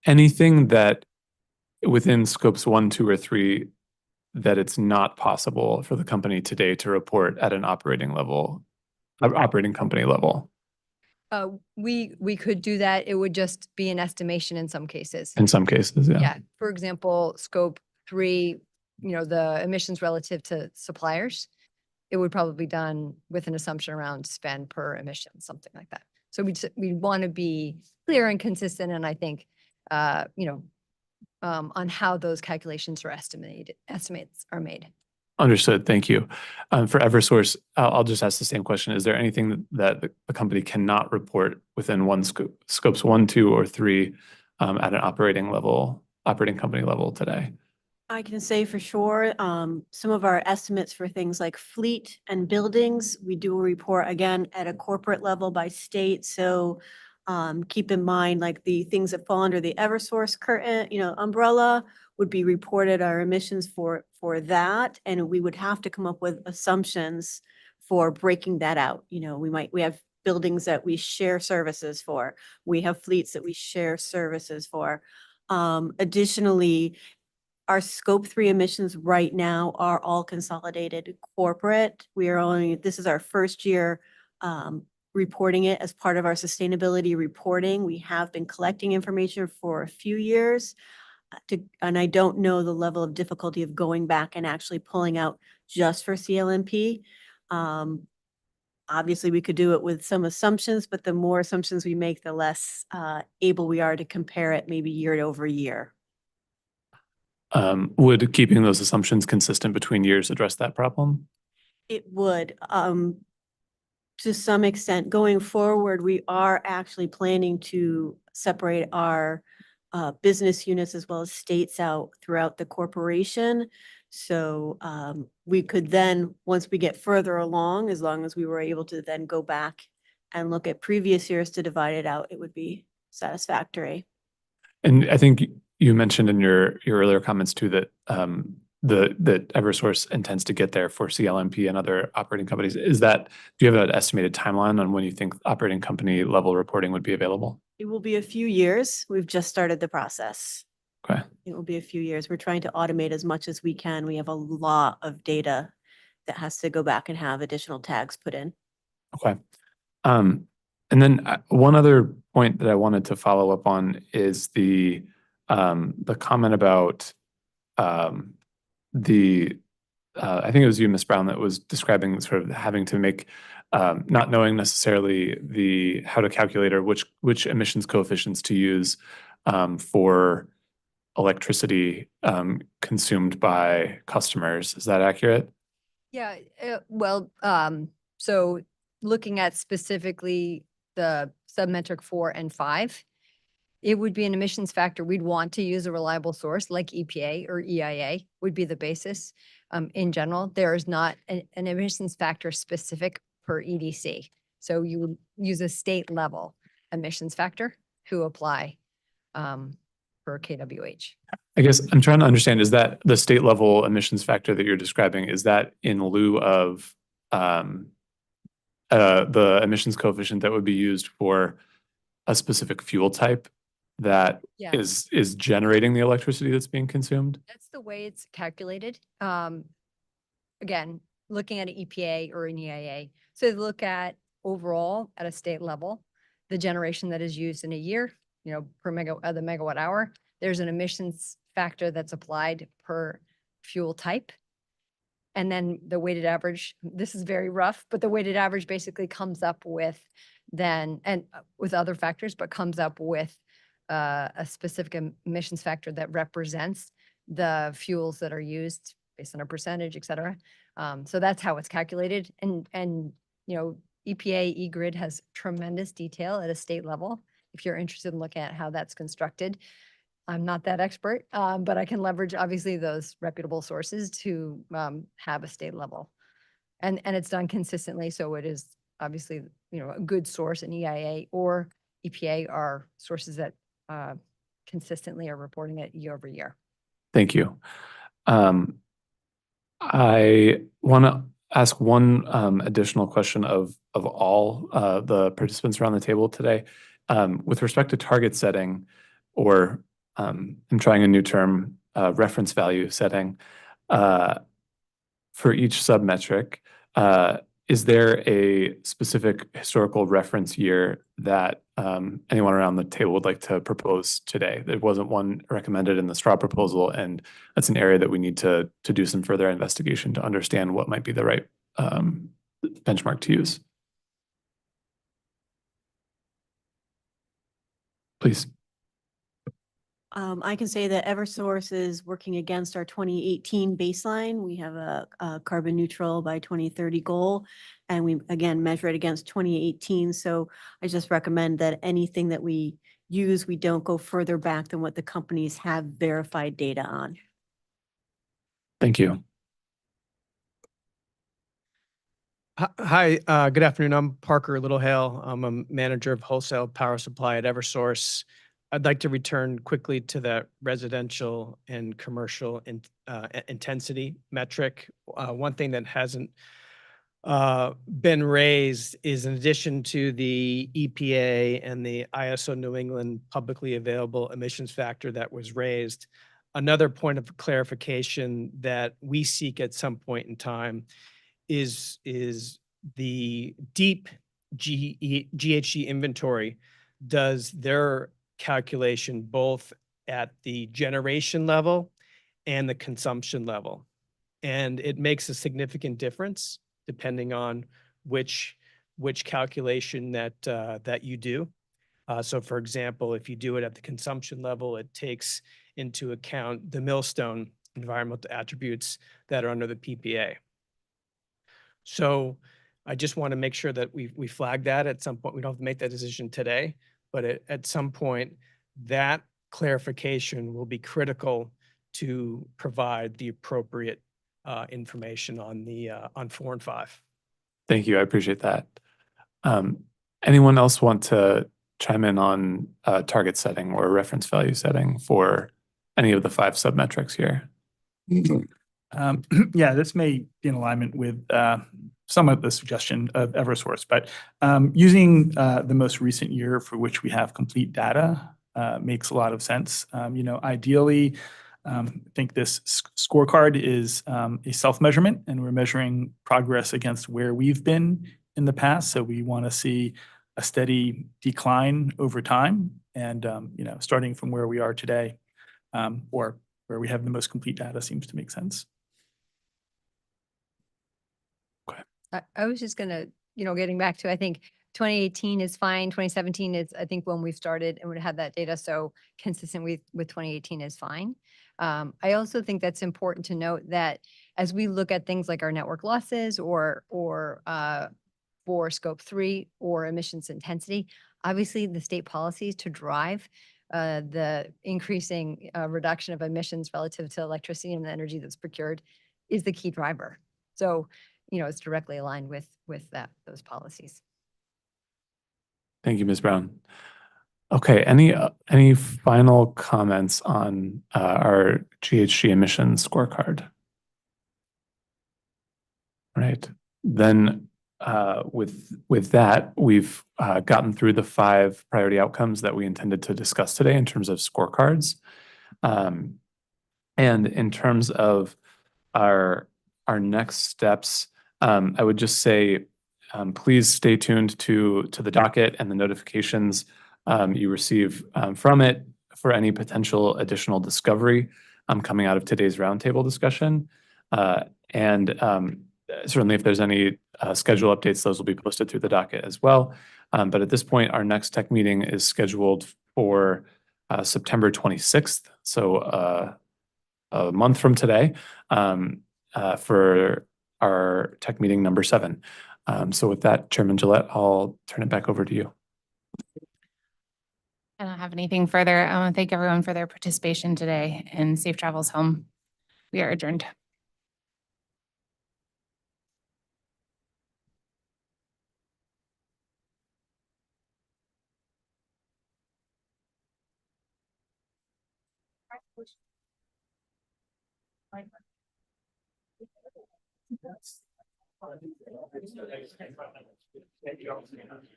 anything that within scopes 1, 2, or 3 that it's not possible for the company today to report at an operating level, operating company level? We could do that. It would just be an estimation in some cases. In some cases, yeah. Yeah, for example, scope 3, you know, the emissions relative to suppliers, it would probably be done with an assumption around spend per emission, something like that. So we want to be clear and consistent, and I think, you know, on how those calculations are estimates are made. Understood. Thank you. For Eversource, I'll just ask the same question. Is there anything that the company cannot report within one scopes 1, 2, or 3 at an operating company level today? I can say for sure, some of our estimates for things like fleet and buildings, we do a report again at a corporate level by state. So keep in mind, like the things that fall under the Eversource current, umbrella would be reported our emissions for that. And we would have to come up with assumptions for breaking that out. We have buildings that we share services for. We have fleets that we share services for. Additionally, our scope 3 emissions right now are all consolidated corporate. This is our first year reporting it as part of our sustainability reporting. We have been collecting information for a few years, and I don't know the level of difficulty of going back and actually pulling out just for CLMP. Obviously, we could do it with some assumptions, but the more assumptions we make, the less able we are to compare it maybe year over year. Would keeping those assumptions consistent between years address that problem? It would. To some extent, going forward, we are actually planning to separate our business units as well as states out throughout the corporation. So we could then, once we get further along, as long as we were able to then go back and look at previous years to divide it out, it would be satisfactory. And I think you mentioned in your earlier comments too that that Eversource intends to get there for CLMP and other operating companies. Do you have an estimated timeline on when you think operating company level reporting would be available? It will be a few years. We've just started the process. Okay. It will be a few years. We're trying to automate as much as we can. We have a lot of data that has to go back and have additional tags put in. Okay. And then one other point that I wanted to follow up on is the comment about I think it was you, Ms. Brown, that was describing sort of having to make, not knowing necessarily how to calculate or which emissions coefficients to use for electricity consumed by customers. Is that accurate? Yeah, well, so looking at specifically the submetric 4 and 5, it would be an emissions factor. We'd want to use a reliable source like EPA or EIA would be the basis. In general, there is not an emissions factor specific per EDC. So you would use a state level emissions factor to apply for KWH. I guess I'm trying to understand, is that the state level emissions factor that you're describing, is that in lieu of the emissions coefficient that would be used for a specific fuel type that Yeah. is generating the electricity that's being consumed? That's the way it's calculated. Again, looking at an EPA or an EIA. So look at overall at a state level, the generation that is used in a year, per the megawatt hour. There's an emissions factor that's applied per fuel type. And then the weighted average, this is very rough, but the weighted average basically comes up with with other factors, but comes up with a specific emissions factor that represents the fuels that are used based on a percentage, et cetera. So that's how it's calculated. And EPA eGrid has tremendous detail at a state level. If you're interested in looking at how that's constructed, I'm not that expert, but I can leverage obviously those reputable sources to have a state level And it's done consistently, so it is obviously, a good source, and EIA or EPA are sources that consistently are reporting it year over year. Thank you. I want to ask one additional question of all the participants around the table today. With respect to target setting, or I'm trying a new term, reference value setting, for each submetric, is there a specific historical reference year that anyone around the table would like to propose today? There wasn't one recommended in the straw proposal, and that's an area that we need to do some further investigation to understand what might be the right benchmark to use. Please. I can say that Eversource is working against our 2018 baseline. We have a carbon neutral by 2030 goal, and we again measure it against 2018. So I just recommend that anything that we use, we don't go further back than what the companies have verified data on. Thank you. Hi, good afternoon. I'm Parker Littlehale. I'm a manager of wholesale power supply at Eversource. I'd like to return quickly to the residential and commercial intensity metric. One thing that hasn't been raised is, in addition to the EPA and the ISO New England publicly available emissions factor that was raised, another point of clarification that we seek at some point in time is the deep GHG inventory does their calculation both at the generation level and the consumption level. And it makes a significant difference depending on which calculation that you do. So for example, if you do it at the consumption level, it takes into account the Millstone environmental attributes that are under the PPA. So I just want to make sure that we flag that at some point. We don't have to make that decision today, but at some point, that clarification will be critical to provide the appropriate information on 4 and 5. Thank you. I appreciate that. Anyone else want to chime in on target setting or reference value setting for any of the 5 submetrics here? Yeah, this may be in alignment with some of the suggestion of Eversource, but using the most recent year for which we have complete data makes a lot of sense. Ideally, I think this scorecard is a self-measurement, and we're measuring progress against where we've been in the past. So we want to see a steady decline over time, and starting from where we are today, or where we have the most complete data seems to make sense. I was just gonna, getting back to, I think 2018 is fine. 2017 is, I think, when we started and we had that data. So consistent with 2018 is fine. I also think that's important to note that as we look at things like our network losses or for scope 3 or emissions intensity, obviously the state policies to drive the increasing reduction of emissions relative to electricity and the energy that's procured is the key driver. So, it's directly aligned with those policies. Thank you, Ms. Brown. Okay, any final comments on our GHG emissions scorecard? Right, then with that, we've gotten through the 5 priority outcomes that we intended to discuss today in terms of scorecards. And in terms of our next steps, I would just say, please stay tuned to the docket and the notifications you receive from it for any potential additional discovery coming out of today's roundtable discussion. And certainly if there's any schedule updates, those will be posted through the docket as well. But at this point, our next tech meeting is scheduled for September 26th, so a month from today, for our tech meeting number 7. So with that, Chairman Gillette, I'll turn it back over to you. I don't have anything further. I want to thank everyone for their participation today, and safe travels home. We are adjourned.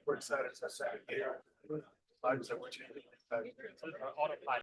We're excited.